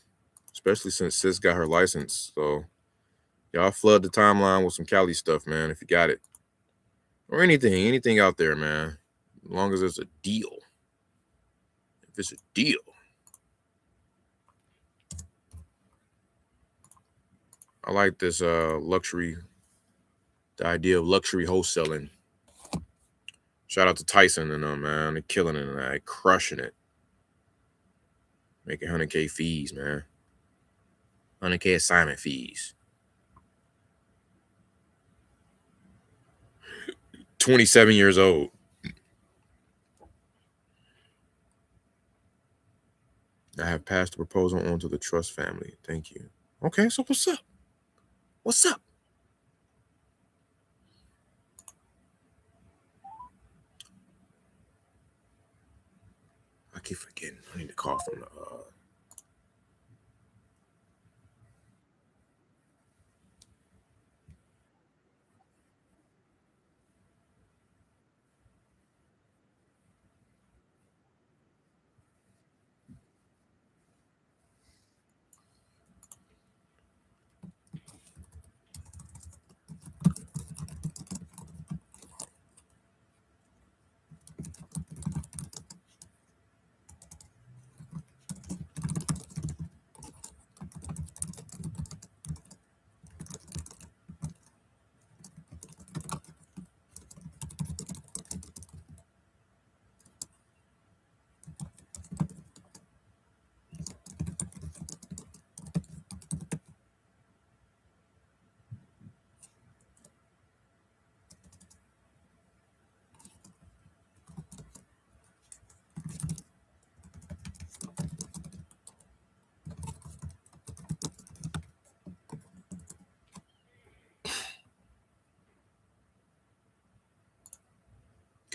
Especially since Sis got her license. So y'all flood the timeline with some Cali stuff, man, if you got it. Or anything out there, man. As long as it's a deal. If it's a deal. I like this luxury, the idea of luxury wholesaling. Shout out to Tyson and them, man. They're killing it and they're crushing it. Making 100K fees, man. 100K assignment fees. 27 years old. pass the proposal on to the trust family. Thank you. Okay, so what's up? What's up? I keep forgetting. I need to call from the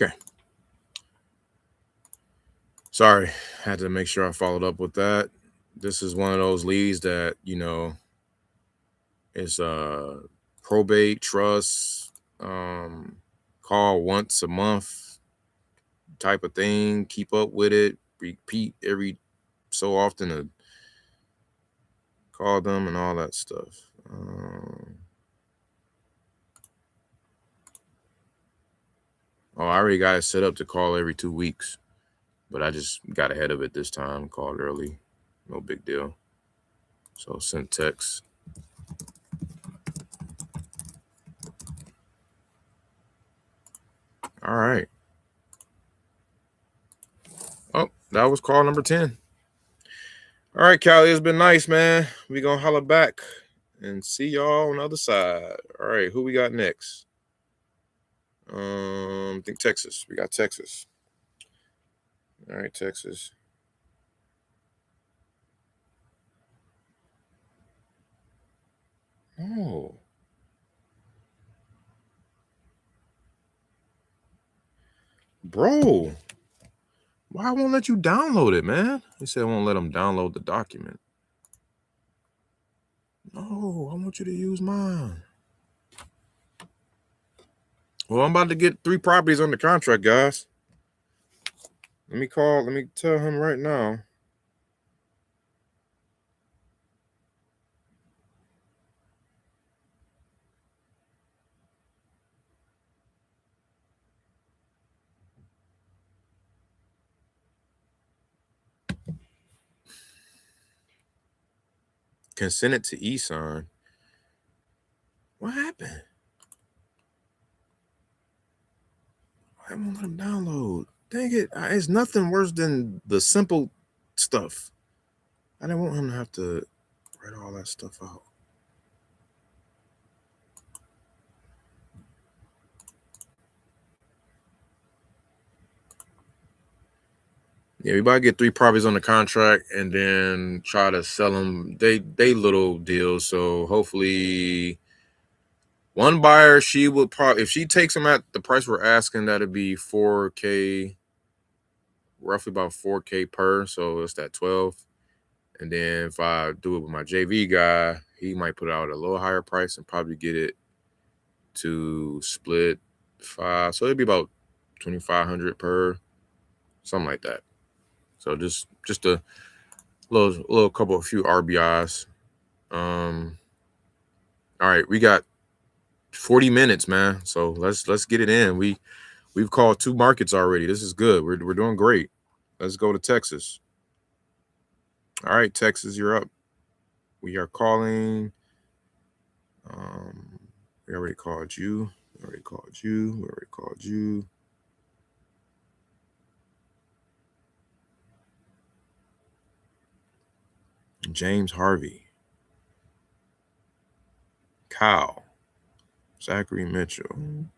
okay. Sorry, had to make sure I followed up with that. This is one of those leads that, is probate, trust, call once a month type of thing. Keep up with it. Repeat every so often to call them and all that stuff. I already got it set up to call every 2 weeks, but I just got ahead of it this time. Called early, no big deal. So sent text. All right. Oh, that was call number 10. All right, Callie, it's been nice, man. We gonna holler back and see y'all on the other side. All right, who we got next? I think Texas. We got Texas. All right, Texas. Oh. Bro. Why won't let you download it, man? He said I won't let him download the document. No, I want you to use mine. Well, I'm about to get 3 properties on the contract, guys. Let me tell him right now. Can send it to eSign. What happened? I won't let him download. Dang it. It's nothing worse than the simple stuff. I didn't want him to have to write all that stuff out. Yeah, we about to get 3 properties on the contract and then try to sell them. They little deals. So hopefully one buyer, she would probably, if she takes them at the price we're asking, that'd be $4K, roughly about $4K per. So it's that 12. And then if I do it with my JV guy, he might put it out at a little higher price and probably get it to split 5. So it'd be about $2,500 per, something like that. So just a little couple, a few RBIs. All right, we got 40 minutes, man. So let's get it in. We've called 2 markets already. This is good. We're doing great. Let's go to Texas. All right, Texas, you're up. We are calling. We already called you. We already called you. James Harvey. Kyle. Zachary Mitchell.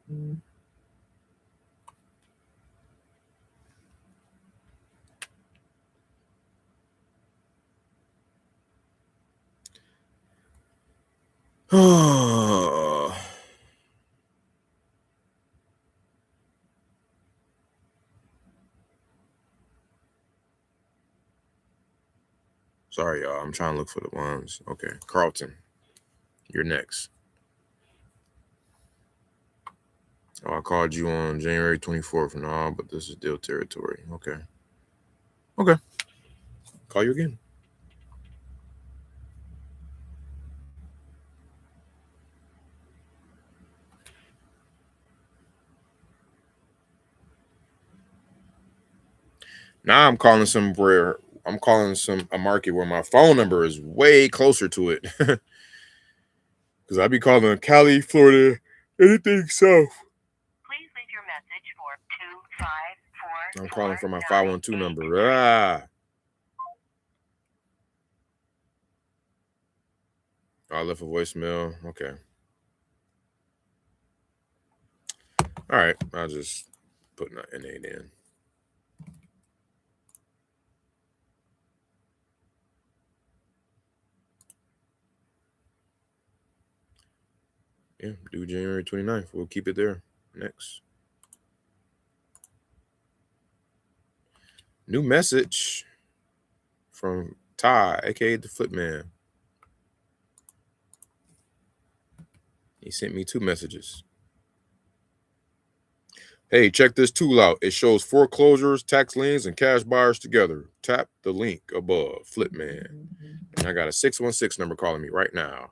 Sorry, y'all. I'm trying to look for the ones. Okay, Carlton, you're next. Oh, I called you on January 24th. No, but this is deal territory. Okay. Okay. Call you again. Now I'm calling somewhere. I'm calling a market where my phone number is way closer to it. Because I be calling Cali, Florida, anything south. Please leave your message for 254. I'm calling from my 512 number. Ah. I left a voicemail. Okay. All right. I'll just put an 8 in. Yeah, due January 29th. We'll keep it there. Next. New message from Ty, aka the Flipman. He sent me 2 messages. Hey, check this tool out. It shows foreclosures, tax liens, and cash buyers together. Tap the link above. Flipman. And I got a 616 number calling me right now.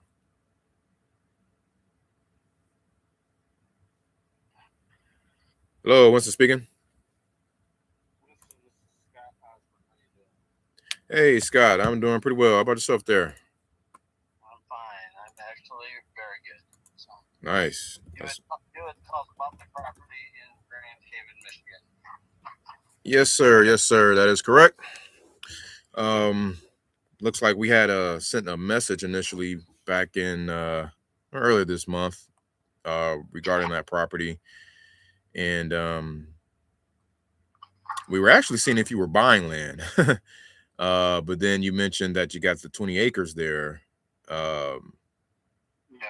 Hello, Winston speaking. Hey, Scott, I'm doing pretty well. How about yourself there? I'm fine. I'm actually very good. So, Nice. you had talked about the property in Grand Haven, Michigan. Yes, sir. Yes, sir. That is correct. Looks like we had sent a message initially back in earlier this month regarding that property, and we were actually seeing if you were buying land. But then you mentioned that you got the 20 acres there. Yeah,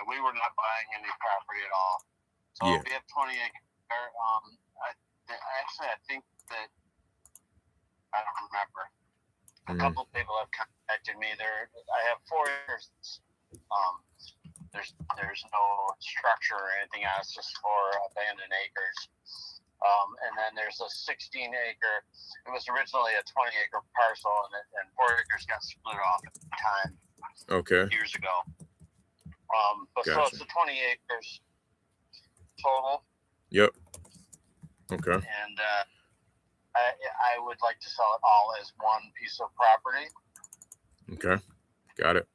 we were not buying any property at all. So Yeah. we have 20 acres there. I think that I don't remember. A couple people have contacted me. I have 4 acres. There's no structure or anything else, just 4 abandoned acres. And then there's a 16-acre. It was originally a 20-acre parcel, and 4 acres got split off at the time. Okay. Years ago. But Gotcha. so it's the 20 acres total. Yep. Okay. And I would like to sell it all as one piece of property. Okay. Got it.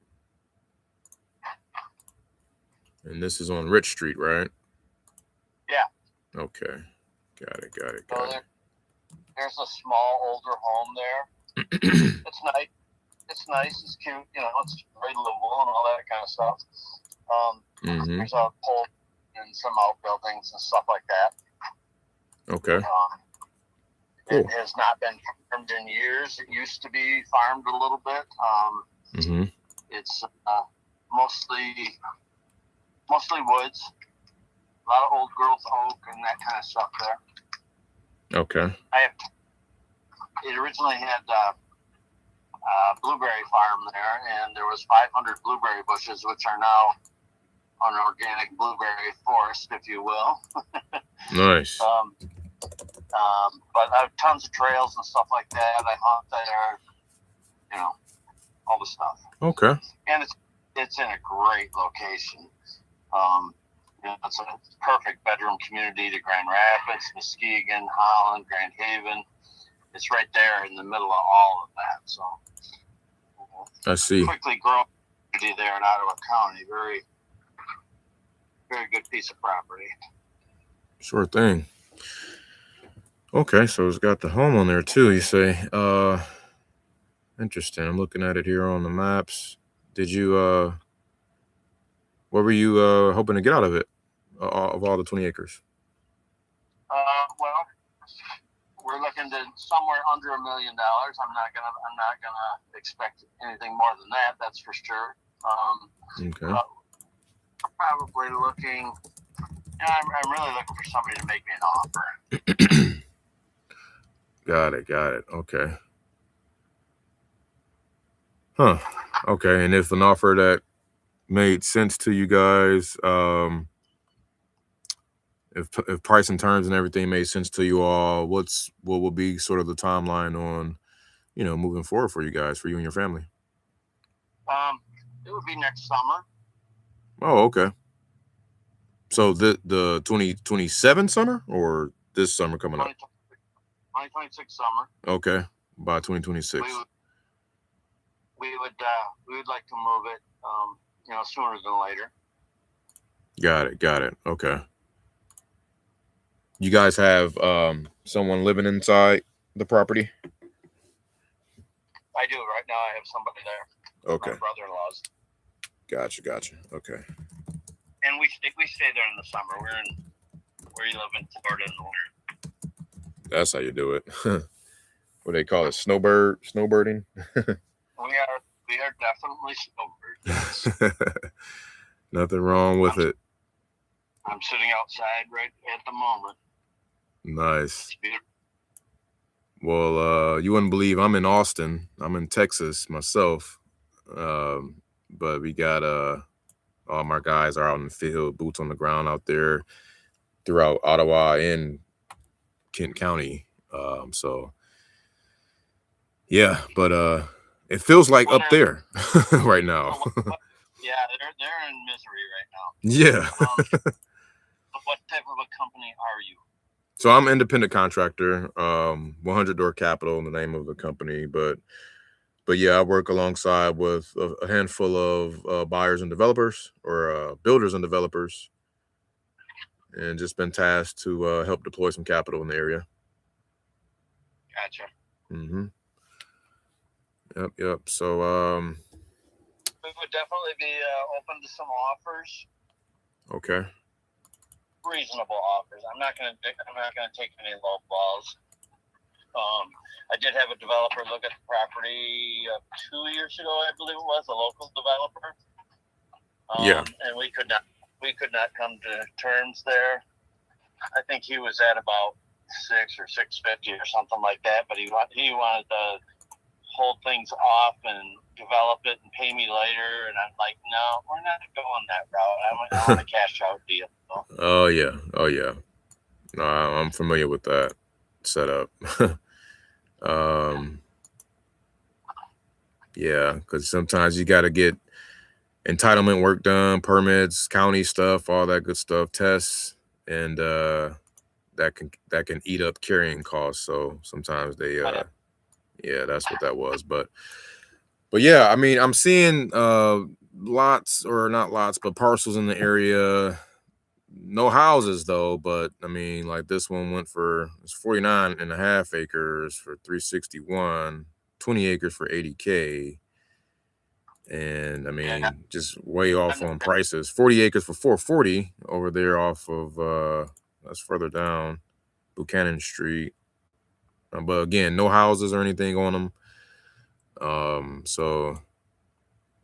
And this is on Rich Street, right? Yeah. Okay. Got it. So there's a small older home there. It's nice. It's cute. You know, it's very livable and all that kind of stuff. There's a pole and some outbuildings and stuff like that. Okay. It has not been farmed in years. It used to be farmed a little bit. It's mostly woods. A lot of old growth oak and that kind of stuff there. Okay. It originally had blueberry farm there, and there was 500 blueberry bushes, which are now an organic blueberry forest, if you will. Nice. But I have tons of trails and stuff like that. I hunt there, you know, all the stuff. Okay. And it's in a great location. You know, it's a perfect bedroom community to Grand Rapids, Muskegon, Holland, Grand Haven. It's right there in the middle of all of that. So I see. Quickly growing community there in Ottawa County. Very, very good piece of property. Sure thing. Okay, so it's got the home on there too, you say. Interesting. I'm looking at it here on the maps. Did you what were you hoping to get out of it? Of all the 20 acres? Well, we're looking to somewhere under $1 million. I'm not gonna expect anything more than that. That's for sure. Okay. Probably looking. I'm really looking for somebody to make me an offer. Got it. Okay. Huh. Okay. And if an offer that made sense to you guys, if price and terms and everything made sense to you all, what will be sort of the timeline on, moving forward for you guys, for you and your family? It would be next summer. Oh, okay. So the 2027 summer or this summer coming up? 2026 summer. Okay, by 2026. We would like to move it, sooner than later. Got it. Okay. You guys have someone living inside the property? I do. Right now I have somebody there. Okay. My brother-in-law's. Gotcha. Okay. And we stay there in the summer. We live in Florida in the winter. That's how you do it. What they call it, snowbirding? We are definitely snowbirds. Yes. Nothing wrong with it. I'm sitting outside right at the moment. Nice. Well, you wouldn't believe I'm in Austin. I'm in Texas myself. But we got all my guys are out in the field, boots on the ground out there throughout Ottawa and Kent County. So yeah, but it feels like up there right now. Yeah, they're in misery right now. Yeah. What type of a company are you? So I'm an independent contractor, 100 Door Capital, the name of the company, but yeah, I work alongside with a handful of buyers and developers, or builders and developers, and just been tasked to help deploy some capital in the area. Gotcha. Mm-hmm. Yep. So we would definitely be open to some offers. Okay. Reasonable offers. I'm not gonna take any low balls. I did have a developer look at the property 2 years ago, I believe it was, a local developer. Yeah. And we could not come to terms there. I think he was at about $600 or $650 or something like that, but he wanted to hold things off and develop it and pay me later, and I'm like, no, we're not going that route. I want a cash out deal. So. Oh yeah. No, I'm familiar with that setup. Yeah, because sometimes you got to get entitlement work done, permits, county stuff, all that good stuff, tests, and that can eat up carrying costs. So sometimes they yeah, that's what that was. But yeah, I mean, I'm seeing lots, or not lots, but parcels in the area. No houses though, but I mean, like this one went for, it's 49.5 acres for 361, 20 acres for 80K. And I mean, just way off on prices. 40 acres for 440 over there off of that's further down Buchanan Street. But again, no houses or anything on them. So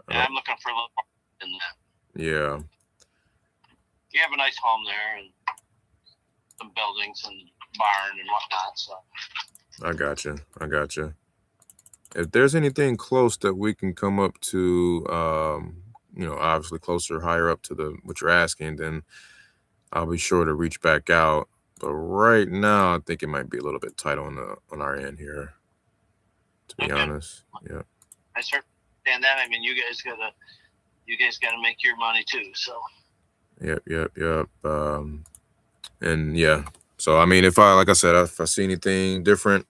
yeah, I'm looking for a little more than that. Yeah. You have a nice home there and some buildings and barn and whatnot. So I got you. If there's anything close that we can come up to, obviously closer, higher up to what you're asking, then I'll be sure to reach back out. But right now, I think it might be a little bit tight on our end here, to be honest. Yeah. I certainly understand that. I mean, you guys gotta make your money too. So. Yep. And yeah. So I mean, if I see anything different,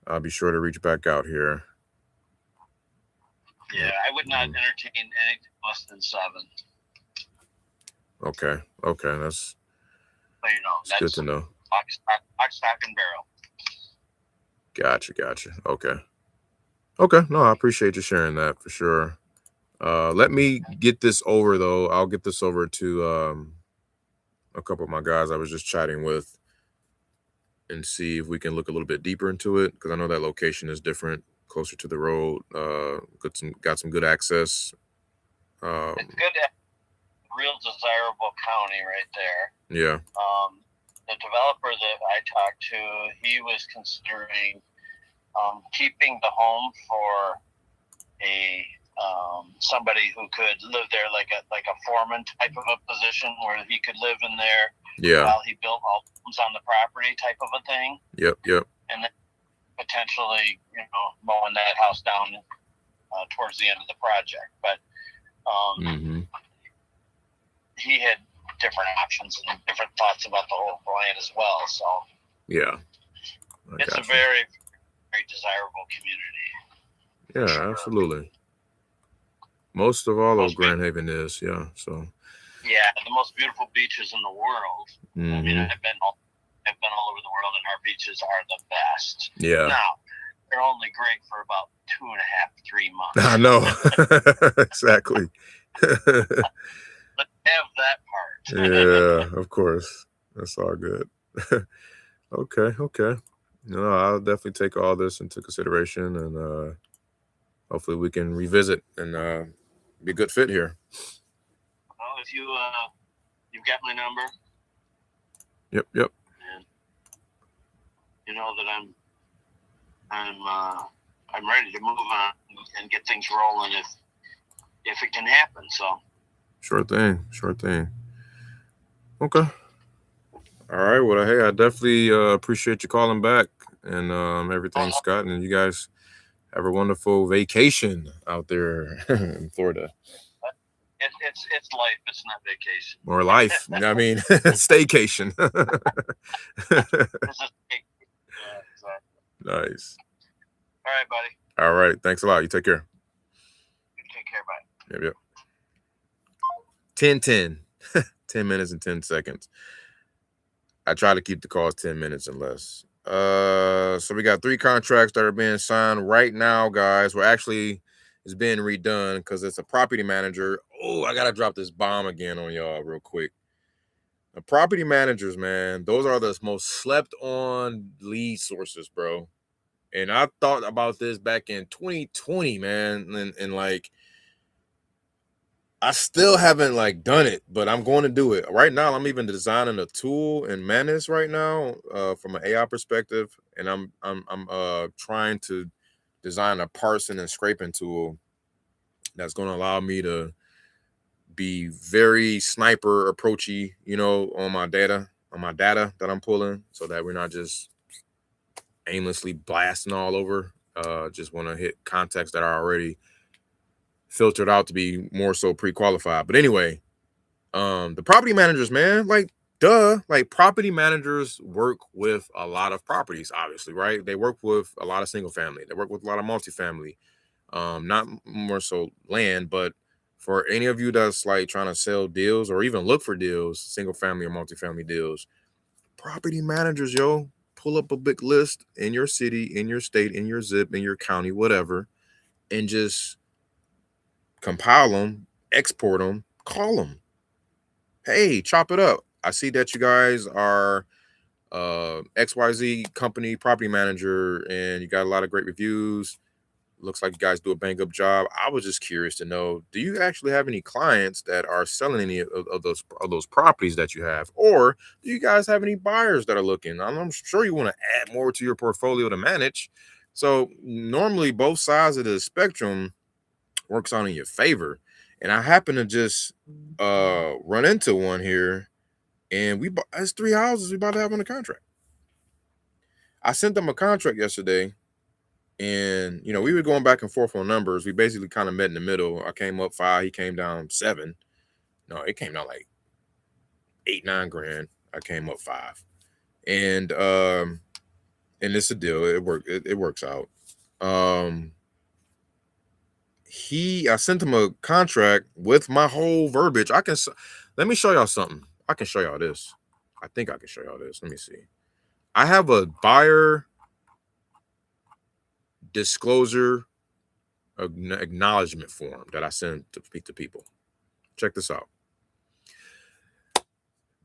I'll be sure to reach back out here. Yeah, I would not entertain anything less than 7. Okay, that's good to know. Lock, stock, and barrel. Gotcha. Okay. No, I appreciate you sharing that for sure. Let me get this over though. I'll get this over to a couple of my guys I was just chatting with, and see if we can look a little bit deeper into it, because I know that location is different, closer to the road. Got some good access. It's good, real desirable county right there. Yeah. The developer that I talked to, he was considering keeping the home for somebody who could live there, like a foreman type of a position where he could live in there while he built all homes on the property, type of a thing. Yep. And then potentially, mowing that house down towards the end of the project. But he had different options and different thoughts about the whole land as well. So it's a very, very desirable community. Yeah, absolutely. Most of all of Grand Haven is, so. Yeah, the most beautiful beaches in the world. I mean, I've been all over the world, and our beaches are the best. Yeah. Now, they're only great for about 2.5-3 months. I know. Exactly. But have that part. Yeah, of course. That's all good. Okay. I'll definitely take all this into consideration, and hopefully we can revisit and be a good fit here. Well, if you've got my number. Yep. And you know that I'm ready to move on and get things rolling if it can happen. So. Sure thing. Okay. All right. Well, hey, I definitely appreciate you calling back and everything, Scott, and you guys have a wonderful vacation out there in Florida. It's life. It's not vacation. Or life. I mean, staycation. Yeah, exactly. Nice. All right, buddy. All right. Thanks a lot. You take care. You take care. Bye. Yep. 10 10 minutes and 10 seconds. I try to keep the calls 10 minutes and less. So we got 3 contracts that are being signed right now, guys. We're actually, it's being redone because it's a property manager. Oh, I gotta drop this bomb again on y'all real quick. The property managers, man, those are the most slept on lead sources, bro. And I thought about this back in 2020, man, and like I still haven't like done it, but I'm going to do it right now. I'm even designing a tool in Manus right now from an AI perspective, and I'm trying to design a parsing and scraping tool that's going to allow me to be very sniper approachy, on my data that I'm pulling, so that we're not just aimlessly blasting all over. Just want to hit contexts that are already filtered out to be more so pre-qualified. But anyway, the property managers, man, like property managers work with a lot of properties, obviously, right? They work with a lot of single family. They work with a lot of multifamily. Not more so land, but for any of you that's like trying to sell deals or even look for deals, single family or multifamily deals, property managers, pull up a big list in your city, in your state, in your zip, in your county, whatever, and just compile them, export them, call them. Hey, chop it up. I see that you guys are XYZ company property manager and you got a lot of great reviews. Looks like you guys do a bang up job. I was just curious to know, do you actually have any clients that are selling any of those properties that you have? Or do you guys have any buyers that are looking? I'm sure you want to add more to your portfolio to manage. So normally both sides of the spectrum works out in your favor. And I happen to just run into one here, and it's 3 houses we about to have on the contract. I sent them a contract yesterday, and we were going back and forth on numbers. We basically kind of met in the middle. I came up 5, he came down 7. No, it came down like 8-9 grand. I came up 5, and it's a deal. It works out. I sent him a contract with my whole verbiage. Let me show y'all something. I can show y'all this. I think I can show y'all this. Let me see. I have a buyer disclosure acknowledgement form that I send to speak to people. Check this out.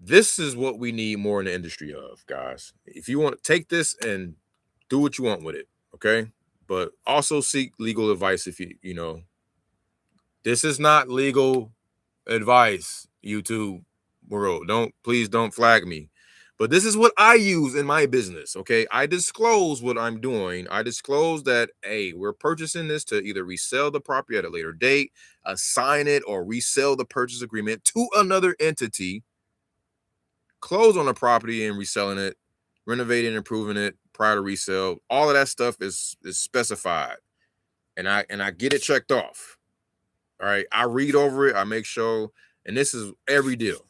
This is what we need more in the industry of, guys. If you want to take this and do what you want with it, okay? But also seek legal advice if you know. This is not legal advice, YouTube world. Please don't flag me. But this is what I use in my business, okay? I disclose what I'm doing. I disclose that, hey, we're purchasing this to either resell the property at a later date, assign it, or resell the purchase agreement to another entity, close on the property and reselling it, renovating and improving it prior to resale. All of that stuff is specified. And I get it checked off. All right. I read over it, I make sure, and this is every deal.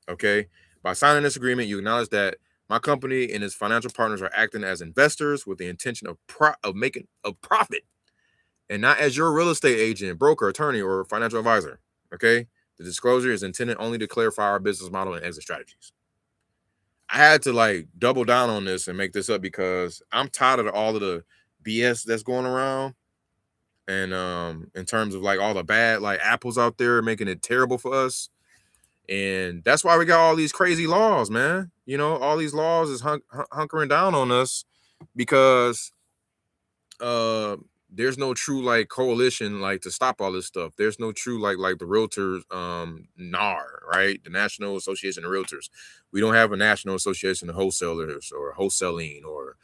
Okay. By signing this agreement, you acknowledge that my company and its financial partners are acting as investors with the intention of making a profit, and not as your real estate agent, broker, attorney, or financial advisor. Okay. The disclosure is intended only to clarify our business model and exit strategies. I had to like double down on this and make this up because I'm tired of all of the BS that's going around. And in terms of like all the bad like apples out there making it terrible for us. And that's why we got all these crazy laws, man. You know, all these laws is hunkering down on us because there's no true like coalition like to stop all this stuff. There's no true like the realtors NAR, right? The National Association of Realtors. We don't have a National Association of Wholesalers or wholesaling or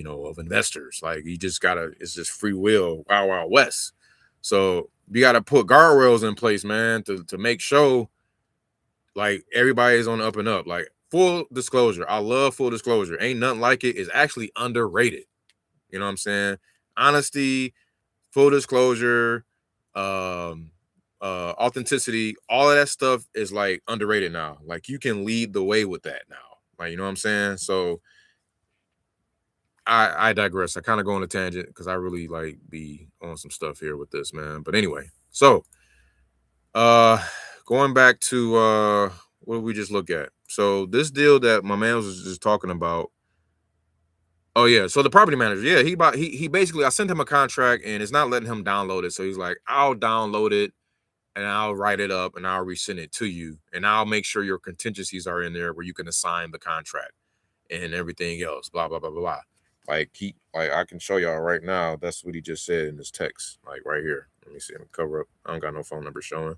of investors. Like you just gotta, it's just free will, wild west. So you gotta put guardrails in place, man, to make sure like everybody's on the up and up. Like full disclosure, I love full disclosure. Ain't nothing like it. It's actually underrated. You know what I'm saying? Honesty, full disclosure, authenticity, all of that stuff is like underrated now. Like you can lead the way with that now. Like, you know what I'm saying? So I digress. I kind of go on a tangent because I really like be on some stuff here with this, man. But anyway, so going back to what did we just look at? So this deal that my man was just talking about. Oh yeah, so the property manager, yeah, he basically, I sent him a contract and it's not letting him download it. So he's like, I'll download it and I'll write it up and I'll resend it to you and I'll make sure your contingencies are in there where you can assign the contract and everything else, blah blah blah blah blah. Like I can show y'all right now. That's what he just said in this text, like right here. Let me see. Let me cover up. I don't got no phone number showing.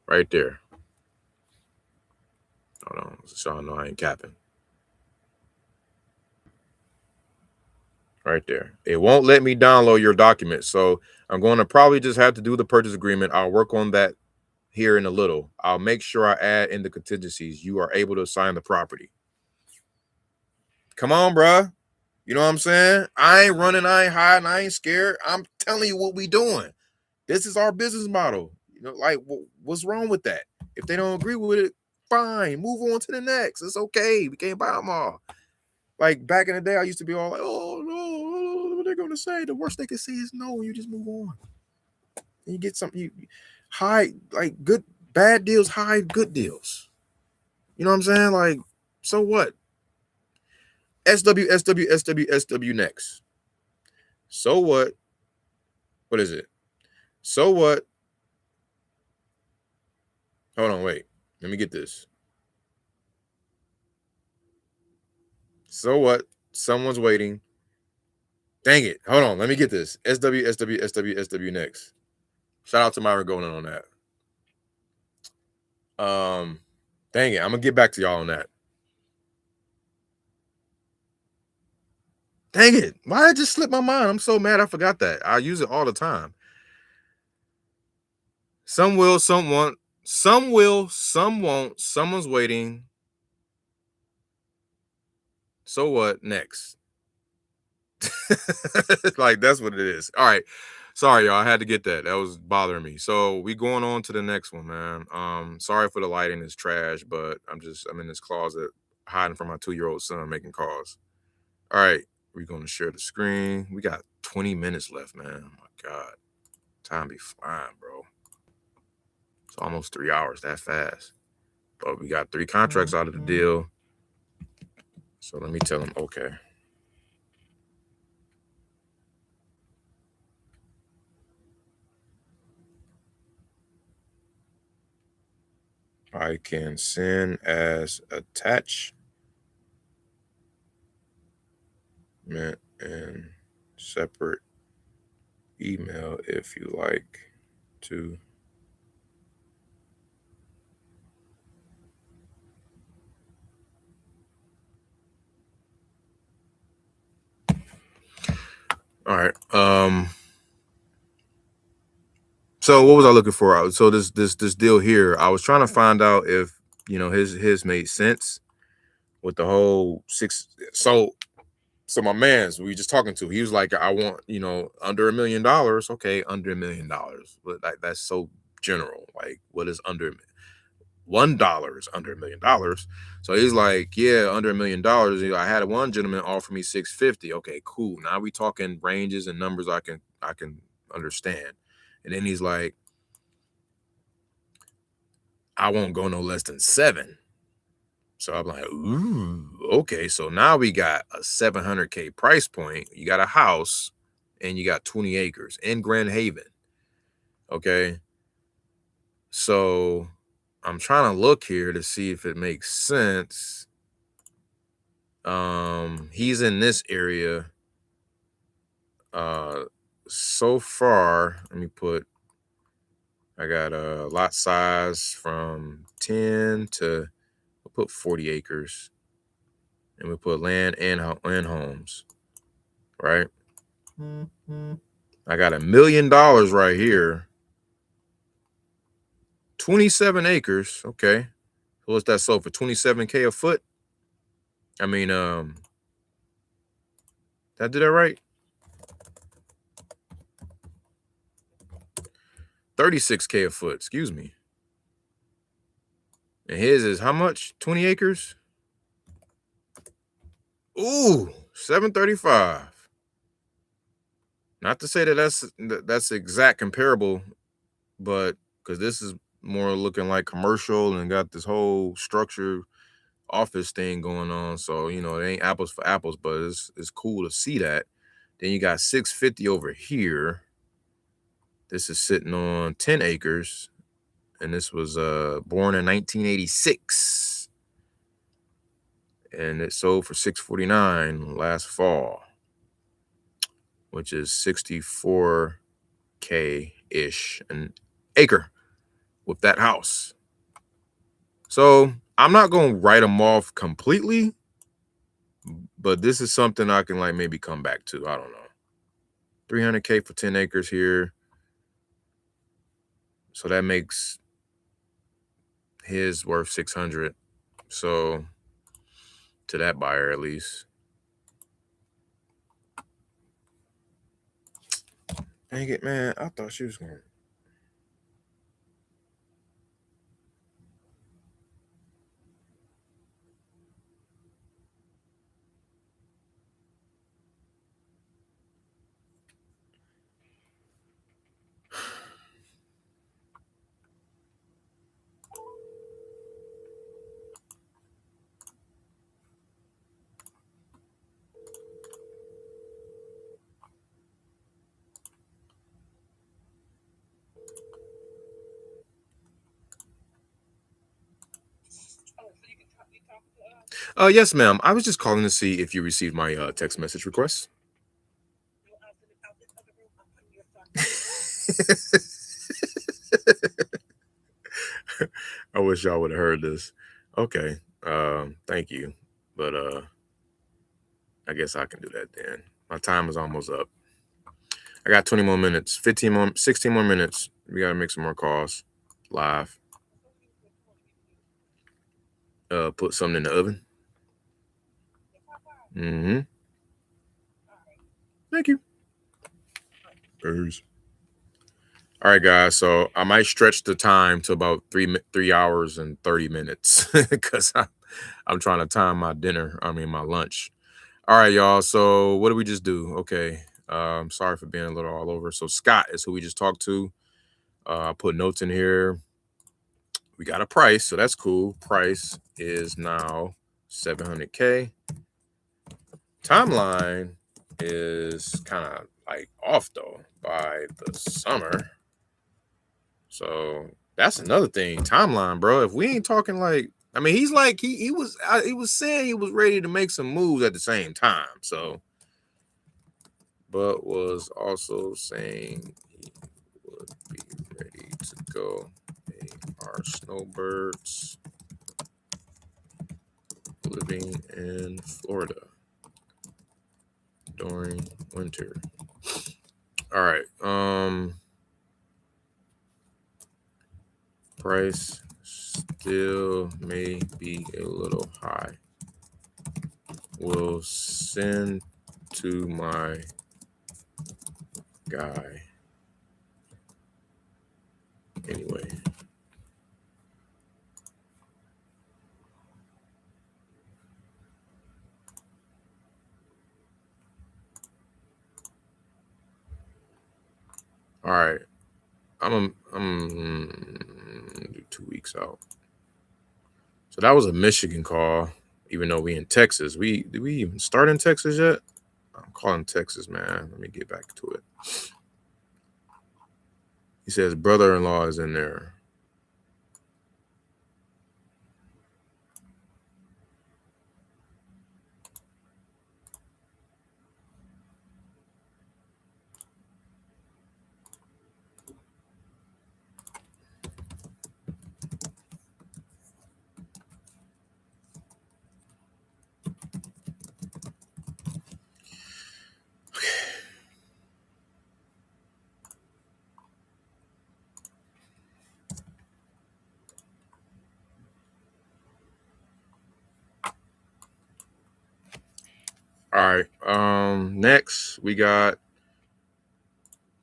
Right there. Hold on, so y'all know I ain't capping. Right there. It won't let me download your document, so I'm going to probably just have to do the purchase agreement. I'll work on that here in a little. I'll make sure I add in the contingencies. You are able to assign the property. Come on, bruh. You know what I'm saying? I ain't running, I ain't hiding, I ain't scared. I'm telling you what we doing. This is our business model. Like what's wrong with that? If they don't agree with it, fine. Move on to the next. It's okay. We can't buy them all. Like back in the day, I used to be all like, oh no, what are they gonna say? The worst they can say is no, you just move on. And you get something, you hide like bad deals, hide good deals. You know what I'm saying? Like, so what? SW next. So what? What is it? So what? Hold on, wait. Let me get this. So what? Someone's waiting. Dang it. Hold on. Let me get this. SW next. Shout out to Myron going on that. Dang it. I'm gonna get back to y'all on that. Dang it. Why did it just slip my mind? I'm so mad I forgot that. I use it all the time. Some will, some won't. Some will, some won't. Someone's waiting. So what? Next. Like that's what it is. All right. Sorry, y'all. I had to get that. That was bothering me. So we going on to the next one, man. Sorry for the lighting. It's trash, but I'm in this closet hiding from my 2-year-old son making calls. All right. We're gonna share the screen. We got 20 minutes left, man. Oh my God. Time be flying, bro. It's almost 3 hours that fast. But we got 3 contracts out of the deal. So let me tell them, okay. I can send as attachment and separate email if you like to. All right. So what was I looking for? So this deal here, I was trying to find out if his made sense with the whole six. So my man's we just talking to, he was like, I want under $1 million. Okay, under $1 million, but that's so general. Like, what is under $1 is under $1 million? So he's like, yeah, under $1 million. I had one gentleman offer me 650. Okay, cool. Now we talking ranges and numbers I can understand. And then he's like, I won't go no less than 7. So I'm like, ooh, okay. So now we got a $700K price point. You got a house and you got 20 acres in Grand Haven. Okay. So I'm trying to look here to see if it makes sense. He's in this area. So far, I got a lot size from 10 to, we'll put 40 acres. And we put land and homes, right? I got $1 million right here. 27 acres. Okay. So what's that sold for? 27K a foot? I mean, did I do that right? 36K a foot, excuse me. And his is how much? 20 acres? Ooh, 735. Not to say that's exact comparable, but because this is more looking like commercial and got this whole structure office thing going on. So, it ain't apples for apples, but it's cool to see that. Then you got 650 over here. This is sitting on 10 acres. And this was born in 1986. And it sold for 649 last fall, which is 64K-ish an acre with that house. So I'm not going to write them off completely, but this is something I can maybe come back to. I don't know. 300K for 10 acres here. So that makes his worth 600. So to that buyer, at least. Dang it, man. I thought she was going to. Yes, ma'am. I was just calling to see if you received my text message request. I wish y'all would have heard this. Okay. Thank you. But I guess I can do that then. My time is almost up. I got 20 more minutes, 15 more, 16 more minutes. We gotta make some more calls live. Put something in the oven. Mm-hmm. Thank you. Peace. All right, guys. So I might stretch the time to about 3 hours and 30 minutes because I'm trying to time my my lunch. All right, y'all. So what did we just do? Okay. Sorry for being a little all over. So Scott is who we just talked to. I put notes in here. We got a price, so that's cool. Price is now 700K. Timeline is kind of off though by the summer. So that's another thing. Timeline, bro. If we ain't talking he's he was saying he was ready to make some moves at the same time. So, but was also saying he would be ready to go. They are snowbirds living in Florida during winter. All right. Price still may be a little high. Will send to my guy anyway. All right. I'm 2 weeks out. So that was a Michigan call, even though we in Texas. Did we even start in Texas yet? I'm calling Texas, man. Let me get back to it. He says brother-in-law is in there. All right. Next we got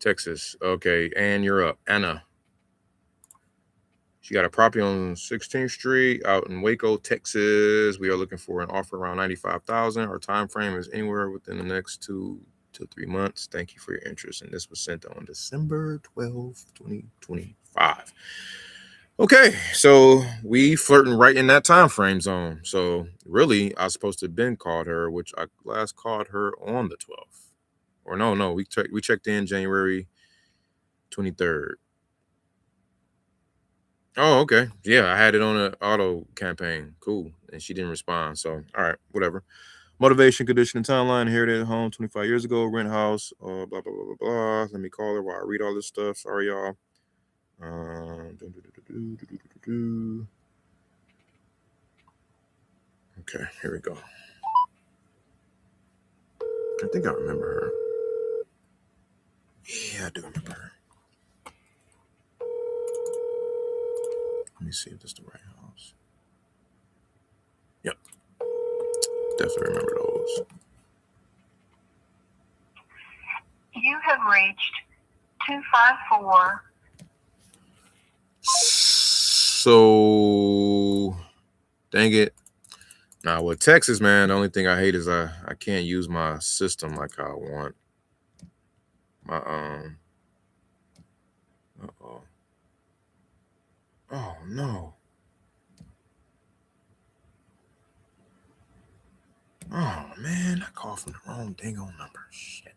Texas. Okay, and you're up. Anna. She got a property on 16th Street out in Waco, Texas. We are looking for an offer around $95,000. Our time frame is anywhere within the next 2 to 3 months. Thank you for your interest. And this was sent on December 12th, 2025. Okay, so we flirting right in that time frame zone. So really, I was supposed to have been called her, which I last called her on the 12th. Or no, we checked in January 23rd. Oh, okay. Yeah, I had it on an auto campaign. Cool. And she didn't respond. So, all right, whatever. Motivation, condition, and timeline. Inherited home 25 years ago. Rent house. Blah, blah, blah, blah, blah. Let me call her while I read all this stuff. Sorry, y'all. Okay, here we go. I think I remember her. Yeah, I do remember her. Let me see if this is the right house. Yep. Definitely remember those. You have reached 254. So, dang it. Now, with Texas, man, the only thing I hate is I can't use my system like I want. My uh-oh. Oh no. Oh man, I called from the wrong dang on number. Shit.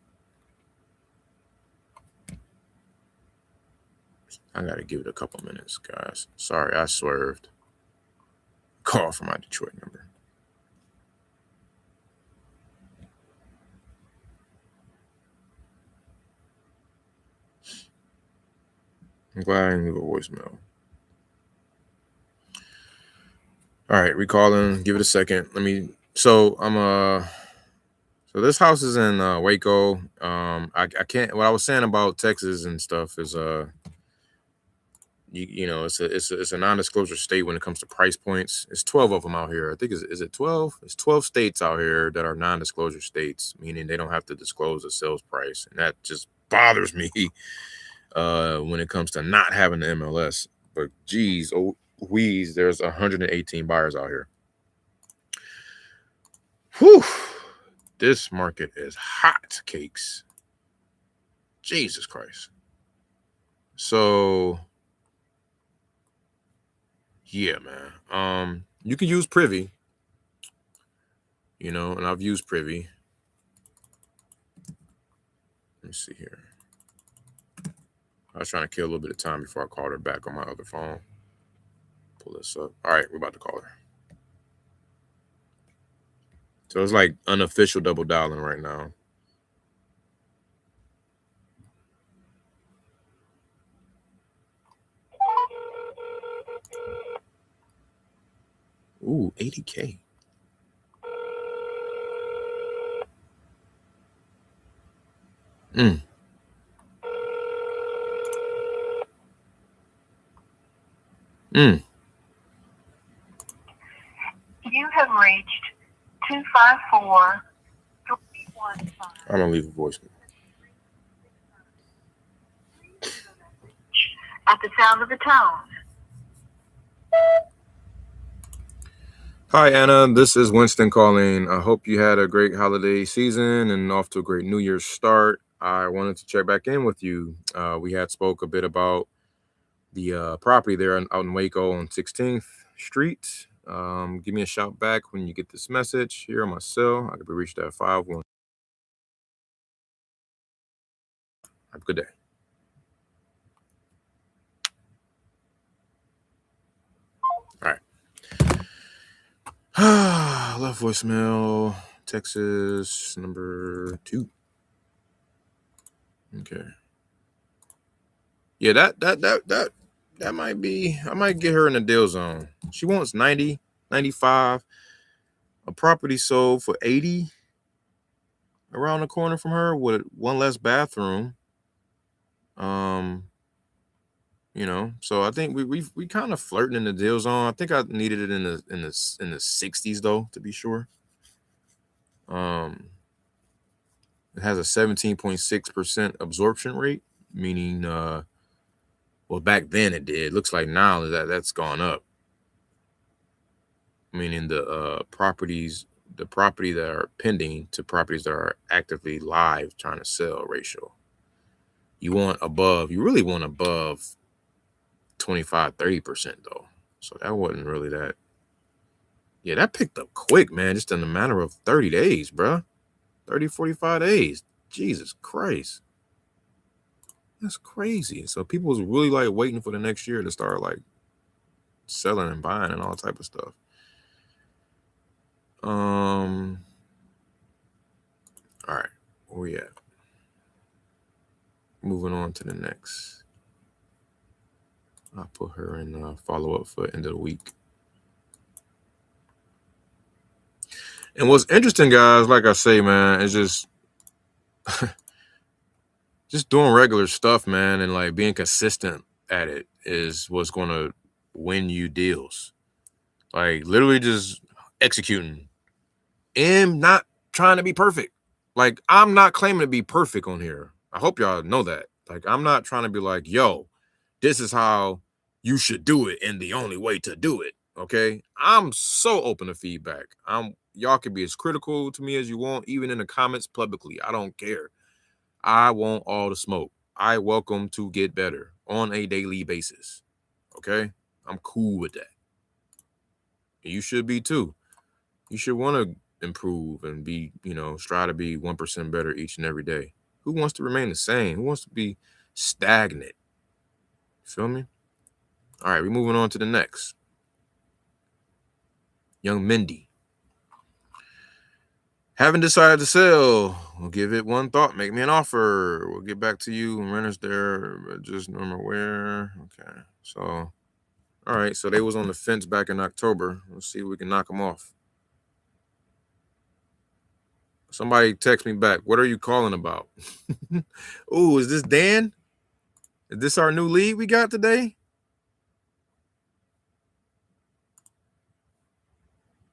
I gotta give it a couple minutes, guys. Sorry, I swerved. Call from my Detroit number. I'm glad I didn't leave a voicemail. All right, recalling. Give it a second. So this house is in Waco. I can't. What I was saying about Texas and stuff is it's a non-disclosure state when it comes to price points. It's 12 of them out here. I think is it 12? It's 12 states out here that are non-disclosure states, meaning they don't have to disclose the sales price, and that just bothers me when it comes to not having the MLS. But geez, there's 118 buyers out here. Whew, this market is hot cakes. Jesus Christ. So yeah, man. You can use Privy, and I've used Privy. Let me see here. I was trying to kill a little bit of time before I called her back on my other phone. Pull this up. All right, we're about to call her. So it's like unofficial double dialing right now. Ooh, 80K. Mm. You have reached 254 315. I'm gonna leave a voicemail. At the sound of the tone. Hi, Anna. This is Winston calling. I hope you had a great holiday season and off to a great New Year's start. I wanted to check back in with you. We had spoke a bit about the property there out in Waco on 16th Street. Give me a shout back when you get this message here on my cell. I could be reached at 51. Have a good day. All right. Left voicemail. Texas number 2. Okay. Yeah, that might be. I might get her in the deal zone. She wants 90, 95. A property sold for 80 around the corner from her with one less bathroom. So I think we kind of flirting in the deal zone. I think I needed it in the 60s though, to be sure. It has a 17.6% absorption rate, meaning well, back then it did. Looks like now that's gone up. Meaning the property that are pending to properties that are actively live trying to sell ratio. You really want above 25-30% though. So that wasn't really that. Yeah, that picked up quick, man, just in a matter of 30 days, bro. 30, 45 days. Jesus Christ. That's crazy. So people was really like waiting for the next year to start like selling and buying and all type of stuff. All right, where we at? Moving on to the next. I'll put her in follow up for end of the week. And what's interesting, guys, like I say, man, is just doing regular stuff, man, and like being consistent at it is what's going to win you deals. Like literally just executing and not trying to be perfect. Like I'm not claiming to be perfect on here. I hope y'all know that. Like I'm not trying to be like, yo, this is how you should do it and the only way to do it. Okay. I'm so open to feedback. Y'all can be as critical to me as you want, even in the comments publicly. I don't care. I want all the smoke. I welcome to get better on a daily basis. Okay. I'm cool with that. You should be too. You should want to improve and be, strive to be 1% better each and every day. Who wants to remain the same? Who wants to be stagnant? You feel me? All right, we're moving on to the next. Young Mindy. Haven't decided to sell. We'll give it one thought. Make me an offer. We'll get back to you when renters there. Just normal where. Okay. So, all right. So they was on the fence back in October. Let's see if we can knock them off. Somebody text me back. What are you calling about? Ooh, is this Dan? Is this our new lead we got today?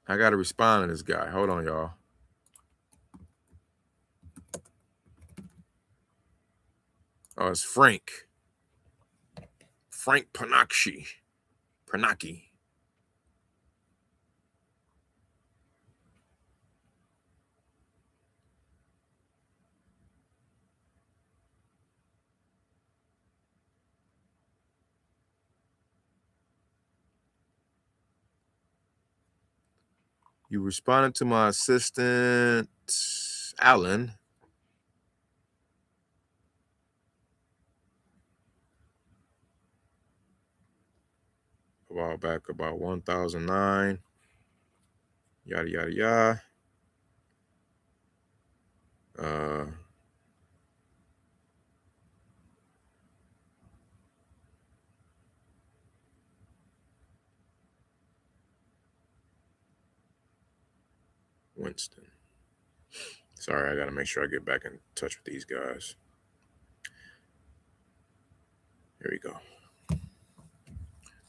I got to respond to this guy. Hold on, y'all. Oh, it's Frank. Frank Panacci. Panacci. You responded to my assistant, Alan. A while back, about 1009. Yada, yada, yada. Winston. Sorry, I got to make sure I get back in touch with these guys. Here we go.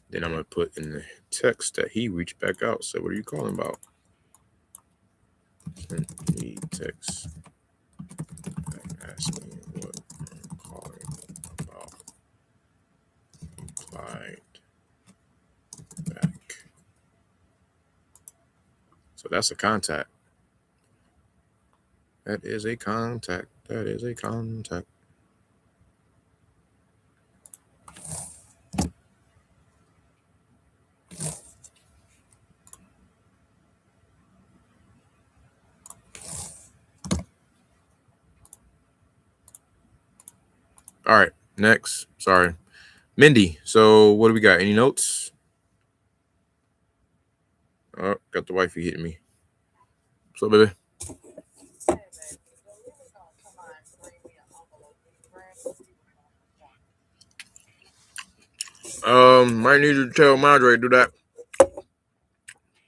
Then I'm gonna put in the text that he reached back out. So what are you calling about? Sent me text asking what I'm calling about. Replied back. So that's a contact. That is a contact. That is a contact. All right, next. Sorry. Mindy, so what do we got? Any notes? Oh, got the wifey hitting me. So, baby. Might need you to tell Madre to do that.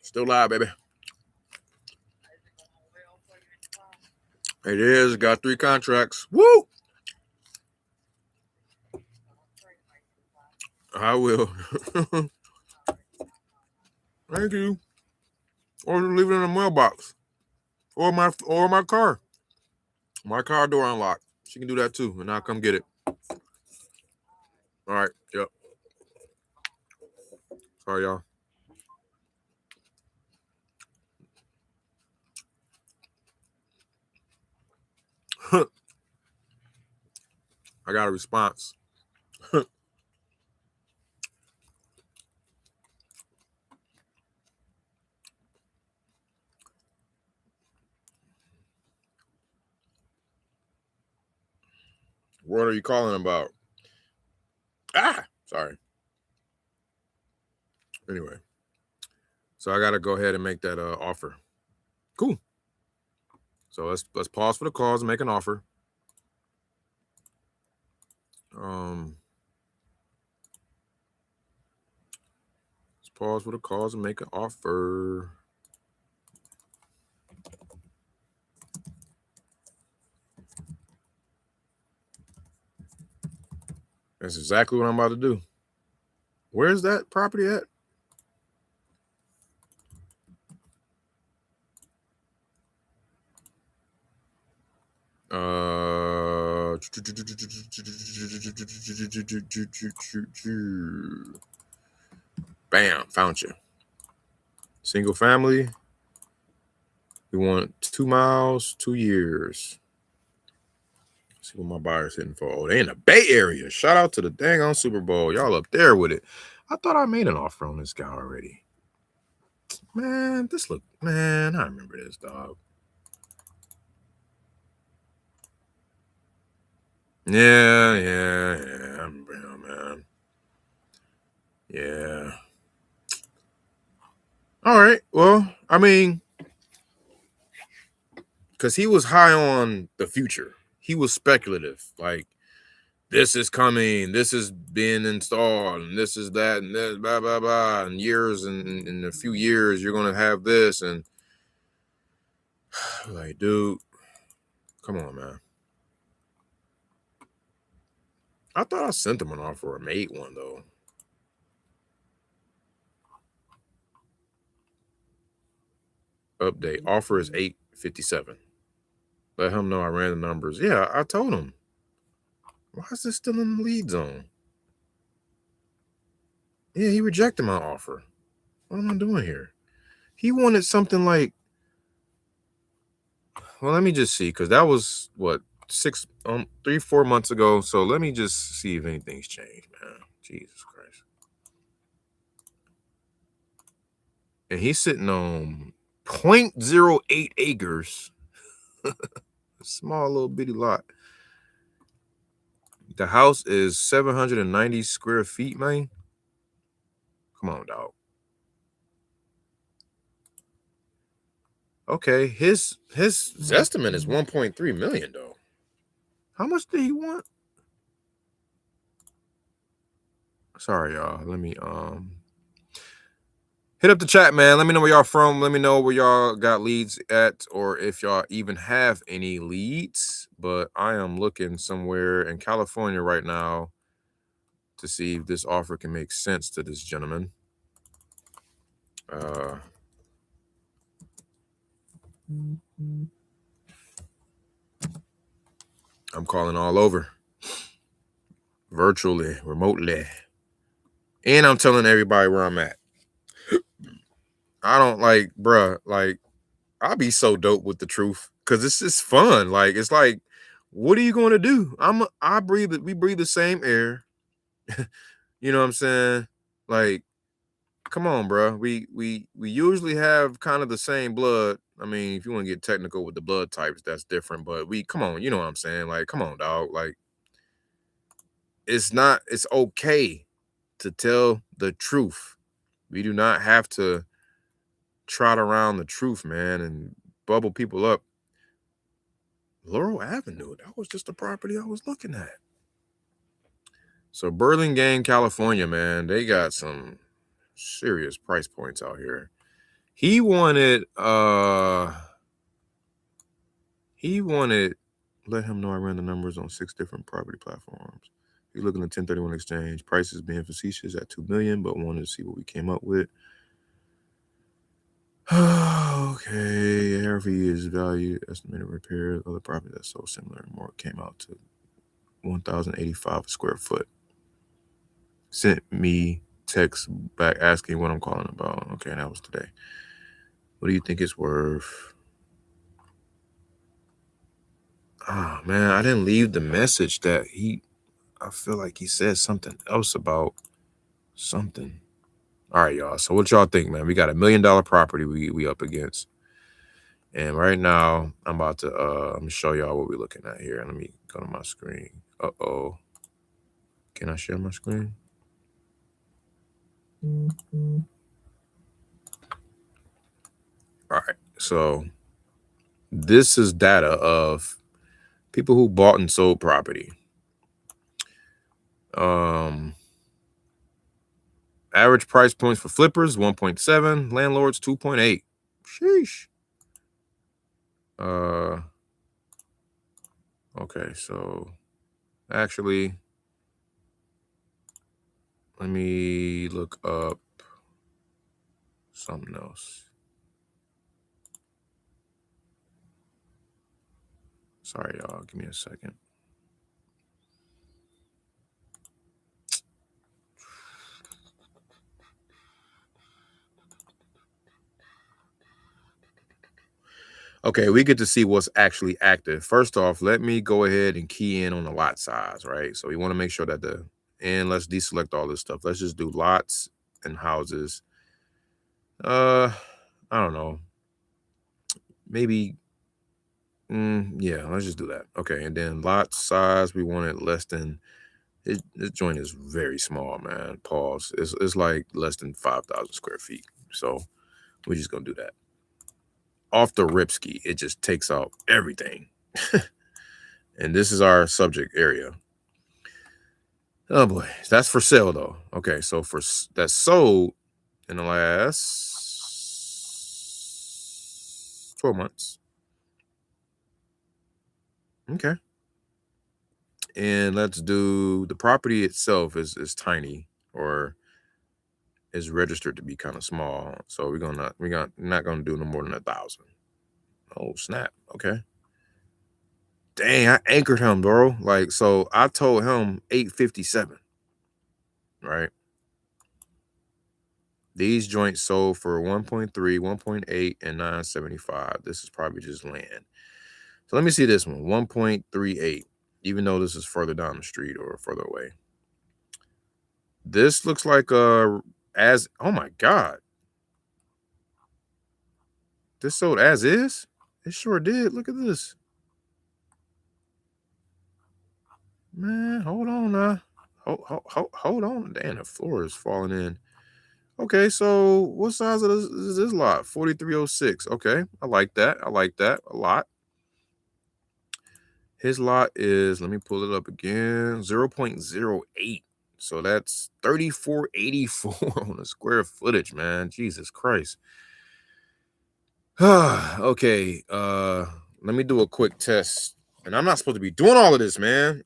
Still live, baby. It is. Got 3 contracts. Woo! I will. Thank you. Or leave it in the mailbox. Or my car. My car door unlocked. She can do that too, and I'll come get it. All right. Yep. Sorry, y'all. I got a response. What are you calling about? Sorry. Anyway, so I gotta go ahead and make that offer. Cool. So let's pause for the calls and make an offer. Let's pause for the calls and make an offer. That's exactly what I'm about to do. Where's that property at? Bam, found you. Single family. We want 2 miles, 2 years. See what my buyer's hitting for. Oh, they in the Bay Area. Shout out to the dang on Super Bowl. Y'all up there with it. I thought I made an offer on this guy already. Man, I remember this, dog. Yeah. I remember him, man. Yeah. All right. Well, I mean, because he was high on the future. He was speculative. Like, this is coming, this is being installed, and this is that, and this, blah, blah, blah. And years, and in a few years, you're going to have this. And, like, dude, come on, man. I thought I sent him an offer or made one, though. Update. Offer is 857. Let him know I ran the numbers. Yeah, I told him. Why is this still in the lead zone? Yeah, he rejected my offer. What am I doing here? He wanted something like, well, let me just see, because that was what, 3-4 months ago. So let me just see if anything's changed, man. Jesus Christ. And he's sitting on 0.08 acres. A small little bitty lot. The house is 790 square feet, man. Come on, dog. Okay, his estimate is 1.3 million, though. How much did he want? Sorry, y'all. Let me hit up the chat, man. Let me know where y'all from. Let me know where y'all got leads at, or if y'all even have any leads. But I am looking somewhere in California right now to see if this offer can make sense to this gentleman. I'm calling all over, virtually, remotely, and I'm telling everybody where I'm at. I don't like, bruh, like, I'll be so dope with the truth because it's just fun. Like, it's like, what are you going to do? We breathe the same air. You know what I'm saying? Like, come on, bro. We usually have kind of the same blood. I mean, if you want to get technical with the blood types, that's different. But come on, you know what I'm saying? Like, come on, dog. Like, it's okay to tell the truth. We do not have to trot around the truth, man, and bubble people up. Laurel Avenue, that was just the property I was looking at. So Burlingame, California, man, they got some serious price points out here. He wanted, let him know I ran the numbers on 6 different property platforms. He's looking at 1031 exchange. Prices being facetious at $2 million, but wanted to see what we came up with. Okay, ARV is value, estimated repairs, other property that's so similar and more came out to $1,085 a square foot. Sent me text back asking what I'm calling about. Okay, that was today. What do you think it's worth? Oh man, I didn't leave the message that I feel like he said something else about something. All right, y'all. So what y'all think, man? We got $1 million property we up against. And right now, I'm about to I'm gonna show y'all what we're looking at here. Let me go to my screen. Uh-oh. Can I share my screen? All right. So this is data of people who bought and sold property. Average price points for flippers 1.7, landlords 2.8. Sheesh. Okay, so actually, let me look up something else. Sorry, y'all. Give me a second. Okay, we get to see what's actually active. First off, let me go ahead and key in on the lot size, right? So we want to make sure that and let's deselect all this stuff. Let's just do lots and houses. I don't know. Maybe, yeah, let's just do that. Okay, and then lot size, we want it less than, this joint is very small, man. Pause. It's like less than 5,000 square feet. So we're just going to do that. Off the ripski, it just takes out everything. And this is our subject area. Oh boy, that's for sale though. Okay, so that's sold in the last 12 months. Okay. And let's do the property itself is tiny, or is registered to be kind of small. So we're not gonna do no more than 1,000. Oh snap. Okay. Dang, I anchored him, bro. Like, so I told him 857. Right. These joints sold for 1.3, 1.8, and 975. This is probably just land. So let me see this one, 1.38, even though this is further down the street or further away. This looks like oh my God. This sold as is? It sure did. Look at this. Man, hold on now. Hold on. Damn, the floor is falling in. Okay, so what size is this lot? 4306. Okay, I like that. I like that a lot. His lot is, let me pull it up again, 0.08. So that's 3484 on the square footage, man. Jesus Christ. Okay, let me do a quick test. And I'm not supposed to be doing all of this, man.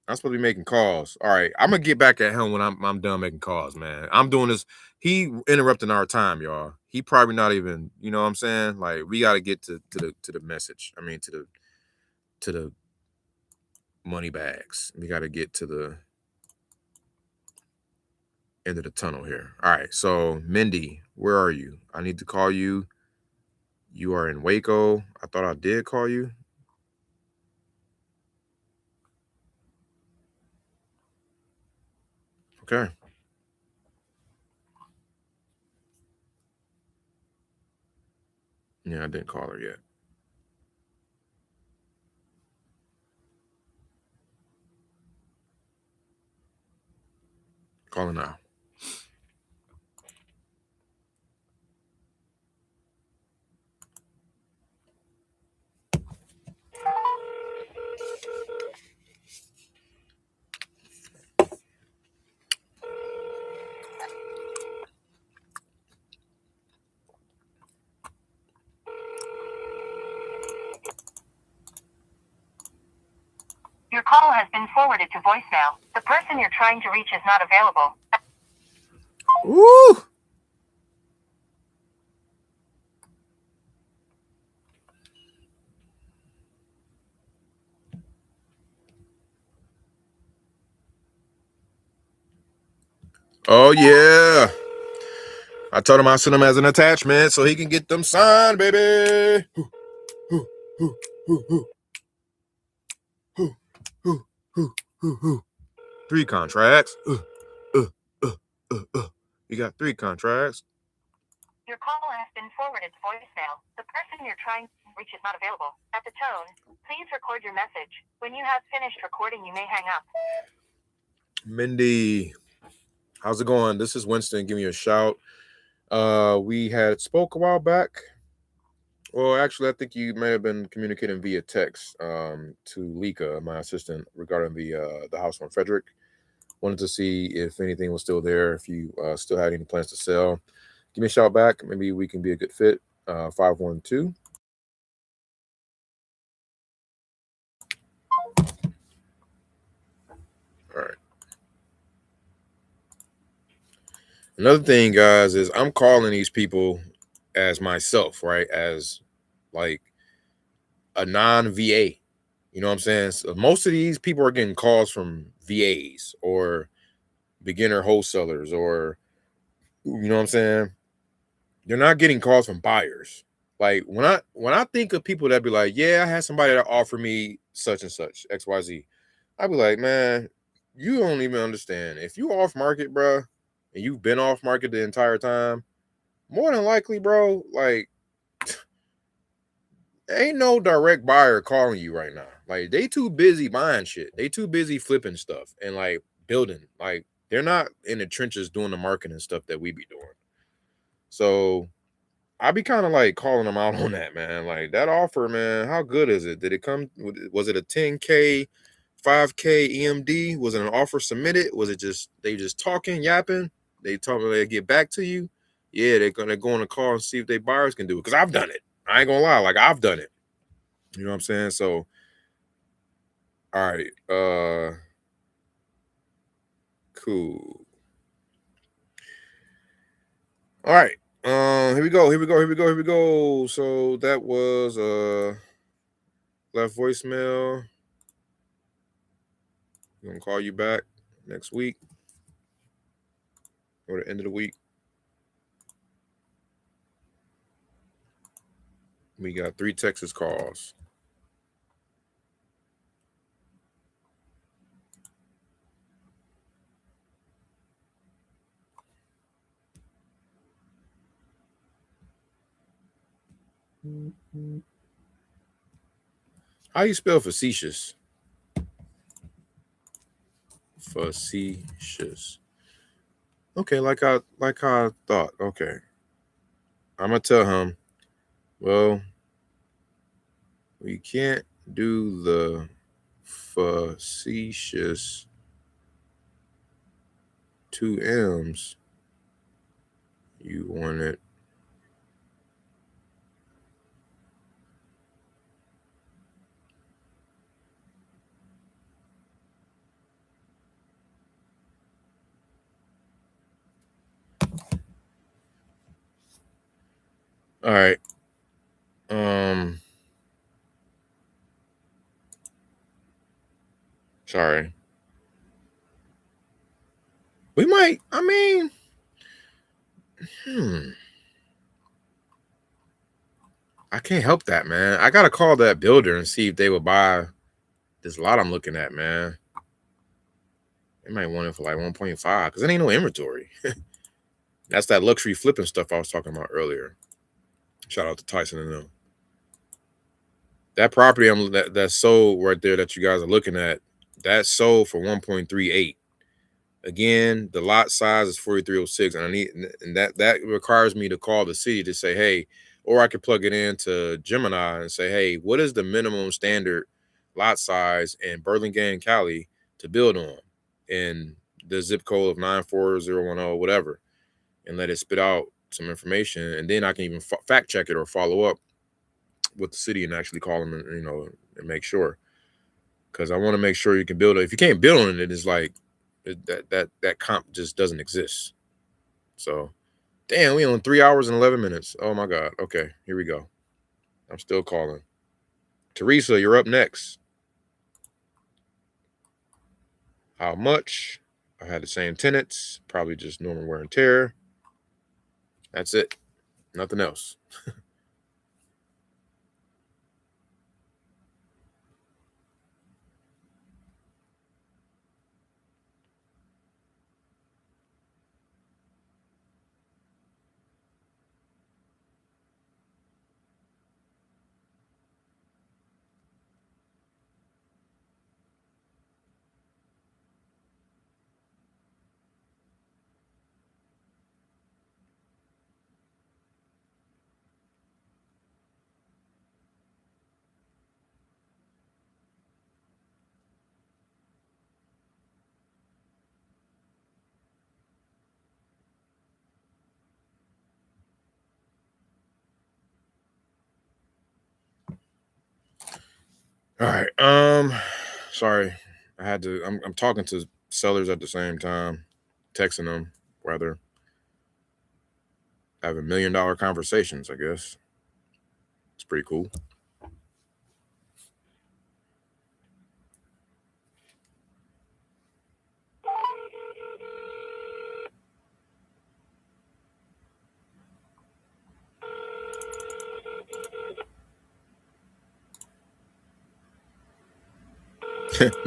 I'm supposed to be making calls. All right, I'm gonna get back at him when I'm done making calls, man. I'm doing this. He interrupting our time, y'all. He probably not even. You know what I'm saying? Like we got to get to the message. I mean to the money bags. We got to get to the end of the tunnel here. All right. So Mindy, where are you? I need to call you. You are in Waco. I thought I did call you. Okay. Yeah, I didn't call her yet. Call her now. Your call has been forwarded to voicemail. The person you're trying to reach is not available. Woo! Oh yeah. I told him I sent him as an attachment so he can get them signed, baby. 3 contracts. You got 3 contracts. Your call has been forwarded to voicemail. The person you're trying to reach is not available. At the tone, please record your message. When you have finished recording, you may hang up. Mindy, how's it going? This is Winston. Give me a shout. We had spoke a while back. Well, actually, I think you may have been communicating via text to Lika, my assistant, regarding the house on Frederick. Wanted to see if anything was still there, if you still had any plans to sell. Give me a shout back. Maybe we can be a good fit. 512. All right. Another thing, guys, is I'm calling these people as myself, right? As like a non-VA. You know what I'm saying? So most of these people are getting calls from VAs or beginner wholesalers, or you know what I'm saying? They're not getting calls from buyers. Like when I think of people that be like, yeah, I had somebody that offered me such and such, XYZ, I'd be like, man, you don't even understand. If you off market, bro, and you've been off market the entire time, more than likely, bro, like ain't no direct buyer calling you right now. Like they too busy buying shit. They too busy flipping stuff and like building. Like they're not in the trenches doing the marketing stuff that we be doing. So I be kind of like calling them out on that, man. Like that offer, man, how good is it? Did it come? Was it a 10K, 5K EMD? Was it an offer submitted? Was it just they just talking, yapping? They told me they get back to you. Yeah, they're gonna go on a call and see if they buyers can do it. Cause I've done it. I ain't gonna lie, like I've done it. You know what I'm saying? So, all right, cool. All right, here we go. Here we go. So that was left voicemail. I'm gonna call you back next week or the end of the week. We got 3 Texas calls. How you spell facetious? Facetious. Okay, like I thought. Okay. I'm gonna tell him, well, we can't do the facetious 2 M's. You want it. All right. Sorry. We might. I mean, I can't help that, man. I gotta call that builder and see if they would buy this lot I'm looking at, man. They might want it for like 1.5 because it ain't no inventory. That's that luxury flipping stuff I was talking about earlier. Shout out to Tyson and them. That property that's sold right there that you guys are looking at, that's sold for 1.38. Again, the lot size is 4306, and that requires me to call the city to say, hey, or I could plug it into Gemini and say, hey, what is the minimum standard lot size in Burlingame, Cali to build on, in the zip code of 94010, whatever, and let it spit out some information, and then I can even fact check it or follow up with the city and actually call them and and make sure, because I want to make sure you can build it. If you can't build on it, it's like that comp just doesn't exist. So, damn, we on 3 hours and 11 minutes. Oh my God. Okay, here we go. I'm still calling. Teresa, you're up next. How much? I had the same tenants, probably just normal wear and tear. That's it. Nothing else. All right. Sorry. I had to I'm talking to sellers at the same time, texting them, rather. Having $1 million conversations, I guess. It's pretty cool.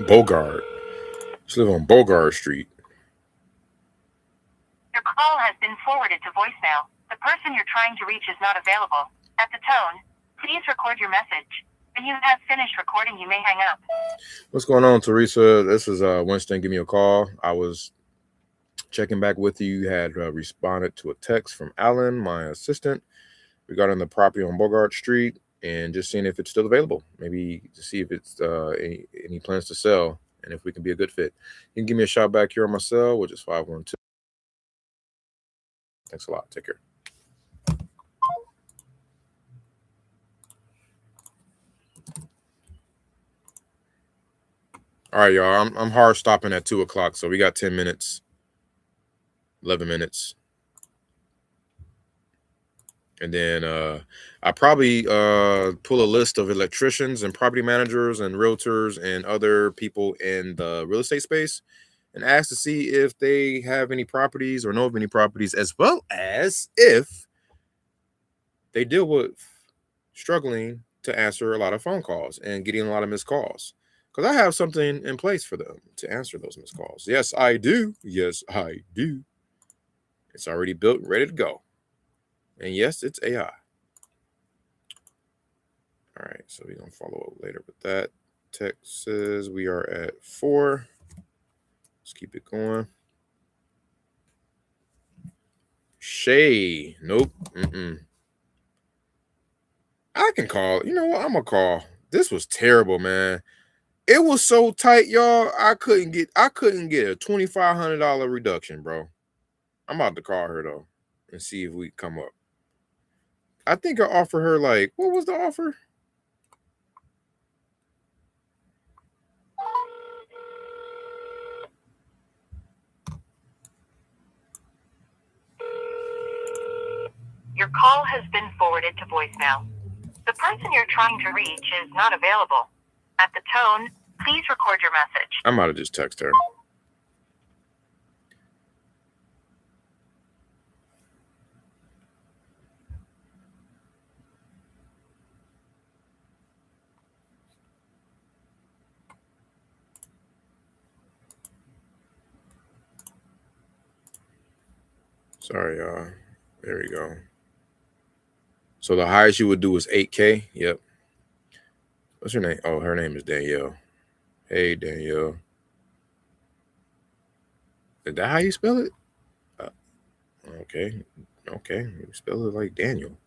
Bogart. Just live on Bogart Street. Your call has been forwarded to voicemail. The person you're trying to reach is not available. At the tone, please record your message. When you have finished recording, you may hang up. What's going on, Teresa? This is Winston. Give me a call. I was checking back with you. You had responded to a text from Alan, my assistant, regarding the property on Bogart Street, and just seeing if it's still available. Maybe to see if it's any plans to sell and if we can be a good fit. You can give me a shout back here on my cell, which is 512. Thanks a lot. Take care. All right, y'all. I'm hard stopping at 2 o'clock, so we got 10 minutes, 11 minutes. And then I probably pull a list of electricians and property managers and realtors and other people in the real estate space and ask to see if they have any properties or know of any properties, as well as if they deal with struggling to answer a lot of phone calls and getting a lot of missed calls. Because I have something in place for them to answer those missed calls. Yes, I do. Yes, I do. It's already built, ready to go. And yes, it's AI. All right, so we're going to follow up later with that. Text says we are at 4. Let's keep it going. Shay. Nope. I can call. You know what? I'm going to call. This was terrible, man. It was so tight, y'all. I couldn't get a $2,500 reduction, bro. I'm about to call her, though, and see if we come up. I think I offered her, like, what was the offer? Your call has been forwarded to voicemail. The person you're trying to reach is not available. At the tone, please record your message. I'm about to just text her. Sorry, y'all. There we go. So the highest you would do is 8K. Yep. What's her name? Oh, her name is Danielle. Hey, Danielle. Is that how you spell it? Okay. Okay. You spell it like Daniel.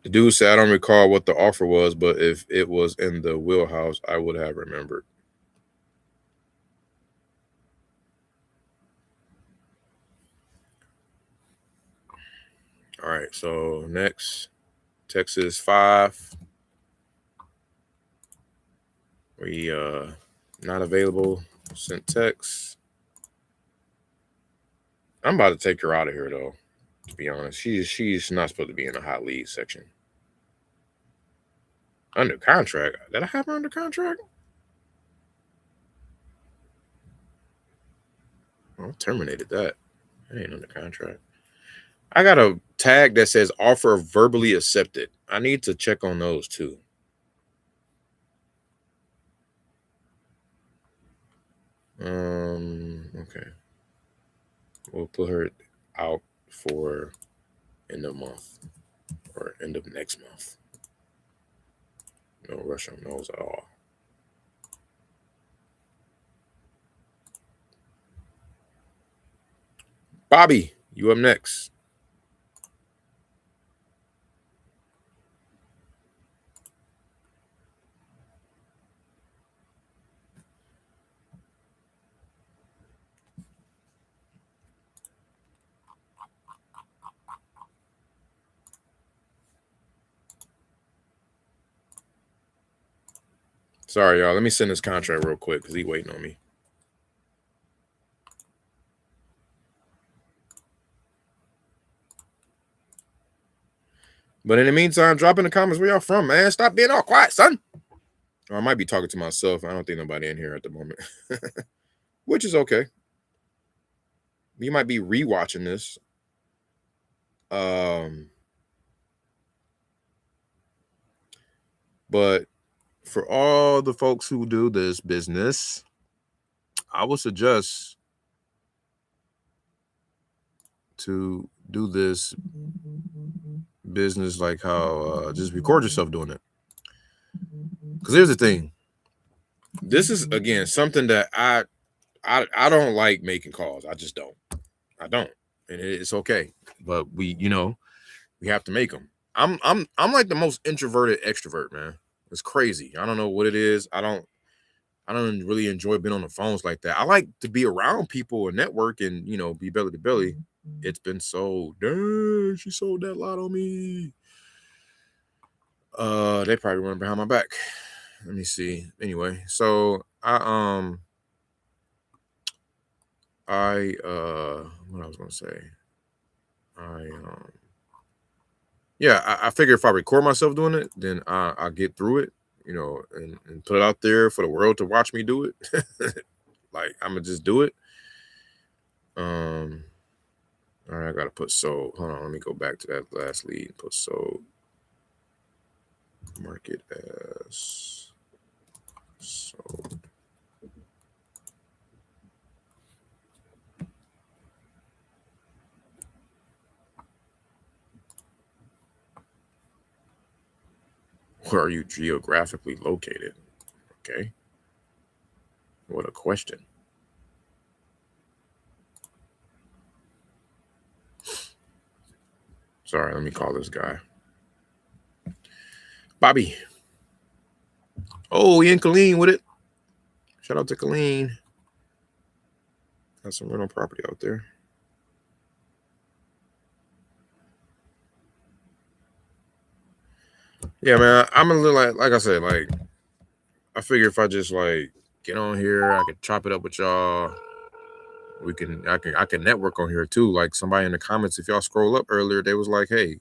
The dude said, I don't recall what the offer was, but if it was in the wheelhouse, I would have remembered. All right, so next, Texas 5. We not available. Sent text. I'm about to take her out of here though. To be honest, she's not supposed to be in the hot lead section. Under contract? Did I have her under contract? I terminated that. I ain't under contract. I got a tag that says offer verbally accepted. I need to check on those too. Okay. We'll put her out for end of month or end of next month. No rush on those at all. Bobby, you up next. Sorry, y'all. Let me send this contract real quick because he's waiting on me. But in the meantime, drop in the comments where y'all from, man. Stop being all quiet, son. Or I might be talking to myself. I don't think nobody in here at the moment. Which is okay. You might be rewatching this. But for all the folks who do this business, I would suggest to do this business like how just record yourself doing it. Because here's the thing. This is, again, something that I don't like making calls. I just don't. I don't. And it's okay. But we have to make them. I'm like the most introverted extrovert, man. It's crazy. I don't know what it is. I don't really enjoy being on the phones like that. I like to be around people and network and, be belly to belly. It's been so, dang, she sold that lot on me. They probably run behind my back. Let me see. Anyway, so what I was gonna say. I figure if I record myself doing it, then I'll get through it, and put it out there for the world to watch me do it. Like, I'm gonna just do it. All right, I gotta put sold. Hold on, let me go back to that last lead and put sold. Market as sold. Where are you geographically located? Okay. What a question. Sorry, let me call this guy. Bobby. Oh, he in Colleen with it. Shout out to Colleen. Got some rental property out there. Yeah, man. I'm a little like I said, like I figure if I just like get on here, I can chop it up with y'all. I can network on here too. Like somebody in the comments, if y'all scroll up earlier, they was like, "Hey,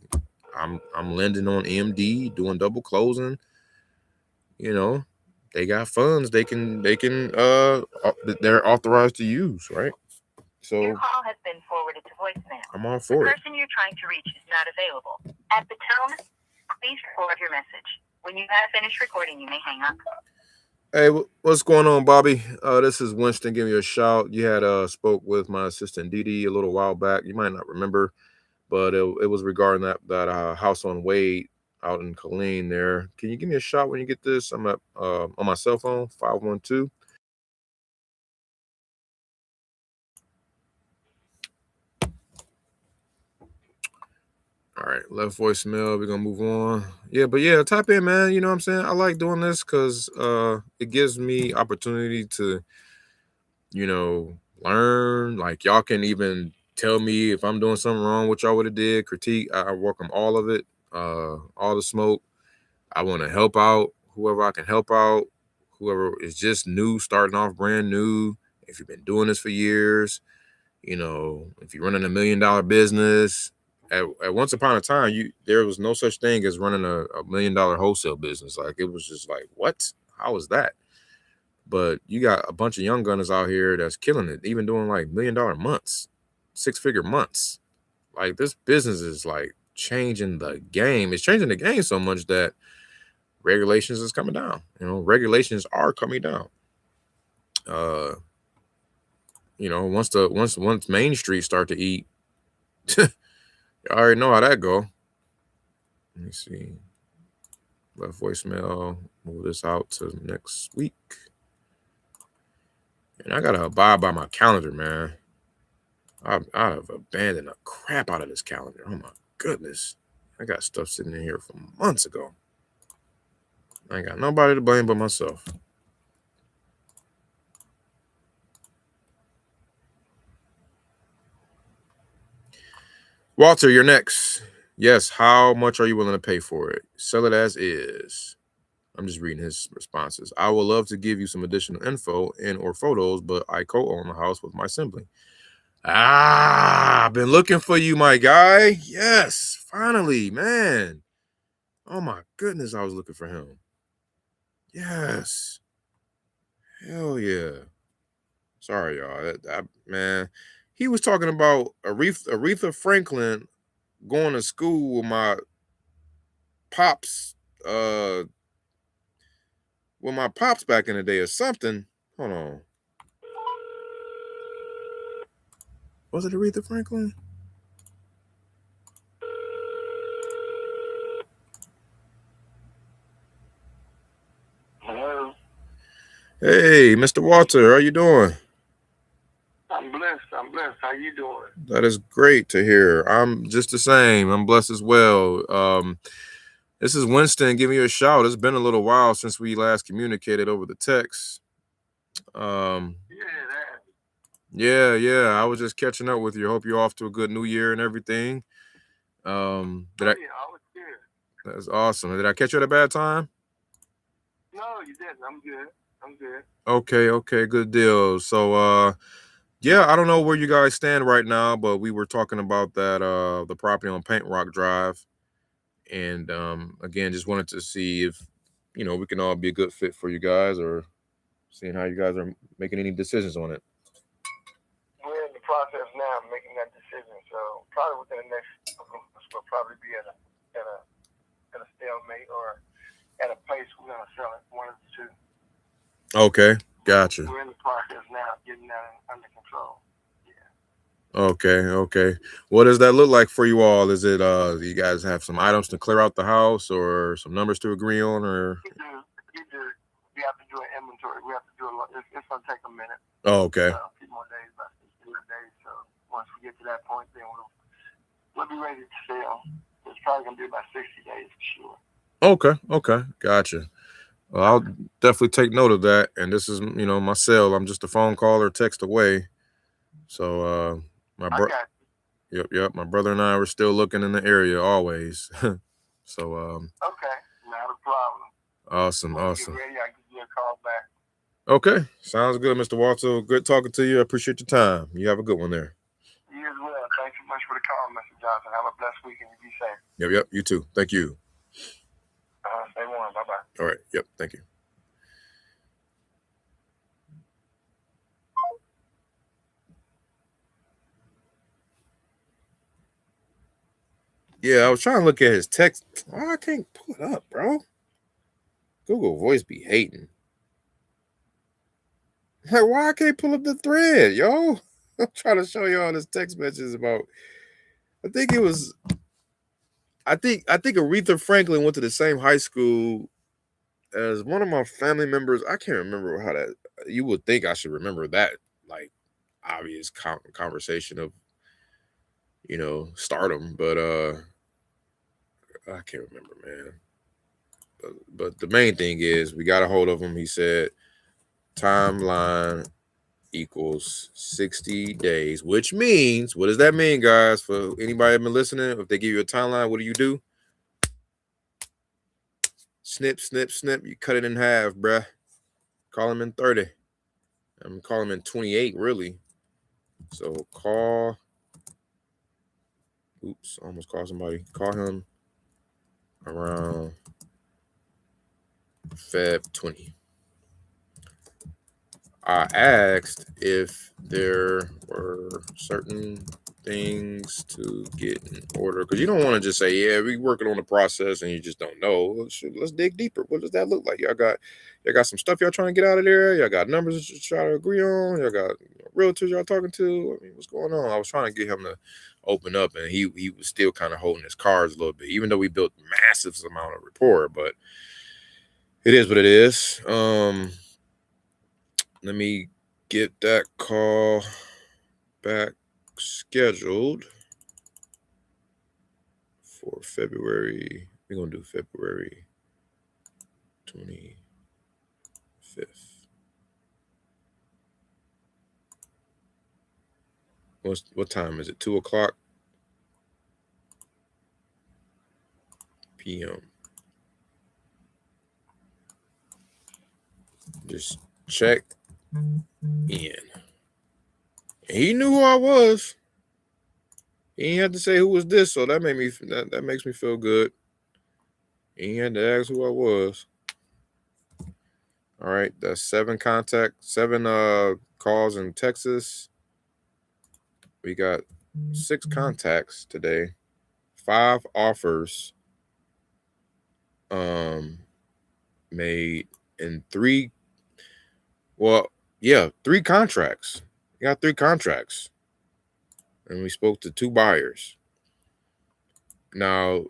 I'm lending on MD, doing double closing. You know, they got funds they're authorized to use, right? So Your call has been forwarded to voicemail. I'm all The for it. person you're trying to reach is not available. At the tone, please record your message. When you have finished recording, you may hang up. Hey, what's going on, Bobby? This is Winston giving you a shout. You had spoke with my assistant Dee a little while back. You might not remember, but it was regarding that house on Wade out in Colleen there. Can you give me a shot when you get this? I'm at on my cell phone, 512. All right, left voicemail. We're gonna move on. Yeah, but yeah, type in, man. You know what I'm saying? I like doing this because it gives me opportunity to, learn. Like y'all can even tell me if I'm doing something wrong, what y'all would have did, critique. I welcome all of it, all the smoke. I want to help out whoever I can help out, whoever is just new, starting off brand new. If you've been doing this for years, if you're running $1 million business, at once upon a time, there was no such thing as running a $1 million wholesale business. Like it was just like, what? How is that? But you got a bunch of young gunners out here that's killing it, even doing like $1 million months, 6-figure months. Like this business is like changing the game. It's changing the game so much that regulations is coming down. Regulations are coming down. Once Main Street start to eat, you already know how that go. Let me see. Left voicemail. Move this out to next week. And I gotta abide by my calendar, man. I've abandoned the crap out of this calendar. Oh my goodness. I got stuff sitting in here from months ago. I ain't got nobody to blame but myself. Walter, you're next. Yes, how much are you willing to pay for it? Sell it as is. I'm just reading his responses. I would love to give you some additional info and or photos, but I co-own the house with my sibling. I've been looking for you, my guy. Yes, finally, man. Oh my goodness, I was looking for him. Yes. Hell yeah. Sorry, y'all. Man, he was talking about Aretha Franklin going to school with my pops, back in the day or something. Hold on. Was it Aretha Franklin? Hello. Hey, Mr. Walter, how you doing? I'm blessed. How you doing? That is great to hear. I'm just the same. I'm blessed as well. This is Winston giving you a shout. It's been a little while since we last communicated over the text. Yeah. I was just catching up with you. Hope you're off to a good new year and everything. I was good. That's awesome. Did I catch you at a bad time? No, you didn't. I'm good. Okay, good deal. So yeah, I don't know where you guys stand right now, but we were talking about that the property on Paint Rock Drive. And again, just wanted to see if we can all be a good fit for you guys, or seeing how you guys are making any decisions on it. We're in the process now of making that decision, so probably within the next couple of months we'll probably be at a stalemate or at a place we're gonna sell it, one of the two. Okay, gotcha. We're in the process now of getting that under control. Okay. What does that look like for you all? Is it do you guys have some items to clear out the house, or some numbers to agree on, or? We do. We have to do an inventory. We have to do a lot. It's gonna take a minute. Oh, okay. A few more days, about 60 days. So once we get to that point, then we'll be ready to sell. It's probably gonna be about 60 days for sure. Okay, gotcha. Well, I'll definitely take note of that. And this is, my cell. I'm just a phone call or text away. So my I got yep. My brother and I were still looking in the area always. So okay, not a problem. awesome. When you get ready, I'll give you a call back. Okay, sounds good, Mr. Walter. Good talking to you. I appreciate your time. You have a good one there. You as well. Thanks so much for the call, Mr. Johnson. Have a blessed weekend. You be safe. Yep. You too. Thank you. Stay warm. Bye bye. All right. Yep. Thank you. Yeah, I was trying to look at his text. Oh, I can't pull it up, bro. Google Voice be hating. Like, why I can't pull up the thread, yo? I'm trying to show y'all this text messages about. I think Aretha Franklin went to the same high school as one of my family members. I can't remember how that. You would think I should remember that, like, obvious conversation of, stardom, but I can't remember, man. But the main thing is we got a hold of him. He said timeline equals 60 days, which means, what does that mean, guys? For anybody been listening, if they give you a timeline, what do? Snip, snip, snip. You cut it in half, bruh. Call him in 30. I'm calling him in 28, really. So call. Oops, almost called somebody. Call him around Feb 20. I asked if there were certain things to get in order, because you don't want to just say, yeah, we working on the process and you just don't know. Let's dig deeper. What does that look like? Y'all got some stuff y'all trying to get out of there. Y'all got numbers that you try to agree on. Y'all got realtors y'all talking to. I mean, what's going on? I was trying to get him to open up, and he was still kind of holding his cards a little bit, even though we built massive amount of rapport. But it is what it is. Let me get that call back scheduled for February. We're going to do February 25th. What time is it? 2:00 p.m. Just check in. He knew who I was. He ain't had to say who was this, so that made me that makes me feel good. He ain't had to ask who I was. All right, that's 7 calls in Texas. We got 6 contacts today, 5 offers made, and 3 contracts. We got 3 contracts. And we spoke to 2 buyers. Now,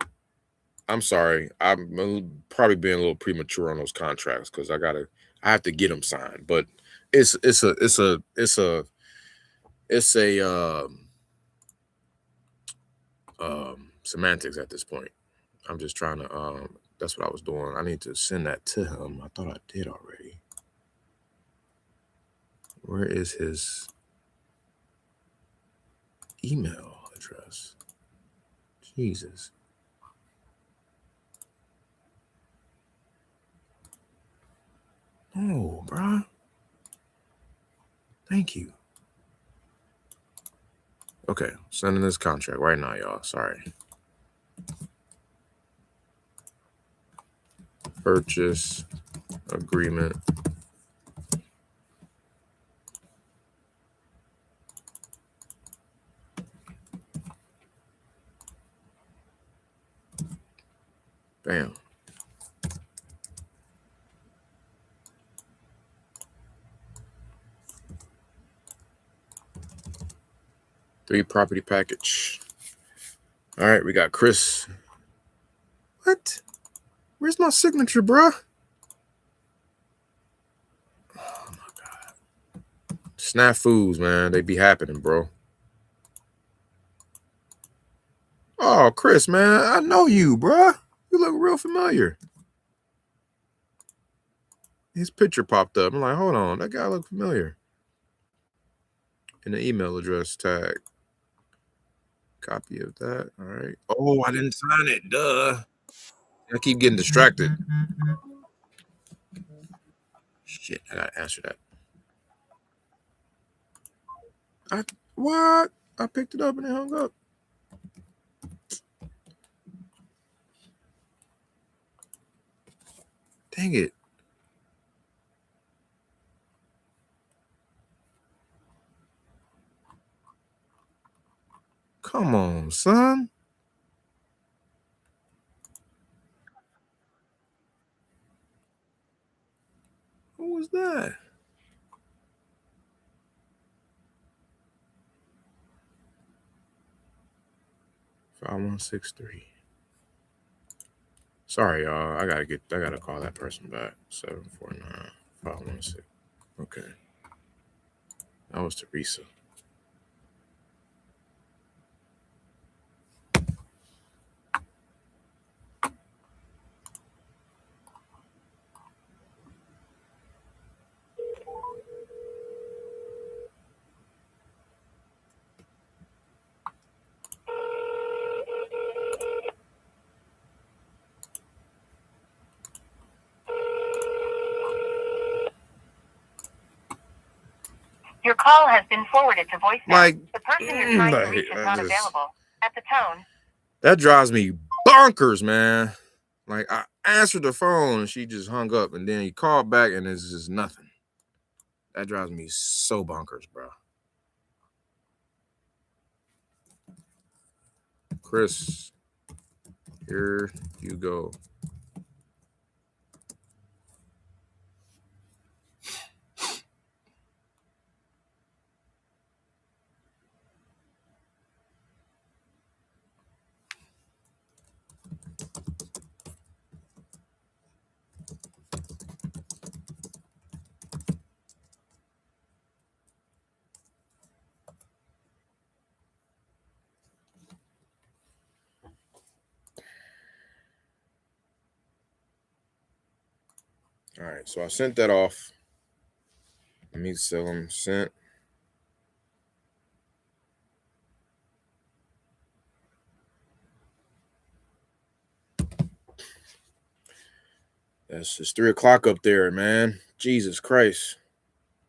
I'm sorry, I'm probably being a little premature on those contracts because I have to get them signed. But it's semantics at this point. I'm just trying to that's what I was doing. I need to send that to him. I thought I did already. Where is his email address? Jesus. Oh, bro. Thank you. Okay, sending this contract right now, y'all. Sorry. Purchase agreement. Bam. Three property package. All right, we got Chris. What? Where's my signature, bruh? Oh my God. Snafus, man. They be happening, bro. Oh, Chris, man. I know you, bruh. You look real familiar. his picture popped up. I'm like, hold on, that guy look familiar. And the email address tag. Copy of that. All right. Oh, I didn't sign it. Duh. I keep getting distracted. Shit, I gotta answer that. What? I picked it up and it hung up. Dang it. Come on, son. Who was that? $5163. Sorry, y'all. I gotta call that person back. 749-516. Okay. That was Teresa. Your call has been forwarded to voicemail. Like, the person you're trying to reach is not available. At the tone. That drives me bonkers, man. Like, I answered the phone and she just hung up, and then you call back and it's just nothing. That drives me so bonkers, bro. Chris, here you go. All right, so I sent that off. Let me sell them. Sent. That's just 3 o'clock up there, man. Jesus Christ.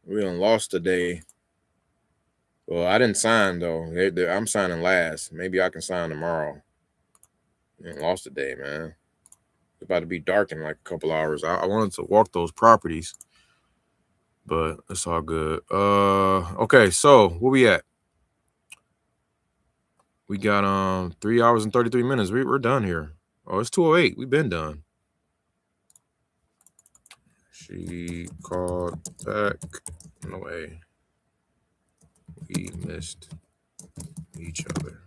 We done lost a day. Well, I didn't sign, though. I'm signing last. Maybe I can sign tomorrow. Lost a day, man. It's about to be dark in like a couple hours. I wanted to walk those properties, but it's all good. Okay, so where we at? We got 3 hours and 33 minutes. We're done here. Oh, it's 2:08. We've been done. She called back. No way. We missed each other.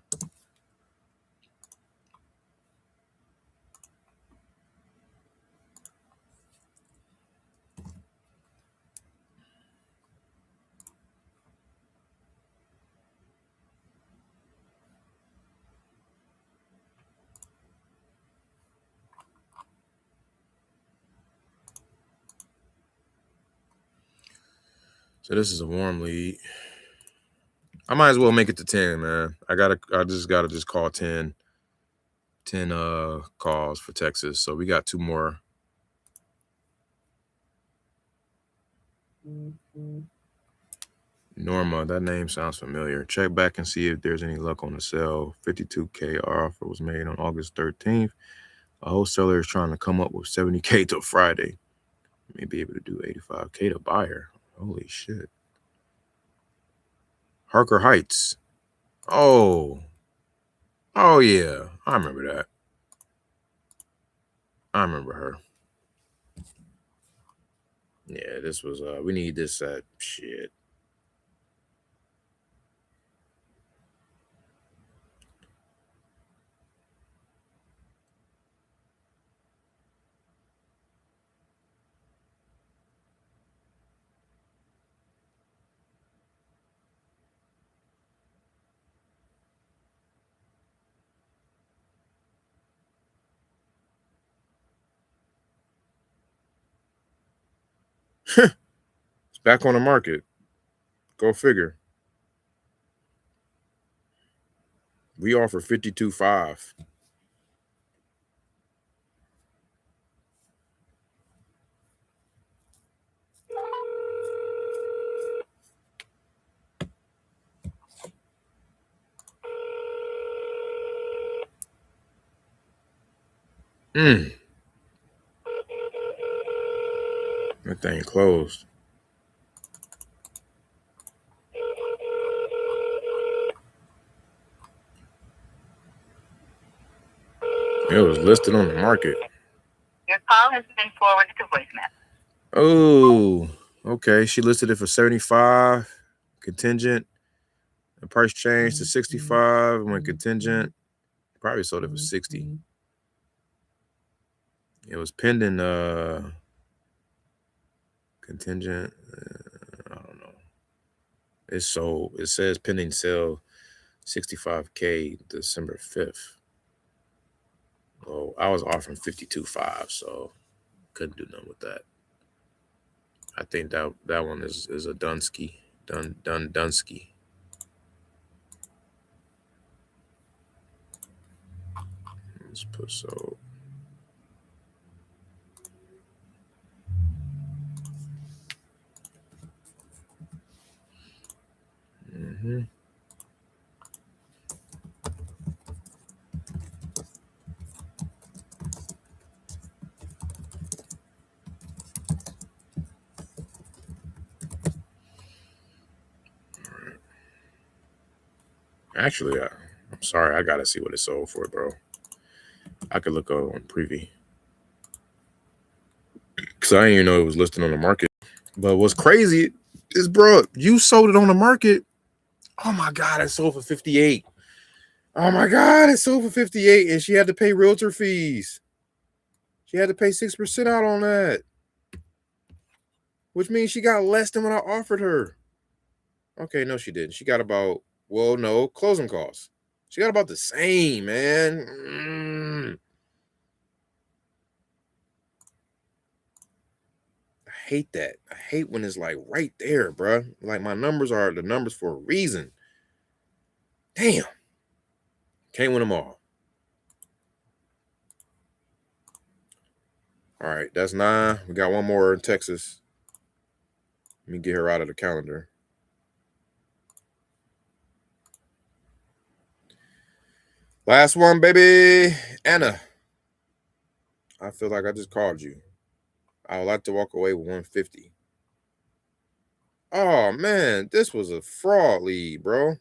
So this is a warm lead. I might as well make it to 10, man. I just gotta call 10 calls for Texas. So we got 2 more. Norma, that name sounds familiar. Check back and see if there's any luck on the sale. $52K offer was made on August 13th. A wholesaler is trying to come up with $70K till Friday. May be able to do $85K to buyer. Holy shit. Harker Heights. Oh yeah. I remember that. I remember her. Yeah, this was we need this shit. It's back on the market. Go figure. We offer 52.5. That thing closed. It was listed on the market. Your call has been forwarded to voicemail. Oh, okay. She listed it for 75 contingent. The price changed to 65 when contingent. Probably sold it for 60. It was pending contingent. I don't know. It's sold. It says pending sale 65K December 5th. Well, I was offering 52.5, so couldn't do nothing with that. I think that one is a Dunsky. Dunsky. Let's put so. Mm-hmm. Actually, I'm sorry. I gotta see what it sold for, bro. I could look on Preview. Because I didn't even know it was listed on the market. But what's crazy is, bro, you sold it on the market. Oh my God, it sold for 58. Oh my God, it sold for 58. And she had to pay realtor fees. She had to pay 6% out on that. Which means she got less than what I offered her. Okay, no, she didn't. She got about, well, no, closing costs. She got about the same, man. I hate that. I hate when it's like right there, bro. Like my numbers are the numbers for a reason. Damn. Can't win them all. All right, that's 9. We got one more in Texas. Let me get her out of the calendar. Last one, baby. Anna. I feel like I just called you. I would like to walk away with 150. Oh, man. This was a fraud lead, bro.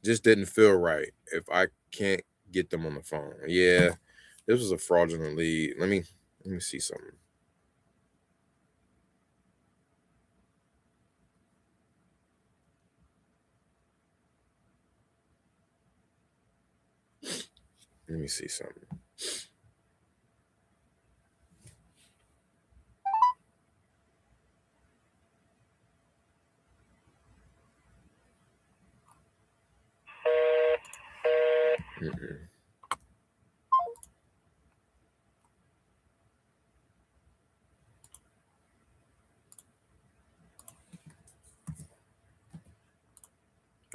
Just didn't feel right if I can't get them on the phone. Yeah, this was a fraudulent lead. Let me see something. Let me see something. Mm-mm.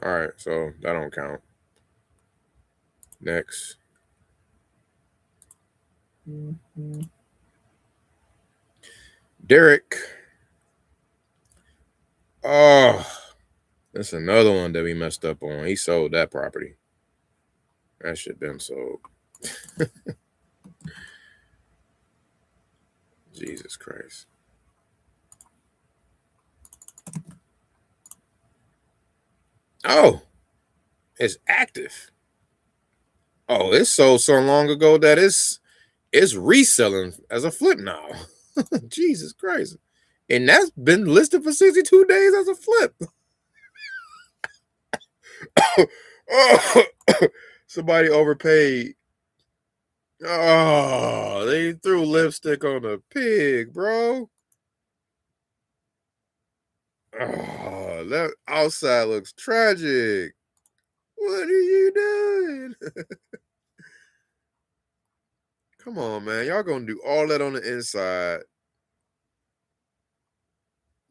All right, so that don't count. Next. Derek. Oh, that's another one that we messed up on. He sold that property. That shit been sold. Jesus Christ. Oh, it's active. Oh, it's sold so long ago that it's reselling as a flip now. Jesus Christ. And that's been listed for 62 days as a flip. Oh, somebody overpaid. Oh, they threw lipstick on a pig, bro. Oh, that outside looks tragic. What are you doing? Come on, man. Y'all gonna do all that on the inside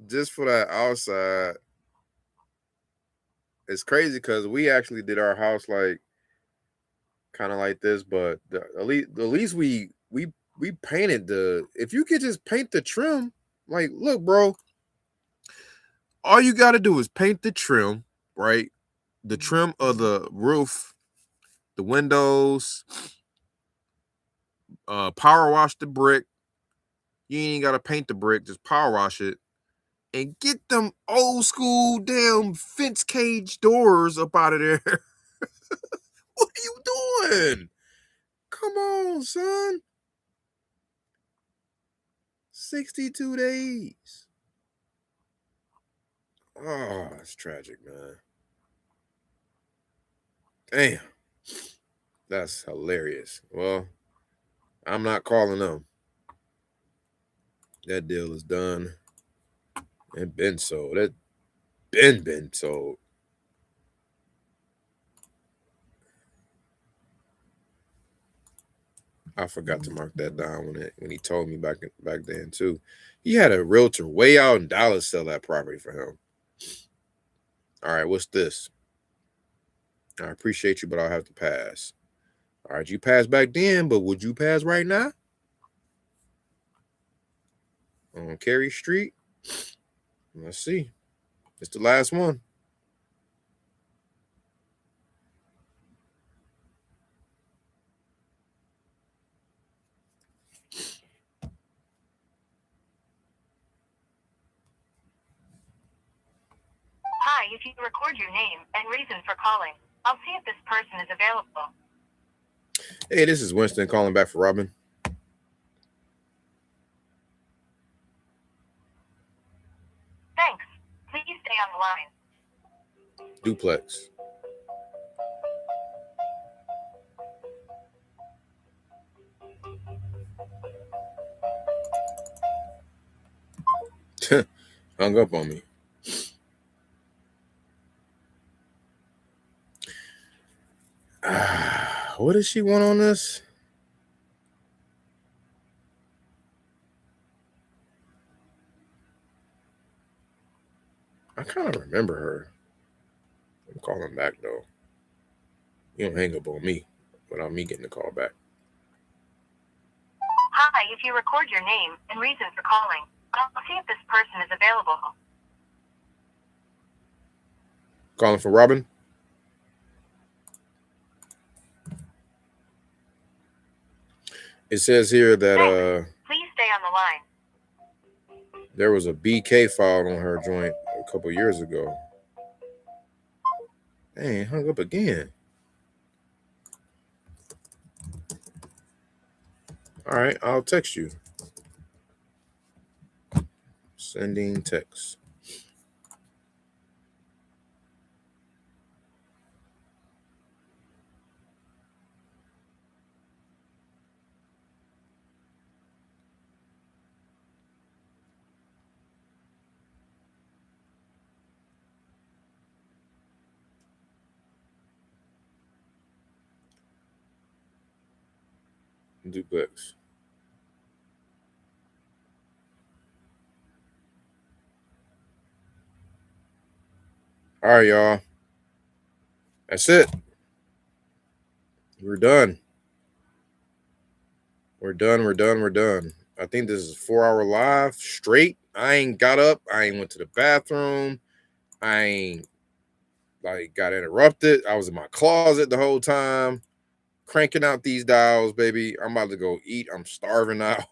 just for that outside. It's crazy because we actually did our house like kind of like this, but at least we painted the. If you could just paint the trim, like, look, bro, all you got to do is paint the trim, right? The trim of the roof, the windows, power wash the brick. You ain't got to paint the brick, just power wash it. And get them old school damn fence cage doors up out of there. What are you doing? Come on, son. 62 days. Oh, it's tragic, man. Damn. That's hilarious. Well, I'm not calling them. That deal is done and been sold. That been sold. I forgot to mark that down when he told me back then too. He had a realtor way out in Dallas sell that property for him. All right, what's this? I appreciate you, but I'll have to pass. All right, you passed back then, but would you pass right now? On Cary Street? Let's see. It's the last one. Hi, if you record your name and reason for calling, I'll see if this person is available. Hey, this is Winston calling back for Robin. Thanks. Please stay on the line. Duplex. Hung up on me. What does she want on this? I kind of remember her. I'm calling back though. You don't hang up on me without me getting the call back. Hi, if you record your name and reason for calling, I'll see if this person is available. Calling for Robin? It says here that please stay on the line. There was a BK filed on her joint a couple years ago. Dang, hung up again. All right, I'll text you. Sending text. Duplex. All right, y'all. That's it. We're done. We're done. I think this is a 4-hour live straight. I ain't got up. I ain't went to the bathroom. I ain't got interrupted. I was in my closet the whole time, cranking out these dials, baby. I'm about to go eat. I'm starving now.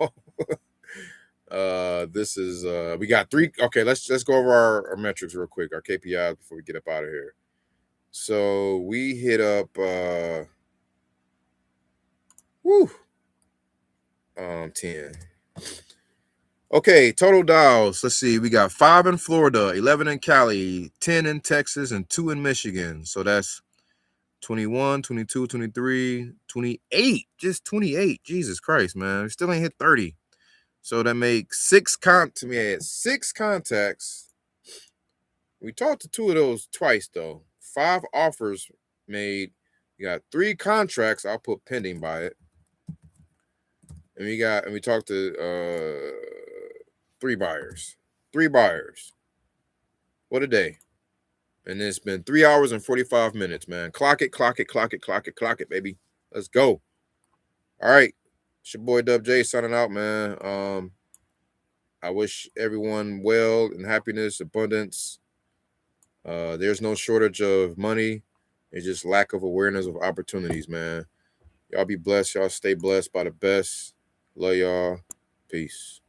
This is we got 3. Okay, let's go over our metrics real quick, our KPIs before we get up out of here. So we hit up 10. Okay, total dials. Let's see. We got 5 in Florida, 11 in Cali, 10 in Texas, and 2 in Michigan. So that's 21, 22, 23, 28. Just 28. Jesus Christ, man. We still ain't hit 30. So that makes 6 contacts. We talked to 2 of those twice, though. 5 offers made. You got 3 contracts. I'll put pending by it. And we talked to 3 buyers. 3 buyers. What a day. And it's been 3 hours and 45 minutes, man. Clock it, clock it, clock it, clock it, clock it, baby. Let's go. All right. It's your boy Dub J signing out, man. I wish everyone well and happiness, abundance. There's no shortage of money. It's just lack of awareness of opportunities, man. Y'all be blessed. Y'all stay blessed by the best. Love y'all. Peace.